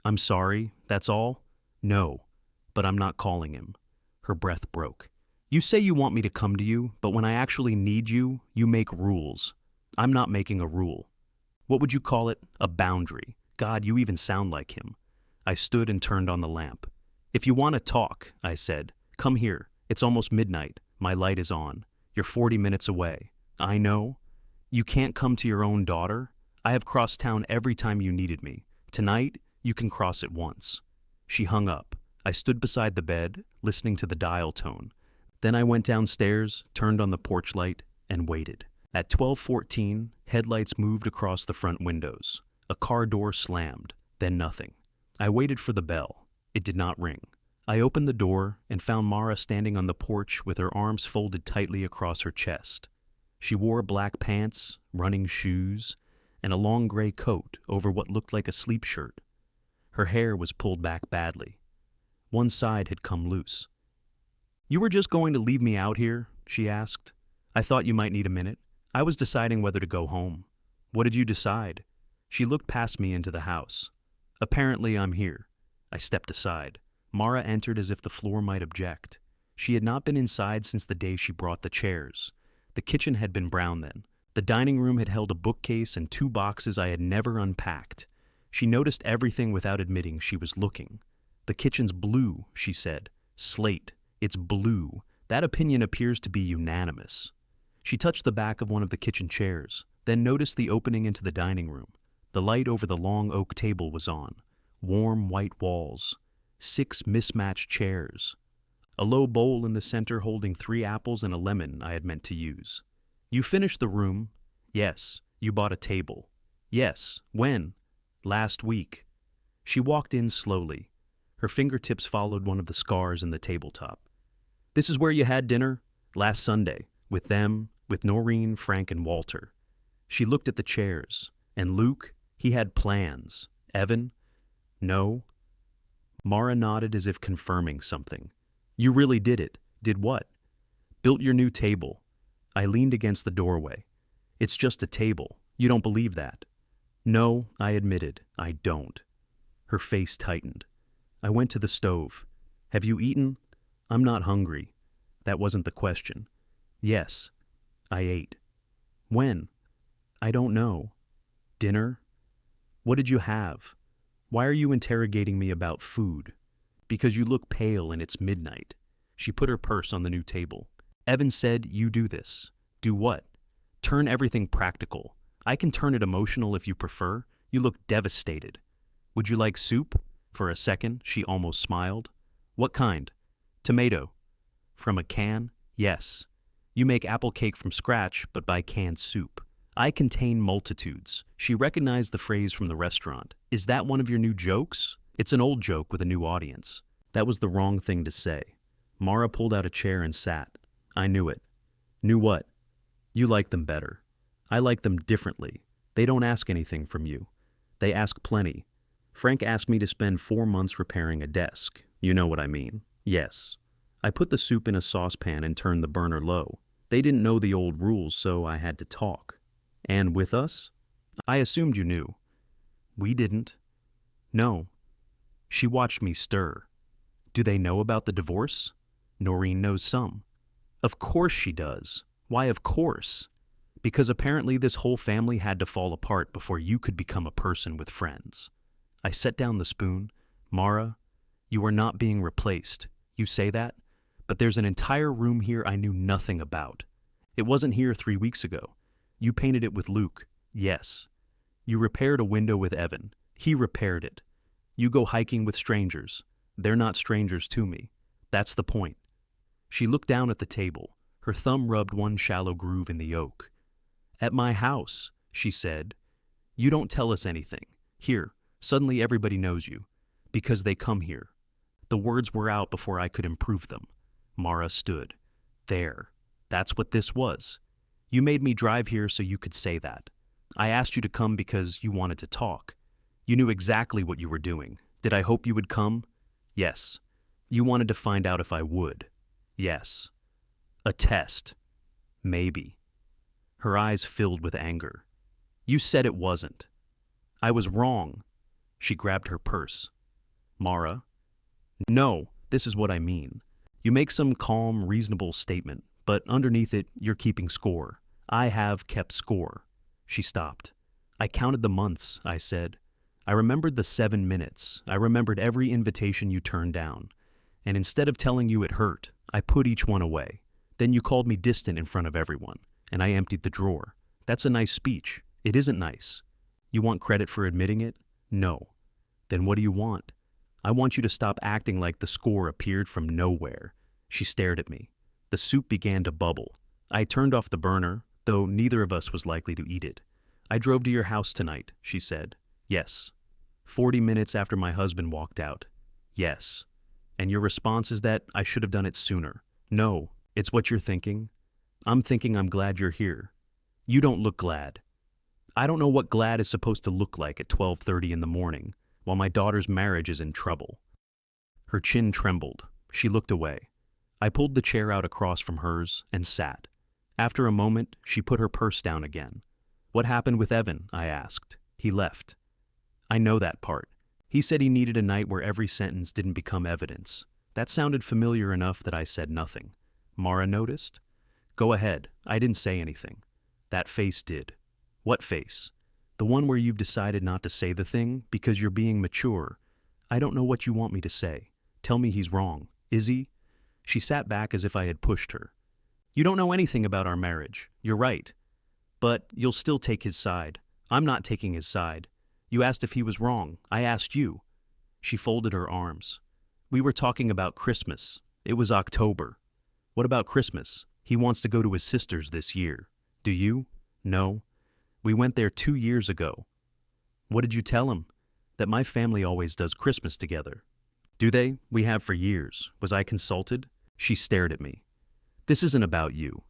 "I'm sorry, that's all?" "No, but I'm not calling him." Her breath broke. "You say you want me to come to you, but when I actually need you, you make rules. I'm not making a rule. What would you call it? A boundary. God, you even sound like him." I stood and turned on the lamp. "If you want to talk," I said, "come here. It's almost midnight. My light is on. You're 40 minutes away." "I know." "You can't come to your own daughter? I have crossed town every time you needed me. Tonight, you can cross it once." She hung up. I stood beside the bed, listening to the dial tone. Then I went downstairs, turned on the porch light, and waited. At 12:14, headlights moved across the front windows. A car door slammed, then nothing. I waited for the bell. It did not ring. I opened the door and found Mara standing on the porch with her arms folded tightly across her chest. She wore black pants, running shoes, and a long gray coat over what looked like a sleep shirt. Her hair was pulled back badly. One side had come loose. "You were just going to leave me out here?" she asked. "I thought you might need a minute. I was deciding whether to go home." "What did you decide?" She looked past me into the house. "Apparently I'm here." I stepped aside. Mara entered as if the floor might object. She had not been inside since the day she brought the chairs. The kitchen had been brown then. The dining room had held a bookcase and 2 boxes I had never unpacked. She noticed everything without admitting she was looking. "The kitchen's blue," she said. "Slate. It's blue. That opinion appears to be unanimous." She touched the back of one of the kitchen chairs, then noticed the opening into the dining room. The light over the long oak table was on. Warm white walls. 6 mismatched chairs. A low bowl in the center holding 3 apples and a lemon I had meant to use. "You finished the room?" "Yes." "You bought a table?" "Yes." "When?" "Last week." She walked in slowly. Her fingertips followed one of the scars in the tabletop. "This is where you had dinner?" "Last Sunday. With them, with Noreen, Frank, and Walter." She looked at the chairs. "And Luke? He had plans. Evan?" "No." Mara nodded as if confirming something. "You really did it." "Did what?" "Built your new table." I leaned against the doorway. "It's just a table. You don't believe that?" "No," I admitted. "I don't." Her face tightened. I went to the stove. "Have you eaten?" "I'm not hungry." That wasn't the question. "Yes." I ate. "When?" "I don't know." "Dinner?" "What did you have?" "Why are you interrogating me about food?" "Because you look pale and it's midnight." She put her purse on the new table. "Evan said you do this." "Do what?" "Turn everything practical. I can turn it emotional if you prefer. You look devastated." "Would you like soup?" For a second, she almost smiled. "What kind?" "Tomato." "From a can?" "Yes." "You make apple cake from scratch, but buy canned soup." "I contain multitudes." She recognized the phrase from the restaurant. "Is that one of your new jokes?" "It's an old joke with a new audience." That was the wrong thing to say. Mara pulled out a chair and sat. I knew it. "Knew what?" "You like them better." "I like them differently. They don't ask anything from you." "They ask plenty." "Frank asked me to spend 4 months repairing a desk. You know what I mean." "Yes." I put the soup in a saucepan and turned the burner low. They didn't know the old rules, so I had to talk. "And with us?" "I assumed you knew." "We didn't." "No." She watched me stir. "Do they know about the divorce?" "Noreen knows some." "Of course she does." "Why of course?" "Because apparently this whole family had to fall apart before you could become a person with friends." I set down the spoon. "Mara, you are not being replaced. You say that? But there's an entire room here I knew nothing about. It wasn't here 3 weeks ago. You painted it with Luke." "Yes." "You repaired a window with Evan. He repaired it. You go hiking with strangers. They're not strangers to me. That's the point." She looked down at the table. Her thumb rubbed one shallow groove in the oak. "At my house," she said. "You don't tell us anything. Here, suddenly everybody knows you. Because they come here." The words were out before I could improve them. Mara stood. "There. That's what this was. You made me drive here so you could say that. I asked you to come because you wanted to talk. You knew exactly what you were doing. Did I hope you would come?" "Yes." "You wanted to find out if I would?" "Yes." "A test?" "Maybe." Her eyes filled with anger. "You said it wasn't." "I was wrong." She grabbed her purse. "Mara?" "No, this is what I mean. You make some calm, reasonable statement, but underneath it, you're keeping score. I have kept score." She stopped. "I counted the months," I said. "I remembered the 7 minutes. I remembered every invitation you turned down. And instead of telling you it hurt, I put each one away. Then you called me distant in front of everyone, and I emptied the drawer. That's a nice speech. It isn't nice. You want credit for admitting it? No. Then what do you want? I want you to stop acting like the score appeared from nowhere." She stared at me. The soup began to bubble. I turned off the burner, though neither of us was likely to eat it. I drove to your house tonight, she said. Yes. 40 minutes after my husband walked out. Yes. And your response is that I should have done it sooner. No, it's what you're thinking. I'm thinking I'm glad you're here. You don't look glad. I don't know what glad is supposed to look like at 12:30 in the morning, while my daughter's marriage is in trouble. Her chin trembled. She looked away. I pulled the chair out across from hers and sat. After a moment, she put her purse down again. What happened with Evan? I asked. He left. I know that part. He said he needed a night where every sentence didn't become evidence. That sounded familiar enough that I said nothing. Mara noticed. Go ahead. I didn't say anything. That face did. What face? The one where you've decided not to say the thing because you're being mature. I don't know what you want me to say. Tell me he's wrong. Is he? She sat back as if I had pushed her. You don't know anything about our marriage. You're right. But you'll still take his side. I'm not taking his side. You asked if he was wrong. I asked you. She folded her arms. We were talking about Christmas. It was October. What about Christmas? He wants to go to his sister's this year. Do you? No. We went there 2 years ago. What did you tell him? That my family always does Christmas together. Do they? We have for years. Was I consulted? She stared at me. This isn't about you.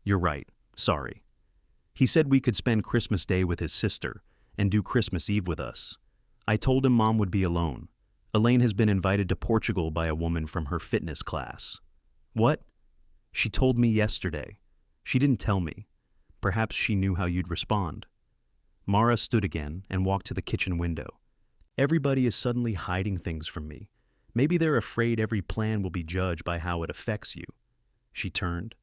You're right. Sorry. He said we could spend Christmas Day with his sister and do Christmas Eve with us. I told him Mom would be alone. Elaine has been invited to Portugal by a woman from her fitness class. What? She told me yesterday. She didn't tell me. Perhaps she knew how you'd respond. Mara stood again and walked to the kitchen window. Everybody is suddenly hiding things from me. Maybe they're afraid every plan will be judged by how it affects you. She turned.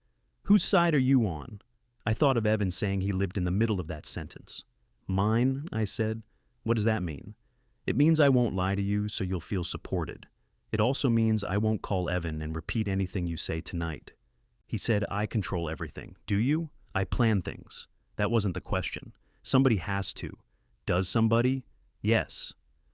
Whose side are you on? I thought of Evan saying he lived in the middle of that sentence. Mine, I said. What does that mean? It means I won't lie to you so you'll feel supported. It also means I won't call Evan and repeat anything you say tonight. He said I control everything. Do you? I plan things. That wasn't the question. Somebody has to. Does somebody? Yes.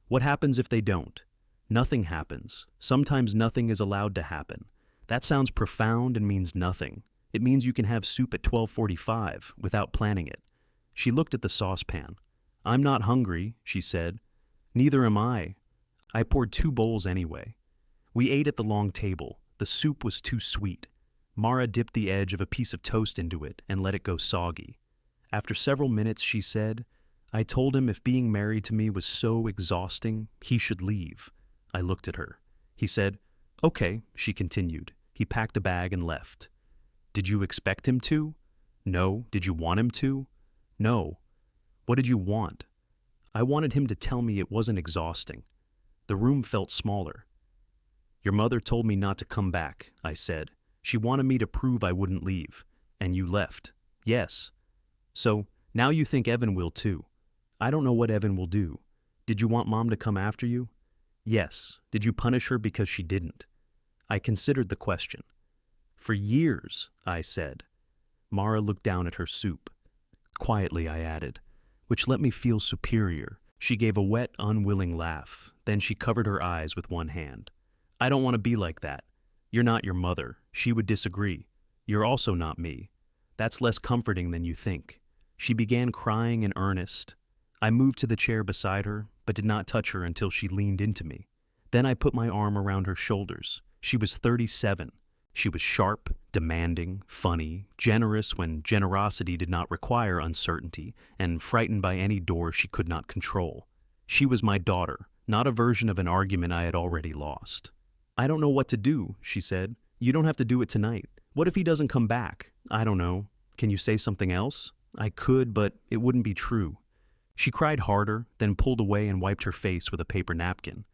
What happens if they don't? Nothing happens. Sometimes nothing is allowed to happen. That sounds profound and means nothing. It means you can have soup at 12:45 without planning it. She looked at the saucepan. I'm not hungry, she said. Neither am I. I poured 2 bowls anyway. We ate at the long table. The soup was too sweet. Mara dipped the edge of a piece of toast into it and let it go soggy. After several minutes, she said, I told him if being married to me was so exhausting, he should leave. I looked at her. He said, Okay, she continued. He packed a bag and left. Did you expect him to? No. Did you want him to? No. What did you want? I wanted him to tell me it wasn't exhausting. The room felt smaller. Your mother told me not to come back, I said. She wanted me to prove I wouldn't leave. And you left. Yes. So, now you think Evan will too. I don't know what Evan will do. Did you want Mom to come after you? Yes. Did you punish her because she didn't? I considered the question. For years, I said. Mara looked down at her soup. Quietly, I added, which let me feel superior. She gave a wet, unwilling laugh. Then she covered her eyes with one hand. I don't want to be like that. You're not your mother. She would disagree. You're also not me. That's less comforting than you think. She began crying in earnest. I moved to the chair beside her, but did not touch her until she leaned into me. Then I put my arm around her shoulders. She was 37. She was sharp, demanding, funny, generous when generosity did not require uncertainty, and frightened by any door she could not control. She was my daughter, not a version of an argument I had already lost. I don't know what to do, she said. You don't have to do it tonight. What if he doesn't come back? I don't know. Can you say something else? I could, but it wouldn't be true. She cried harder, then pulled away and wiped her face with a paper napkin.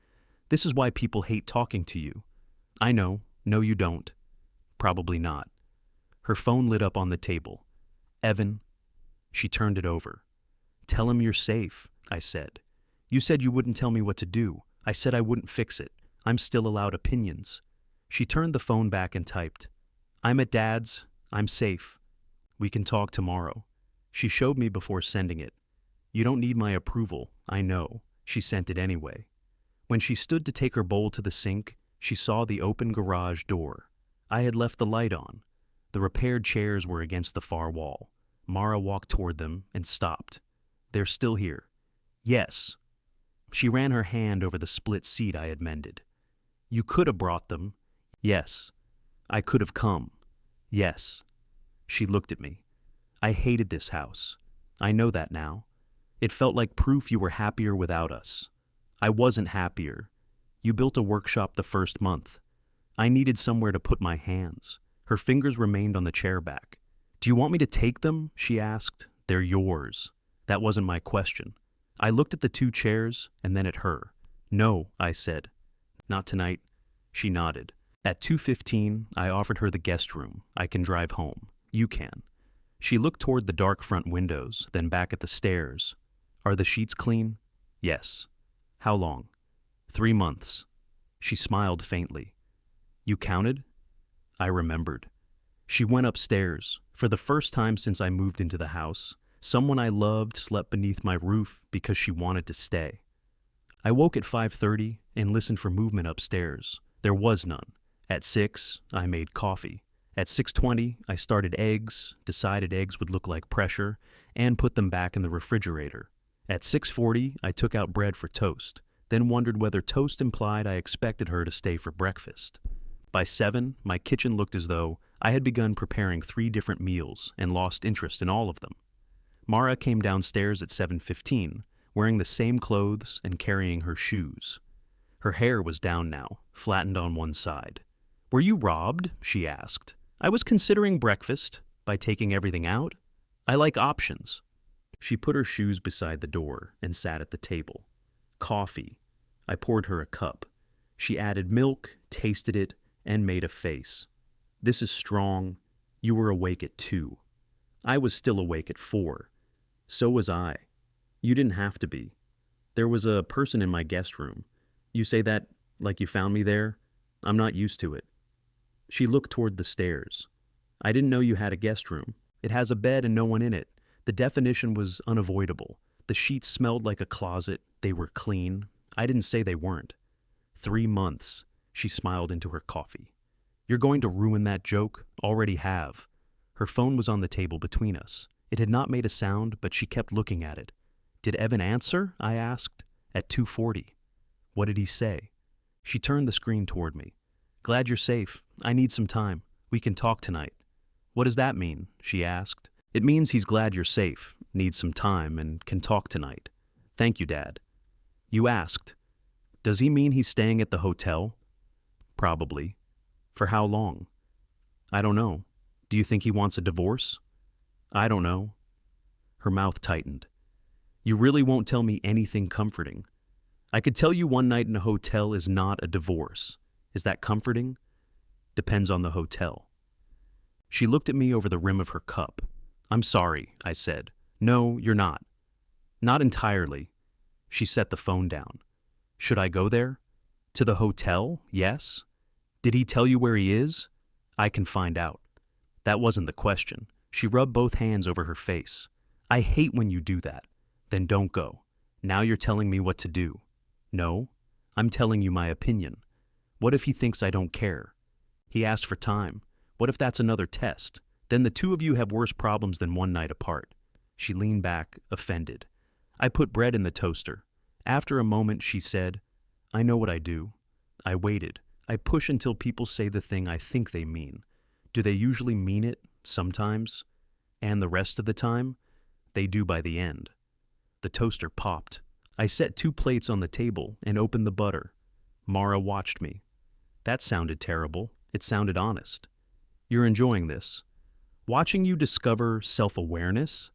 This is why people hate talking to you. I know. No, you don't. Probably not. Her phone lit up on the table. Evan. She turned it over. Tell him you're safe, I said. You said you wouldn't tell me what to do. I said I wouldn't fix it. I'm still allowed opinions. She turned the phone back and typed. I'm at Dad's. I'm safe. We can talk tomorrow. She showed me before sending it. You don't need my approval, I know. She sent it anyway. When she stood to take her bowl to the sink, she saw the open garage door. I had left the light on. The repaired chairs were against the far wall. Mara walked toward them and stopped. They're still here. Yes. She ran her hand over the split seat I had mended. You could have brought them. Yes. I could have come. Yes. She looked at me. I hated this house. I know that now. It felt like proof you were happier without us. I wasn't happier. You built a workshop the first month. I needed somewhere to put my hands. Her fingers remained on the chair back. Do you want me to take them? She asked. They're yours. That wasn't my question. I looked at the two chairs and then at her. No, I said. Not tonight. She nodded. At 2:15, I offered her the guest room. I can drive home. You can. She looked toward the dark front windows, then back at the stairs. Are the sheets clean? Yes. How long? 3 months. She smiled faintly. You counted? I remembered. She went upstairs. For the first time since I moved into the house, someone I loved slept beneath my roof because she wanted to stay. I woke at 5:30 and listened for movement upstairs. There was none. At 6, I made coffee. At 6:20, I started eggs, decided eggs would look like pressure, and put them back in the refrigerator. At 6:40, I took out bread for toast, then wondered whether toast implied I expected her to stay for breakfast. By 7, my kitchen looked as though I had begun preparing 3 different meals and lost interest in all of them. Mara came downstairs at 7:15, wearing the same clothes and carrying her shoes. Her hair was down now, flattened on one side. Were you robbed? She asked. I was considering breakfast. By taking everything out? I like options. She put her shoes beside the door and sat at the table. Coffee. I poured her a cup. She added milk, tasted it, and made a face. This is strong. You were awake at 2. I was still awake at 4. So was I. You didn't have to be. There was a person in my guest room. You say that like you found me there? I'm not used to it. She looked toward the stairs. I didn't know you had a guest room. It has a bed and no one in it. The definition was unavoidable. The sheets smelled like a closet. They were clean. I didn't say they weren't. 3 months. She smiled into her coffee. You're going to ruin that joke? Already have. Her phone was on the table between us. It had not made a sound, but she kept looking at it. Did Evan answer? I asked. At 2:40. What did he say? She turned the screen toward me. Glad you're safe. I need some time. We can talk tonight. What does that mean? She asked. It means he's glad you're safe, needs some time, and can talk tonight. Thank you, Dad. You asked. Does he mean he's staying at the hotel? Probably. For how long? I don't know. Do you think he wants a divorce? I don't know. Her mouth tightened. You really won't tell me anything comforting. I could tell you one night in a hotel is not a divorce. Is that comforting? Depends on the hotel. She looked at me over the rim of her cup. I'm sorry, I said. No, you're not. Not entirely. She set the phone down. Should I go there? To the hotel? Yes. Did he tell you where he is? I can find out. That wasn't the question. She rubbed both hands over her face. I hate when you do that. Then don't go. Now you're telling me what to do. No, I'm telling you my opinion. What if he thinks I don't care? He asked for time. What if that's another test? Then the two of you have worse problems than one night apart. She leaned back, offended. I put bread in the toaster. After a moment, she said, I know what I do. I waited. I push until people say the thing I think they mean. Do they usually mean it? Sometimes. And the rest of the time? They do by the end. The toaster popped. I set 2 plates on the table and opened the butter. Mara watched me. That sounded terrible. It sounded honest. You're enjoying this. Watching you discover self-awareness?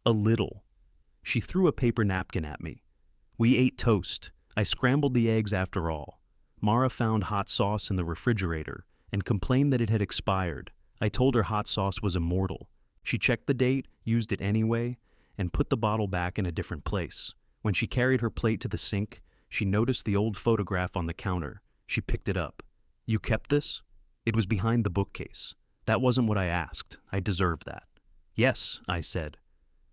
A little. She threw a paper napkin at me. We ate toast. I scrambled the eggs after all. Mara found hot sauce in the refrigerator and complained that it had expired. I told her hot sauce was immortal. She checked the date, used it anyway, and put the bottle back in a different place. When she carried her plate to the sink, she noticed the old photograph on the counter. She picked it up. You kept this? It was behind the bookcase. That wasn't what I asked. I deserved that. Yes, I said.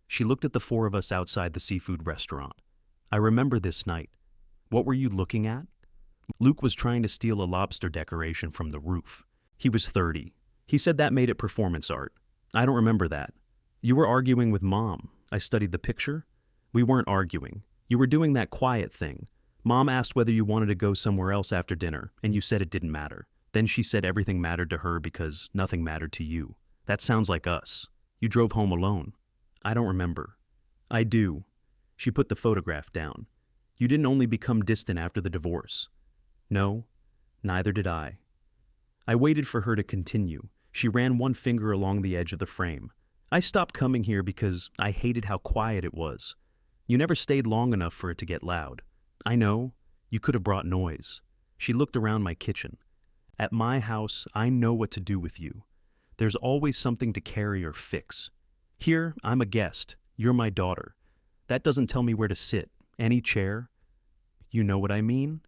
She looked at the 4 of us outside the seafood restaurant. I remember this night. What were you looking at? Luke was trying to steal a lobster decoration from the roof. He was 30. He said that made it performance art. I don't remember that. You were arguing with Mom. I studied the picture. We weren't arguing. You were doing that quiet thing. Mom asked whether you wanted to go somewhere else after dinner, and you said it didn't matter. Then she said everything mattered to her because nothing mattered to you. That sounds like us. You drove home alone. I don't remember. I do. She put the photograph down. You didn't only become distant after the divorce. No, neither did I. I waited for her to continue. She ran one finger along the edge of the frame. I stopped coming here because I hated how quiet it was. You never stayed long enough for it to get loud. I know. You could have brought noise. She looked around my kitchen. At my house, I know what to do with you. There's always something to carry or fix. Here, I'm a guest. You're my daughter. That doesn't tell me where to sit. Any chair? You know what I mean?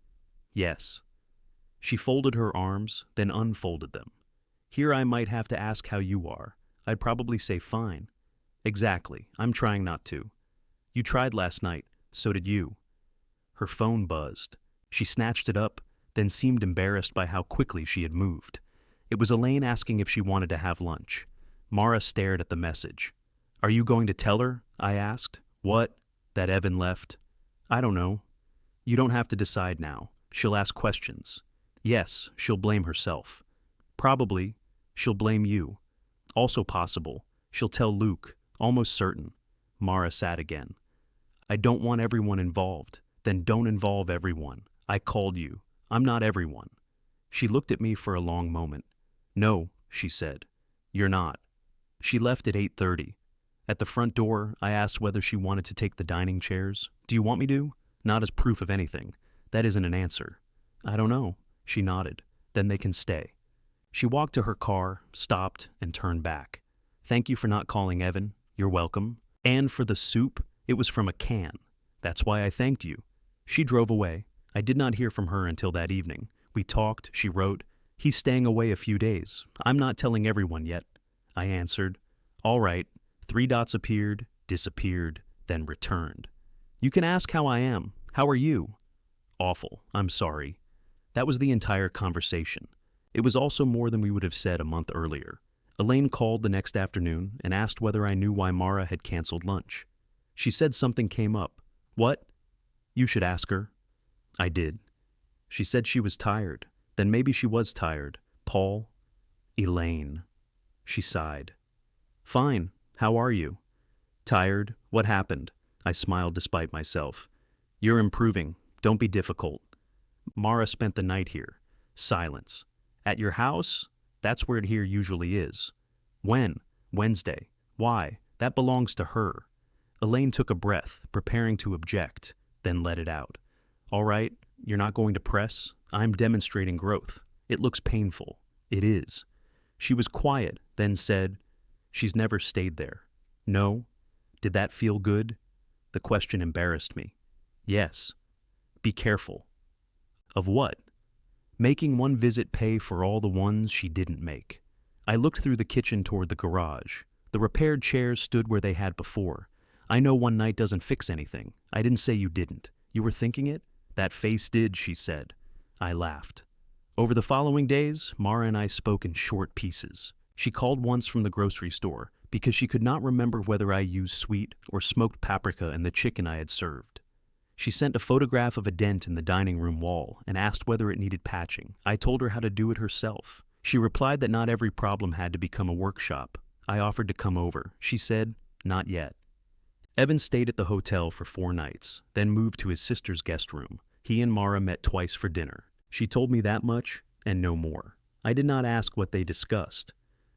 Yes. She folded her arms, then unfolded them. Here I might have to ask how you are. I'd probably say fine. Exactly. I'm trying not to. You tried last night. So did you. Her phone buzzed. She snatched it up, then seemed embarrassed by how quickly she had moved. It was Elaine asking if she wanted to have lunch. Mara stared at the message. Are you going to tell her? I asked. What? That Evan left? I don't know. You don't have to decide now. She'll ask questions. Yes, she'll blame herself. Probably, she'll blame you. Also possible, she'll tell Luke. Almost certain. Mara sat again. I don't want everyone involved. Then don't involve everyone. I called you. I'm not everyone. She looked at me for a long moment. No, she said. You're not. She left at 8:30. At the front door, I asked whether she wanted to take the dining chairs. Do you want me to? Not as proof of anything. That isn't an answer. I don't know. She nodded. Then they can stay. She walked to her car, stopped, and turned back. Thank you for not calling Evan. You're welcome. And for the soup, it was from a can. That's why I thanked you. She drove away. I did not hear from her until that evening. We talked, she wrote. He's staying away a few days. I'm not telling everyone yet. I answered. All right. 3 dots appeared, disappeared, then returned. You can ask how I am. How are you? Awful. I'm sorry. That was the entire conversation. It was also more than we would have said a month earlier. Elaine called the next afternoon and asked whether I knew why Mara had canceled lunch. She said something came up. What? You should ask her. I did. She said she was tired. Then maybe she was tired. Paul? Elaine. She sighed. Fine. How are you? Tired. What happened? I smiled despite myself. You're improving. Don't be difficult. Mara spent the night here. Silence. At your house? That's where it here usually is. When? Wednesday. Why? That belongs to her. Elaine took a breath, preparing to object, then let it out. All right, you're not going to press? I'm demonstrating growth. It looks painful. It is. She was quiet, then said, She's never stayed there. No? Did that feel good? The question embarrassed me. Yes. Be careful. Of what? Making one visit pay for all the ones she didn't make. I looked through the kitchen toward the garage. The repaired chairs stood where they had before. I know one night doesn't fix anything. I didn't say you didn't. You were thinking it? That face did, she said. I laughed. Over the following days, Mara and I spoke in short pieces. She called once from the grocery store because she could not remember whether I used sweet or smoked paprika in the chicken I had served. She sent a photograph of a dent in the dining room wall and asked whether it needed patching. I told her how to do it herself. She replied that not every problem had to become a workshop. I offered to come over. She said, not yet. Evan stayed at the hotel for 4 nights, then moved to his sister's guest room. He and Mara met twice for dinner. She told me that much and no more. I did not ask what they discussed.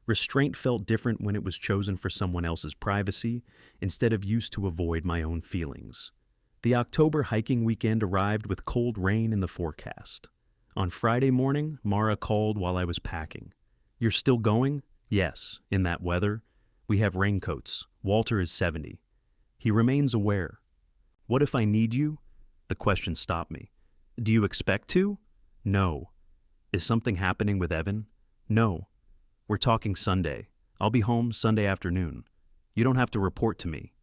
Restraint felt different when it was chosen for someone else's privacy instead of used to avoid my own feelings. The October hiking weekend arrived with cold rain in the forecast. On Friday morning, Mara called while I was packing. You're still going? Yes, in that weather. We have raincoats. Walter is 70. He remains aware. What if I need you? The question stopped me. Do you expect to? No. Is something happening with Evan? No. We're talking Sunday. I'll be home Sunday afternoon. You don't have to report to me.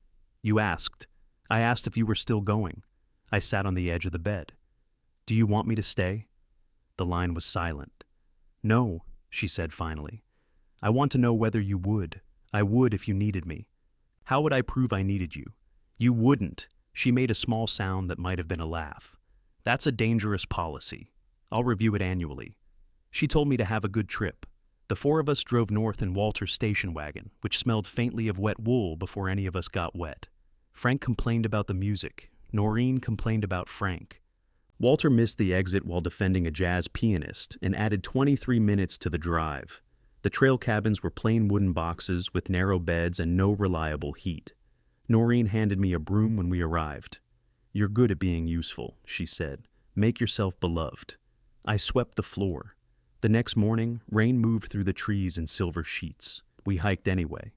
You asked. I asked if you were still going. I sat on the edge of the bed. Do you want me to stay? The line was silent. No, she said finally. I want to know whether you would. I would if you needed me. How would I prove I needed you? You wouldn't. She made a small sound that might have been a laugh. That's a dangerous policy. I'll review it annually. She told me to have a good trip. The four of us drove north in Walter's station wagon, which smelled faintly of wet wool before any of us got wet. Frank complained about the music. Noreen complained about Frank. Walter missed the exit while defending a jazz pianist and added 23 minutes to the drive. The trail cabins were plain wooden boxes with narrow beds and no reliable heat. Noreen handed me a broom when we arrived. "You're good at being useful," she said. "Make yourself beloved." I swept the floor. The next morning, rain moved through the trees in silver sheets. We hiked anyway.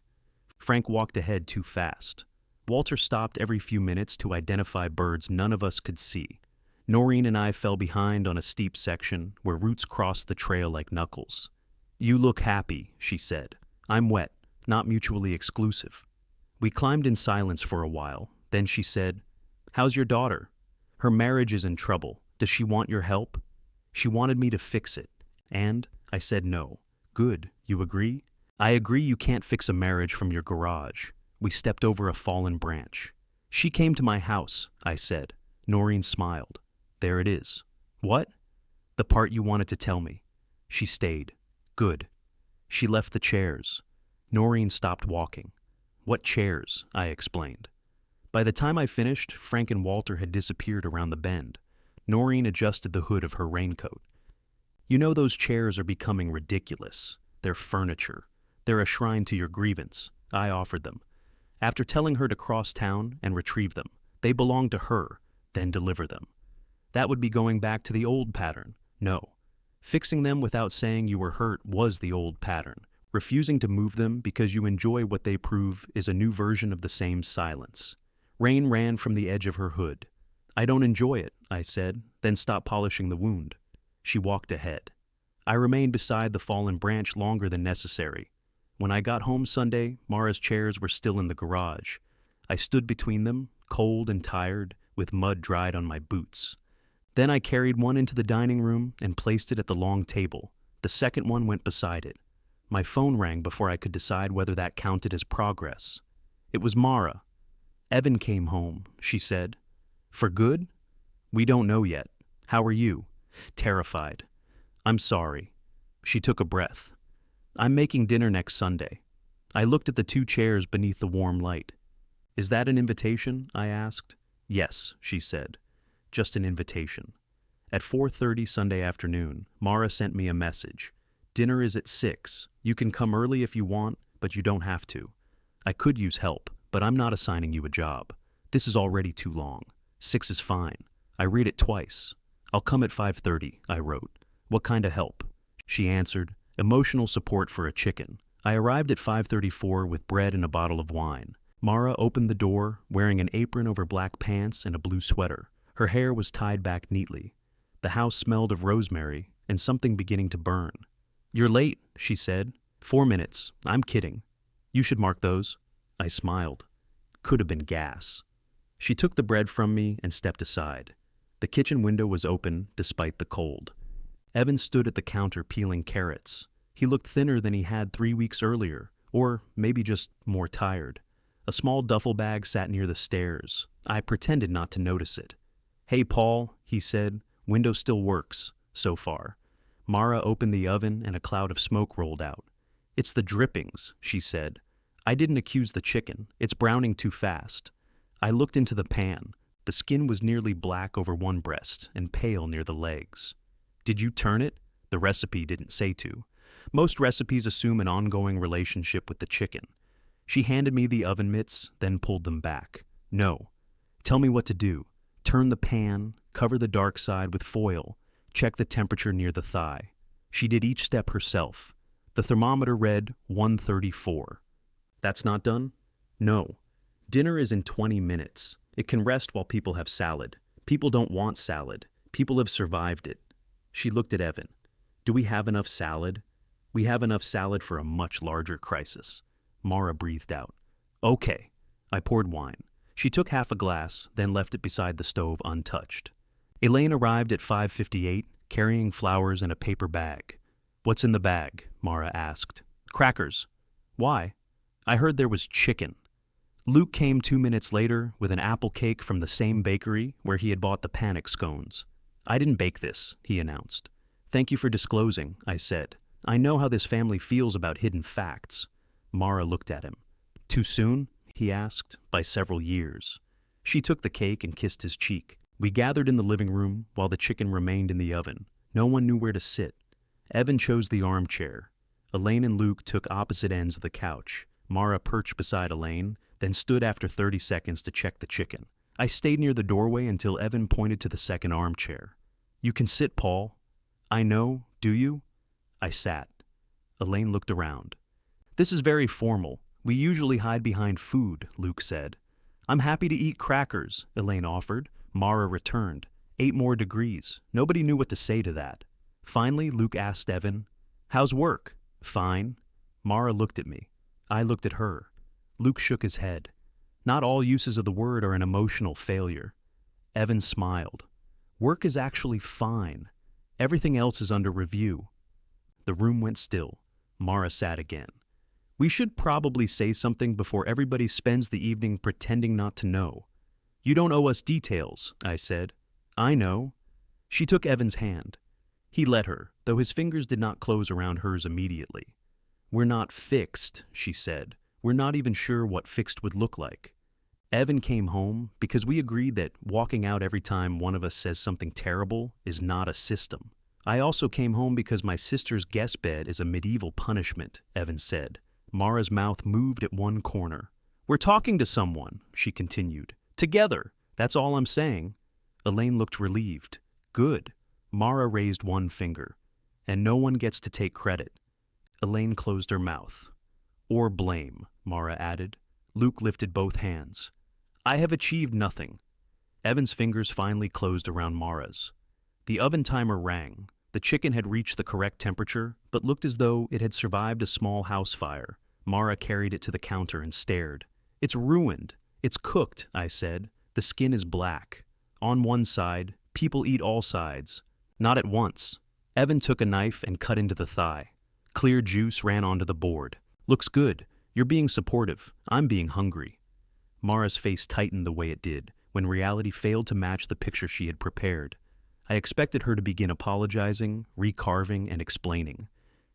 Frank walked ahead too fast. Walter stopped every few minutes to identify birds none of us could see. Noreen and I fell behind on a steep section where roots crossed the trail like knuckles. "You look happy," she said. "I'm wet, not mutually exclusive." We climbed in silence for a while. Then she said, "How's your daughter? Her marriage is in trouble. Does she want your help?" She wanted me to fix it. And I said no. "Good. You agree?" "I agree you can't fix a marriage from your garage." We stepped over a fallen branch. "She came to my house," I said. Noreen smiled. "There it is." "What?" "The part you wanted to tell me." She stayed. "Good." She left the chairs. Noreen stopped walking. "What chairs?" I explained. By the time I finished, Frank and Walter had disappeared around the bend. Noreen adjusted the hood of her raincoat. "You know those chairs are becoming ridiculous. They're furniture. They're a shrine to your grievance." I offered them. After telling her to cross town and retrieve them, they belong to her, then deliver them. That would be going back to the old pattern. No. Fixing them without saying you were hurt was the old pattern. Refusing to move them because you enjoy what they prove is a new version of the same silence. Rain ran from the edge of her hood. "I don't enjoy it," I said, then stopped polishing the wound. She walked ahead. I remained beside the fallen branch longer than necessary. When I got home Sunday, Mara's chairs were still in the garage. I stood between them, cold and tired, with mud dried on my boots. Then I carried one into the dining room and placed it at the long table. The second one went beside it. My phone rang before I could decide whether that counted as progress. It was Mara. "Evan came home," she said. "For good?" "We don't know yet. How are you?" "Terrified." "I'm sorry." She took a breath. "I'm making dinner next Sunday." I looked at the two chairs beneath the warm light. "Is that an invitation?" I asked. "Yes," she said. "Just an invitation." At 4:30 Sunday afternoon, Mara sent me a message. "Dinner is at 6. You can come early if you want, but you don't have to. I could use help, but I'm not assigning you a job. This is already too long. 6 is fine. I read it twice. I'll come at 5:30, I wrote. "What kind of help?" She answered, "Emotional support for a chicken." I arrived at 5:34 with bread and a bottle of wine. Mara opened the door, wearing an apron over black pants and a blue sweater. Her hair was tied back neatly. The house smelled of rosemary and something beginning to burn. "You're late," she said. 4 minutes. I'm kidding. You should mark those." I smiled. Could have been gas. She took the bread from me and stepped aside. The kitchen window was open despite the cold. Evan stood at the counter peeling carrots. He looked thinner than he had 3 weeks earlier, or maybe just more tired. A small duffel bag sat near the stairs. I pretended not to notice it. "Hey, Paul," he said. "Window still works, so far." Mara opened the oven and a cloud of smoke rolled out. "It's the drippings," she said. "I didn't accuse the chicken. It's browning too fast." I looked into the pan. The skin was nearly black over one breast and pale near the legs. "Did you turn it?" The recipe didn't say to. Most recipes assume an ongoing relationship with the chicken. She handed me the oven mitts, then pulled them back. "No. Tell me what to do. Turn the pan, cover the dark side with foil, check the temperature near the thigh." She did each step herself. The thermometer read 134. "That's not done?" "No. Dinner is in 20 minutes. It can rest while people have salad. People don't want salad. People have survived it." She looked at Evan. "Do we have enough salad?" "We have enough salad for a much larger crisis." Mara breathed out. "Okay." I poured wine. She took half a glass, then left it beside the stove untouched. Elaine arrived at 5:58, carrying flowers in a paper bag. "What's in the bag?" Mara asked. Crackers. Why? I heard there was chicken. Luke came 2 minutes later with an apple cake from the same bakery where he had bought the panic scones. I didn't bake this, he announced. Thank you for disclosing, I said. I know how this family feels about hidden facts. Mara looked at him. Too soon? He asked. By several years. She took the cake and kissed his cheek. We gathered in the living room while the chicken remained in the oven. No one knew where to sit. Evan chose the armchair. Elaine and Luke took opposite ends of the couch. Mara perched beside Elaine, then stood after 30 seconds to check the chicken. I stayed near the doorway until Evan pointed to the second armchair. You can sit, Paul. I know, do you? I sat. Elaine looked around. This is very formal. We usually hide behind food, Luke said. I'm happy to eat crackers, Elaine offered. Mara returned. 8 more degrees. Nobody knew what to say to that. Finally, Luke asked Evan, How's work? Fine. Mara looked at me. I looked at her. Luke shook his head. Not all uses of the word are an emotional failure. Evan smiled. Work is actually fine. Everything else is under review. The room went still. Mara sat again. We should probably say something before everybody spends the evening pretending not to know. You don't owe us details, I said. I know. She took Evan's hand. He let her, though his fingers did not close around hers immediately. We're not fixed, she said. We're not even sure what fixed would look like. Evan came home because we agreed that walking out every time one of us says something terrible is not a system. I also came home because my sister's guest bed is a medieval punishment, Evan said. Mara's mouth moved at one corner. We're talking to someone, she continued. Together, that's all I'm saying. Elaine looked relieved. Good. Mara raised one finger. And no one gets to take credit. Elaine closed her mouth. Or blame, Mara added. Luke lifted both hands. I have achieved nothing. Evan's fingers finally closed around Mara's. The oven timer rang. The chicken had reached the correct temperature, but looked as though it had survived a small house fire. Mara carried it to the counter and stared. It's ruined. It's cooked, I said. The skin is black. On one side, people eat all sides. Not at once. Evan took a knife and cut into the thigh. Clear juice ran onto the board. Looks good. You're being supportive. I'm being hungry. Mara's face tightened the way it did, when reality failed to match the picture she had prepared. I expected her to begin apologizing, recarving, and explaining.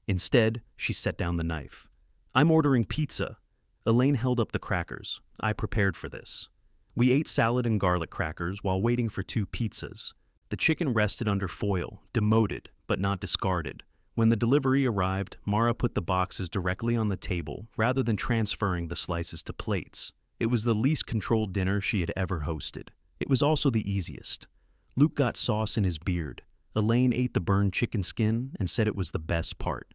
Instead, she set down the knife. I'm ordering pizza. Elaine held up the crackers. I prepared for this. We ate salad and garlic crackers while waiting for 2 pizzas. The chicken rested under foil, demoted, but not discarded. When the delivery arrived, Mara put the boxes directly on the table rather than transferring the slices to plates. It was the least controlled dinner she had ever hosted. It was also the easiest. Luke got sauce in his beard. Elaine ate the burned chicken skin and said it was the best part.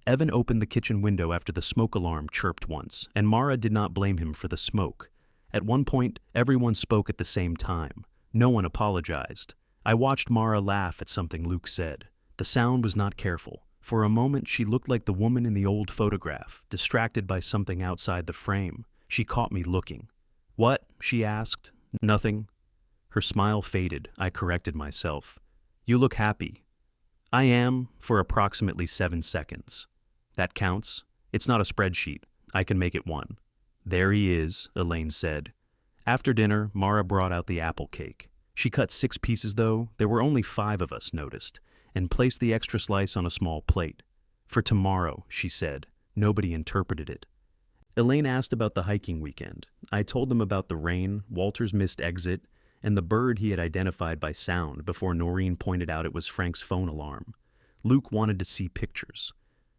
Evan opened the kitchen window after the smoke alarm chirped once, and Mara did not blame him for the smoke. At one point, everyone spoke at the same time. No one apologized. I watched Mara laugh at something Luke said. The sound was not careful. For a moment, she looked like the woman in the old photograph, distracted by something outside the frame. She caught me looking. What? She asked. Nothing. Her smile faded. I corrected myself. You look happy. I am, for approximately 7 seconds. That counts. It's not a spreadsheet. I can make it one. There he is, Elaine said. After dinner, Mara brought out the apple cake. She cut 6 pieces, though. There were only 5 of us noticed, and placed the extra slice on a small plate. For tomorrow, she said. Nobody interpreted it. Elaine asked about the hiking weekend. I told them about the rain, Walter's missed exit, and the bird he had identified by sound before Noreen pointed out it was Frank's phone alarm. Luke wanted to see pictures.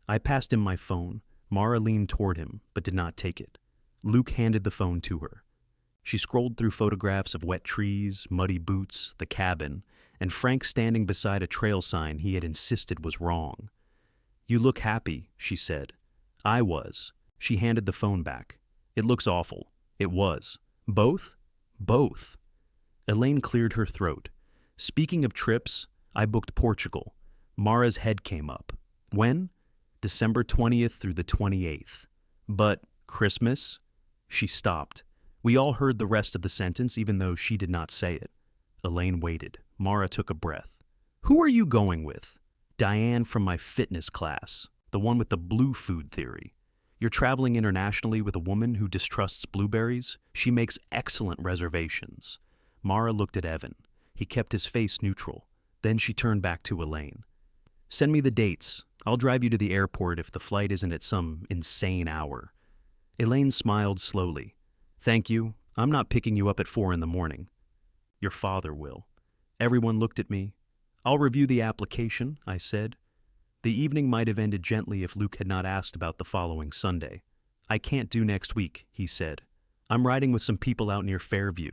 I passed him my phone. Mara leaned toward him, but did not take it. Luke handed the phone to her. She scrolled through photographs of wet trees, muddy boots, the cabin, and Frank standing beside a trail sign he had insisted was wrong. You look happy, she said. I was. She handed the phone back. It looks awful. It was. Both? Both. Elaine cleared her throat. Speaking of trips, I booked Portugal. Mara's head came up. When? December 20th through the 28th. But Christmas? She stopped. We all heard the rest of the sentence, even though she did not say it. Elaine waited. Mara took a breath. Who are you going with? Diane from my fitness class. the one with the blue food theory. You're traveling internationally with a woman who distrusts blueberries? She makes excellent reservations. Mara looked at Evan. He kept his face neutral. Then she turned back to Elaine. Send me the dates. I'll drive you to the airport if the flight isn't at some insane hour. Elaine smiled slowly. Thank you. I'm not picking you up at 4 in the morning. Your father will. Everyone looked at me. I'll review the application, I said. The evening might have ended gently if Luke had not asked about the following Sunday. I can't do next week, he said. I'm riding with some people out near Fairview.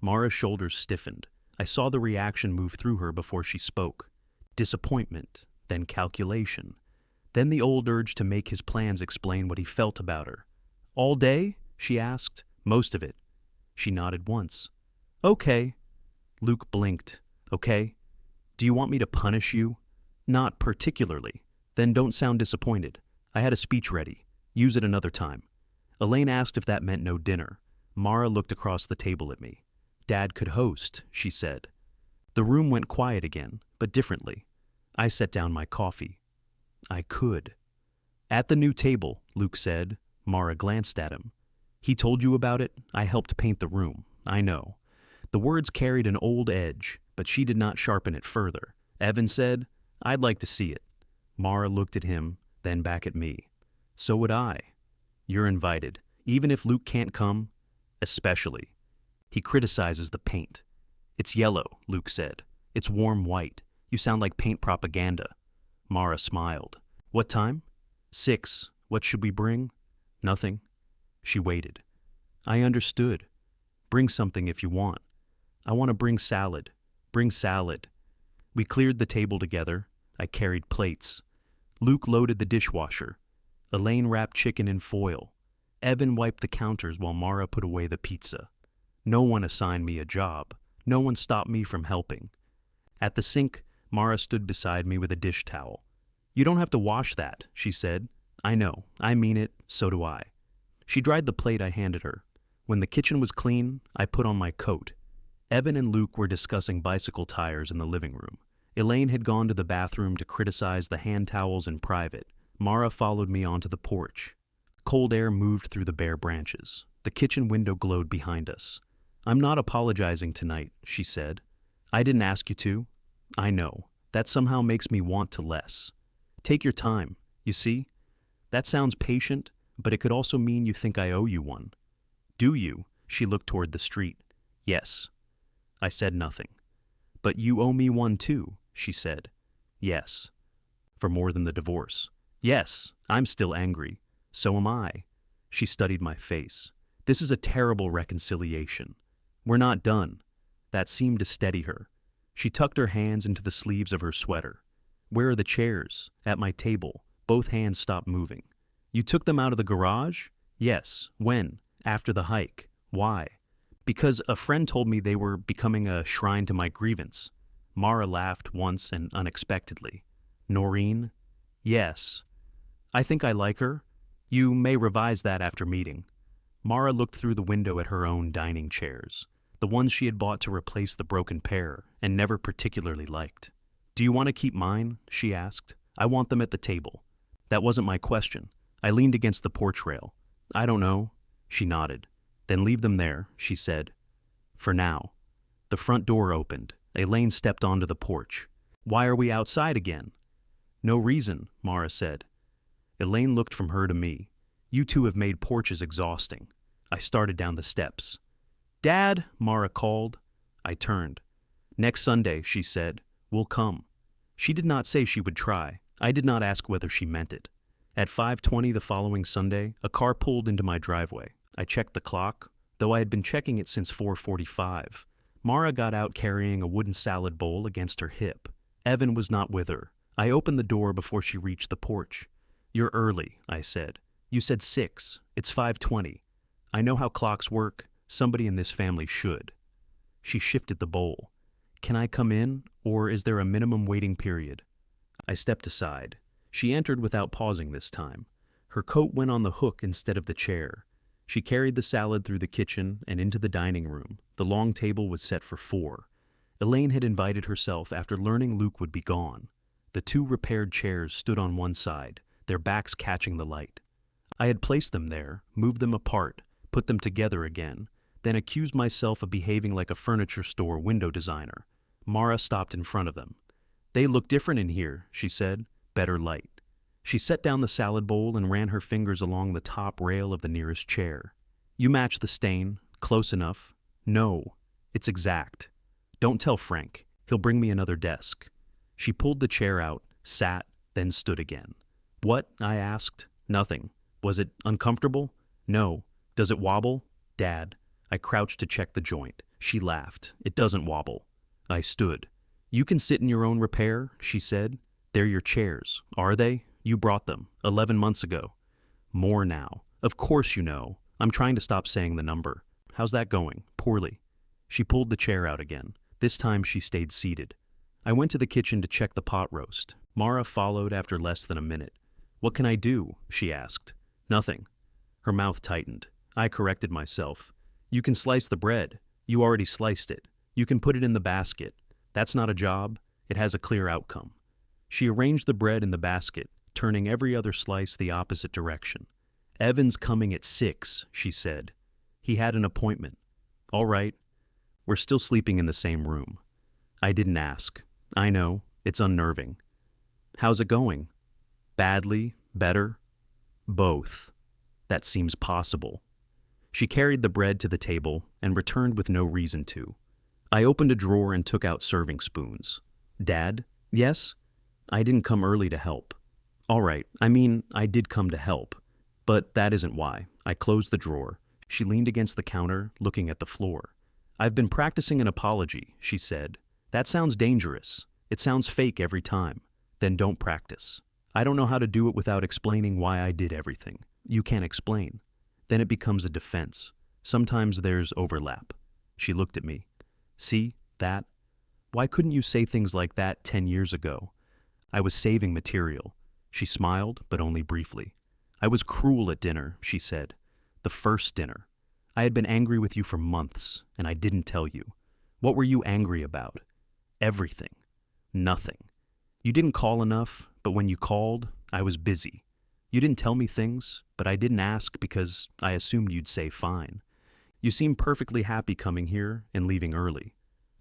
Mara's shoulders stiffened. I saw the reaction move through her before she spoke. Disappointment, then calculation. Then the old urge to make his plans explain what he felt about her. All day? She asked. Most of it. She nodded once. Okay. Luke blinked. Okay. Do you want me to punish you? Not particularly. Then don't sound disappointed. I had a speech ready. Use it another time. Elaine asked if that meant no dinner. Mara looked across the table at me. Dad could host, she said. The room went quiet again, but differently. I set down my coffee. I could. At the new table, Luke said. Mara glanced at him. He told you about it? I helped paint the room. I know. The words carried an old edge, but she did not sharpen it further. Evan said, I'd like to see it. Mara looked at him, then back at me. So would I. You're invited, even if Luke can't come. Especially. He criticizes the paint. It's yellow, Luke said. It's warm white. You sound like paint propaganda. Mara smiled. What time? 6. What should we bring? Nothing. She waited. I understood. Bring something if you want. I want to bring salad. Bring salad. We cleared the table together. I carried plates. Luke loaded the dishwasher. Elaine wrapped chicken in foil. Evan wiped the counters while Mara put away the pizza. No one assigned me a job. No one stopped me from helping. At the sink, Mara stood beside me with a dish towel. You don't have to wash that, she said. I know. I mean it. So do I. She dried the plate I handed her. When the kitchen was clean, I put on my coat. Evan and Luke were discussing bicycle tires in the living room. Elaine had gone to the bathroom to criticize the hand towels in private. Mara followed me onto the porch. Cold air moved through the bare branches. The kitchen window glowed behind us. I'm not apologizing tonight, she said. I didn't ask you to. I know. That somehow makes me want to less. Take your time, you see? That sounds patient, but it could also mean you think I owe you one. Do you? She looked toward the street. Yes. I said nothing. But you owe me one too, she said. Yes. For more than the divorce. Yes, I'm still angry. So am I. She studied my face. This is a terrible reconciliation. We're not done. That seemed to steady her. She tucked her hands into the sleeves of her sweater. Where are the chairs? At my table. Both hands stopped moving. You took them out of the garage? Yes. When? After the hike. Why? Because a friend told me they were becoming a shrine to my grievance. Mara laughed once and unexpectedly. Noreen? Yes. I think I like her. You may revise that after meeting. Mara looked through the window at her own dining chairs, the ones she had bought to replace the broken pair and never particularly liked. Do you want to keep mine? She asked. I want them at the table. That wasn't my question. I leaned against the porch rail. I don't know. She nodded. Then leave them there, she said. For now. The front door opened. Elaine stepped onto the porch. Why are we outside again? No reason, Mara said. Elaine looked from her to me. You two have made porches exhausting. I started down the steps. Dad, Mara called. I turned. Next Sunday, she said. We'll come. She did not say she would try. I did not ask whether she meant it. At 5:20 the following Sunday, a car pulled into my driveway. I checked the clock, though I had been checking it since 4:45. Mara got out carrying a wooden salad bowl against her hip. Evan was not with her. I opened the door before she reached the porch. You're early, I said. You said 6. It's 5:20. I know how clocks work. Somebody in this family should. She shifted the bowl. Can I come in, or is there a minimum waiting period? I stepped aside. She entered without pausing this time. Her coat went on the hook instead of the chair. She carried the salad through the kitchen and into the dining room. The long table was set for 4. Elaine had invited herself after learning Luke would be gone. The 2 repaired chairs stood on one side. their backs catching the light. I had placed them there, moved them apart, put them together again, then accused myself of behaving like a furniture store window designer. Mara stopped in front of them. "They look different in here," she said. "Better light." She set down the salad bowl and ran her fingers along the top rail of the nearest chair. "You match the stain. Close enough." "No, it's exact." "Don't tell Frank. He'll bring me another desk." She pulled the chair out, sat, then stood again. "What?" I asked. "Nothing." "Was it uncomfortable?" "No." "Does it wobble?" "Dad." I crouched to check the joint. She laughed. "It doesn't wobble." I stood. "You can sit in your own repair," she said. "They're your chairs." "Are they?" "You brought them 11 months ago." "More now." "Of course you know. I'm trying to stop saying the number." "How's that going?" "Poorly." She pulled the chair out again. This time she stayed seated. I went to the kitchen to check the pot roast. Mara followed after less than a minute. "What can I do?" she asked. "Nothing." Her mouth tightened. I corrected myself. "You can slice the bread. You already sliced it. You can put it in the basket. That's not a job. It has a clear outcome." She arranged the bread in the basket, turning every other slice the opposite direction. "Evan's coming at 6, she said. "He had an appointment." "All right." "We're still sleeping in the same room." I didn't ask. "I know. It's unnerving." "How's it going?" "Badly? Better?" "Both." "That seems possible." She carried the bread to the table and returned with no reason to. I opened a drawer and took out serving spoons. "Dad?" "Yes?" "I didn't come early to help." "All right. I did come to help. But that isn't why." I closed the drawer. She leaned against the counter, looking at the floor. "I've been practicing an apology," she said. "That sounds dangerous. It sounds fake every time. Then don't practice. I don't know how to do it without explaining why I did everything. You can't explain. Then it becomes a defense. Sometimes there's overlap." She looked at me. "See, that? Why couldn't you say things like that 10 years ago?" I was saving material. She smiled, but only briefly. "I was cruel at dinner," she said. "The first dinner. I had been angry with you for months, and I didn't tell you. What were you angry about?" "Everything. Nothing. You didn't call enough, but when you called, I was busy. You didn't tell me things, but I didn't ask because I assumed you'd say fine. You seemed perfectly happy coming here and leaving early.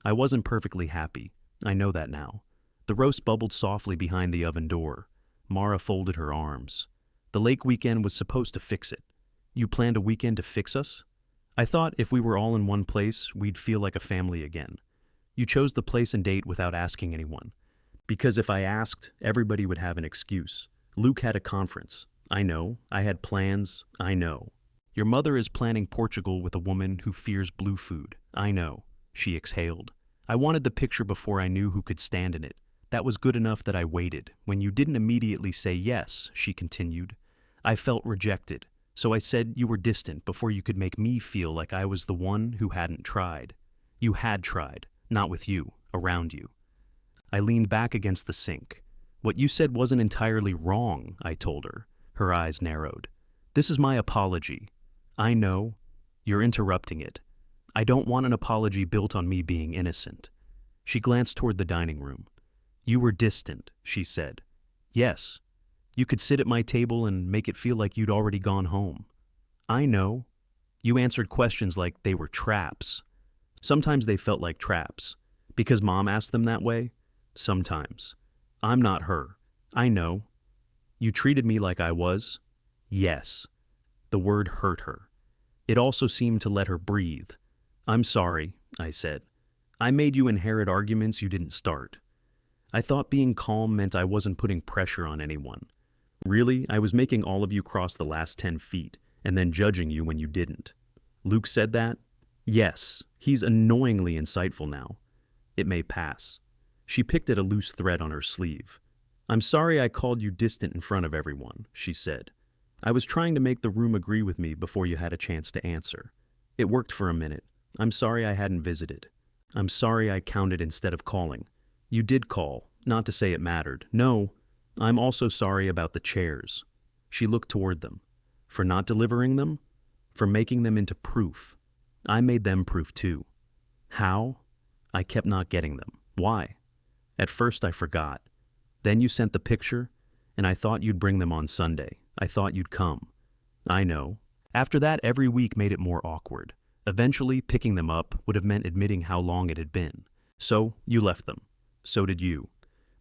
I wasn't perfectly happy. I know that now." The roast bubbled softly behind the oven door. Mara folded her arms. "The lake weekend was supposed to fix it." "You planned a weekend to fix us?" "I thought if we were all in one place, we'd feel like a family again." "You chose the place and date without asking anyone." "Because if I asked, everybody would have an excuse. Luke had a conference." "I know. I had plans." "I know. Your mother is planning Portugal with a woman who fears blue food." "I know." She exhaled. "I wanted the picture before I knew who could stand in it. That was good enough that I waited. When you didn't immediately say yes," she continued, "I felt rejected. So I said you were distant before you could make me feel like I was the one who hadn't tried. You had tried, not with you, around you." I leaned back against the sink. "What you said wasn't entirely wrong," I told her. Her eyes narrowed. "This is my apology." "I know. You're interrupting it. I don't want an apology built on me being innocent." She glanced toward the dining room. "You were distant," she said. "Yes. You could sit at my table and make it feel like you'd already gone home." "I know. You answered questions like they were traps." "Sometimes they felt like traps. Because Mom asked them that way?" "Sometimes." "I'm not her." "I know." "You treated me like I was?" "Yes." The word hurt her. It also seemed to let her breathe. "I'm sorry," I said. "I made you inherit arguments you didn't start." I thought being calm meant I wasn't putting pressure on anyone. Really, I was making all of you cross the last 10 feet, and then judging you when you didn't. "Luke said that?" "Yes, he's annoyingly insightful now." "It may pass." She picked at a loose thread on her sleeve. "I'm sorry I called you distant in front of everyone," she said. "I was trying to make the room agree with me before you had a chance to answer. It worked for a minute. I'm sorry I hadn't visited. I'm sorry I counted instead of calling. You did call, not to say it mattered. No, I'm also sorry about the chairs." She looked toward them. "For not delivering them? For making them into proof. I made them proof too." "How?" "I kept not getting them. Why?" "At first I forgot. Then you sent the picture, And I thought you'd bring them on Sunday. I thought you'd come. I know. After that, every week made it more awkward. Eventually, picking them up would have meant admitting how long it had been. So, you left them. So did you.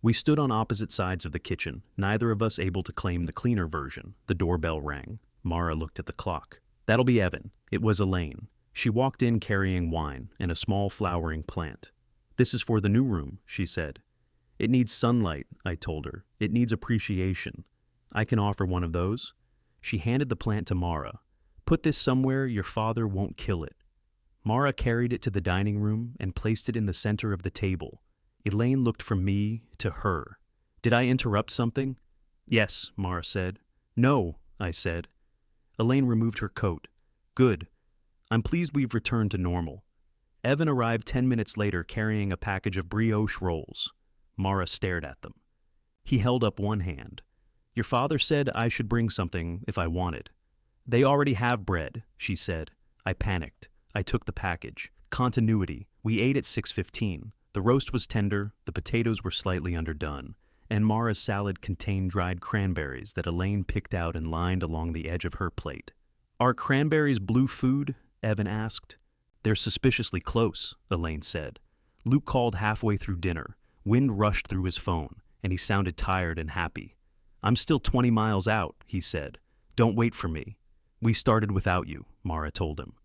We stood on opposite sides of the kitchen, neither of us able to claim the cleaner version. The doorbell rang. Mara looked at the clock. That'll be Evan. It was Elaine. She walked in carrying wine and a small flowering plant. This is for the new room, she said. It needs sunlight, I told her. It needs appreciation. I can offer one of those. She handed the plant to Mara. Put this somewhere your father won't kill it. Mara carried it to the dining room and placed it in the center of the table. Elaine looked from me to her. Did I interrupt something? Yes, Mara said. No, I said. Elaine removed her coat. Good. I'm pleased we've returned to normal. Evan arrived 10 minutes later carrying a package of brioche rolls. Mara stared at them. He held up one hand. Your father said I should bring something if I wanted. They already have bread, she said. I panicked. I took the package. Continuity. We ate at 6:15. The roast was tender, the potatoes were slightly underdone, and Mara's salad contained dried cranberries that Elaine picked out and lined along the edge of her plate. Are cranberries blue food? Evan asked. They're suspiciously close, Elaine said. Luke called halfway through dinner. Wind rushed through his phone, and he sounded tired and happy. I'm still 20 miles out, he said. Don't wait for me. We started without you, Mara told him.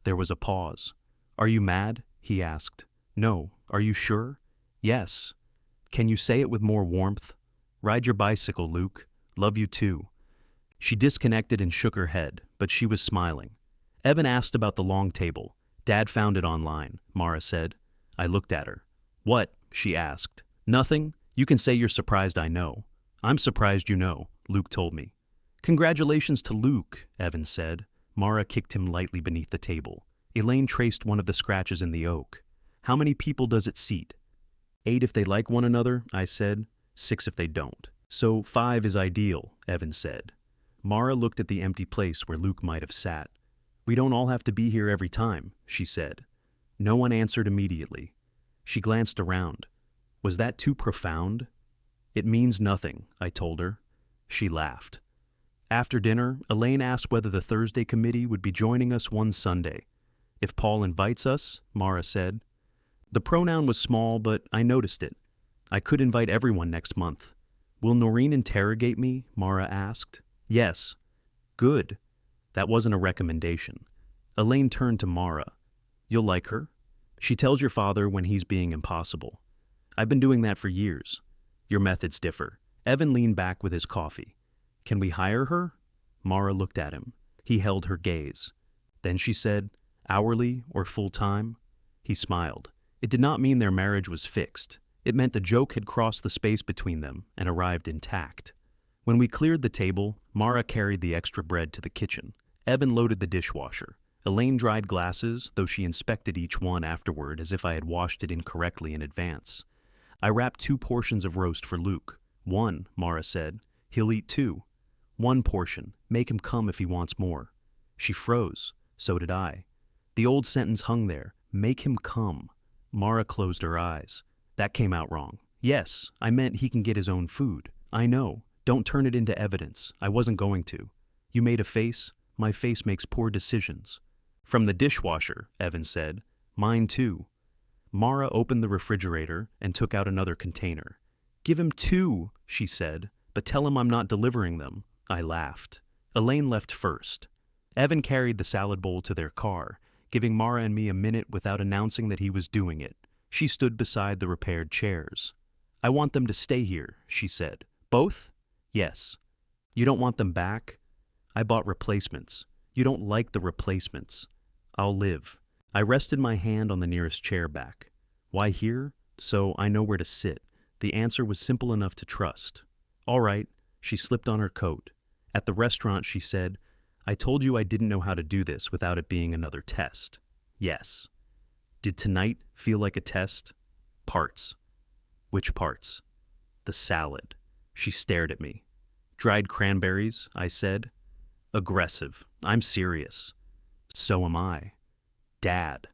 There was a pause. Are you mad? He asked. No. Are you sure? Yes. Can you say it with more warmth? Ride your bicycle, Luke. Love you too. She disconnected and shook her head, but she was smiling. Evan asked about the long table. Dad found it online, Mara said. I looked at her. What? She asked. Nothing. You can say you're surprised I know. I'm surprised you know, Luke told me. Congratulations to Luke, Evan said. Mara kicked him lightly beneath the table. Elaine traced one of the scratches in the oak. How many people does it seat? 8 if they like one another, I said. 6 if they don't. So 5 is ideal, Evan said. Mara looked at the empty place where Luke might have sat. We don't all have to be here every time, she said. No one answered immediately. She glanced around. Was that too profound? It means nothing, I told her. She laughed. After dinner, Elaine asked whether the Thursday committee would be joining us one Sunday. If Paul invites us, Mara said. The pronoun was small, but I noticed it. I could invite everyone next month. Will Noreen interrogate me? Mara asked. Yes. Good. That wasn't a recommendation. Elaine turned to Mara. You'll like her? She tells your father when he's being impossible. I've been doing that for years. Your methods differ. Evan leaned back with his coffee. Can we hire her? Mara looked at him. He held her gaze. Then she said, hourly or full-time? He smiled. It did not mean their marriage was fixed. It meant the joke had crossed the space between them and arrived intact. When we cleared the table, Mara carried the extra bread to the kitchen. Evan loaded the dishwasher. Elaine dried glasses, though she inspected each one afterward as if I had washed it incorrectly in advance. I wrapped 2 portions of roast for Luke. 1, Mara said. He'll eat 2. 1 portion. Make him come if he wants more. She froze. So did I. The old sentence hung there. Make him come. Mara closed her eyes. That came out wrong. Yes, I meant he can get his own food. I know. Don't turn it into evidence. I wasn't going to. You made a face. My face makes poor decisions. From the dishwasher, Evan said. Mine too. Mara opened the refrigerator and took out another container. Give him 2, she said, but tell him I'm not delivering them. I laughed. Elaine left first. Evan carried the salad bowl to their car, giving Mara and me a minute without announcing that he was doing it. She stood beside the repaired chairs. I want them to stay here, she said. Both? Yes. You don't want them back? I bought replacements. You don't like the replacements. I'll live. I rested my hand on the nearest chair back. Why here? So I know where to sit. The answer was simple enough to trust. All right. She slipped on her coat. At the restaurant, she said, I told you I didn't know how to do this without it being another test. Yes. Did tonight feel like a test? Parts. Which parts? The salad. She stared at me. Dried cranberries, I said. Aggressive. I'm serious. So am I. Dad.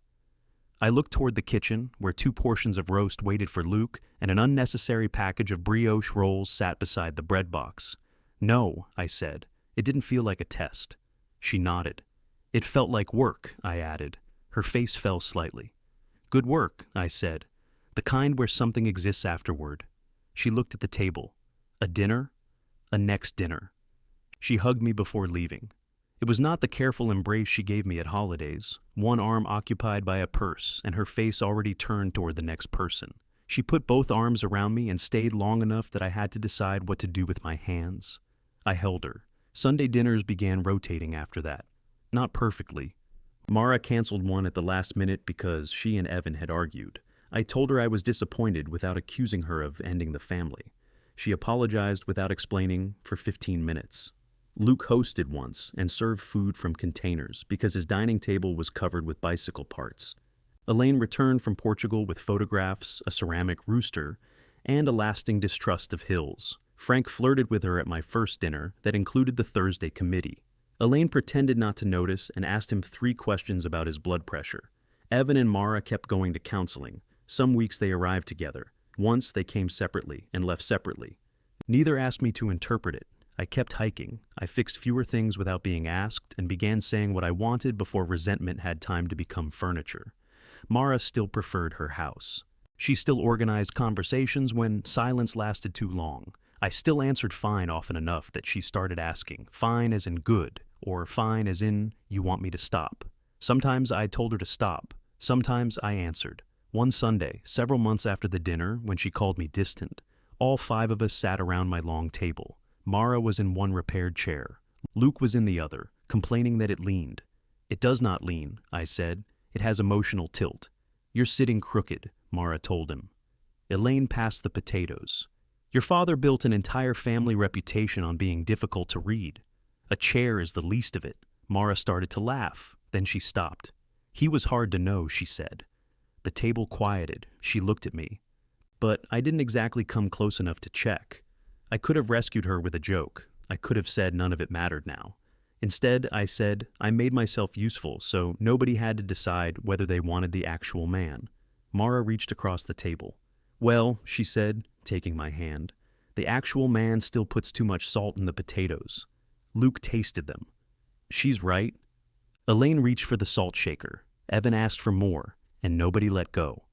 I looked toward the kitchen, where 2 portions of roast waited for Luke and an unnecessary package of brioche rolls sat beside the bread box. "No," I said. It didn't feel like a test. She nodded. "It felt like work," I added. Her face fell slightly. "Good work," I said. "The kind where something exists afterward." She looked at the table. "A dinner?" "A next dinner." She hugged me before leaving. It was not the careful embrace she gave me at holidays, one arm occupied by a purse and her face already turned toward the next person. She put both arms around me and stayed long enough that I had to decide what to do with my hands. I held her. Sunday dinners began rotating after that. Not perfectly. Mara canceled one at the last minute because she and Evan had argued. I told her I was disappointed without accusing her of ending the family. She apologized without explaining for 15 minutes. Luke hosted once and served food from containers because his dining table was covered with bicycle parts. Elaine returned from Portugal with photographs, a ceramic rooster, and a lasting distrust of hills. Frank flirted with her at my first dinner that included the Thursday committee. Elaine pretended not to notice and asked him 3 questions about his blood pressure. Evan and Mara kept going to counseling. Some weeks they arrived together. Once they came separately and left separately. Neither asked me to interpret it. I kept hiking. I fixed fewer things without being asked and began saying what I wanted before resentment had time to become furniture. Mara still preferred her house. She still organized conversations when silence lasted too long. I still answered fine often enough that she started asking, fine as in good, or fine as in you want me to stop. Sometimes I told her to stop. Sometimes I answered. One Sunday, several months after the dinner, when she called me distant, all 5 of us sat around my long table. Mara was in one repaired chair. Luke was in the other, complaining that it leaned. "It does not lean," I said. "It has emotional tilt." "You're sitting crooked," Mara told him. Elaine passed the potatoes. "Your father built an entire family reputation on being difficult to read. A chair is the least of it." Mara started to laugh. Then she stopped. "He was hard to know," she said. The table quieted. She looked at me. But I didn't exactly come close enough to check. I could have rescued her with a joke. I could have said none of it mattered now. Instead, I said I made myself useful so nobody had to decide whether they wanted the actual man. Mara reached across the table. "Well," she said, taking my hand, "the actual man still puts too much salt in the potatoes." Luke tasted them. "She's right." Elaine reached for the salt shaker. Evan asked for more, and nobody let go.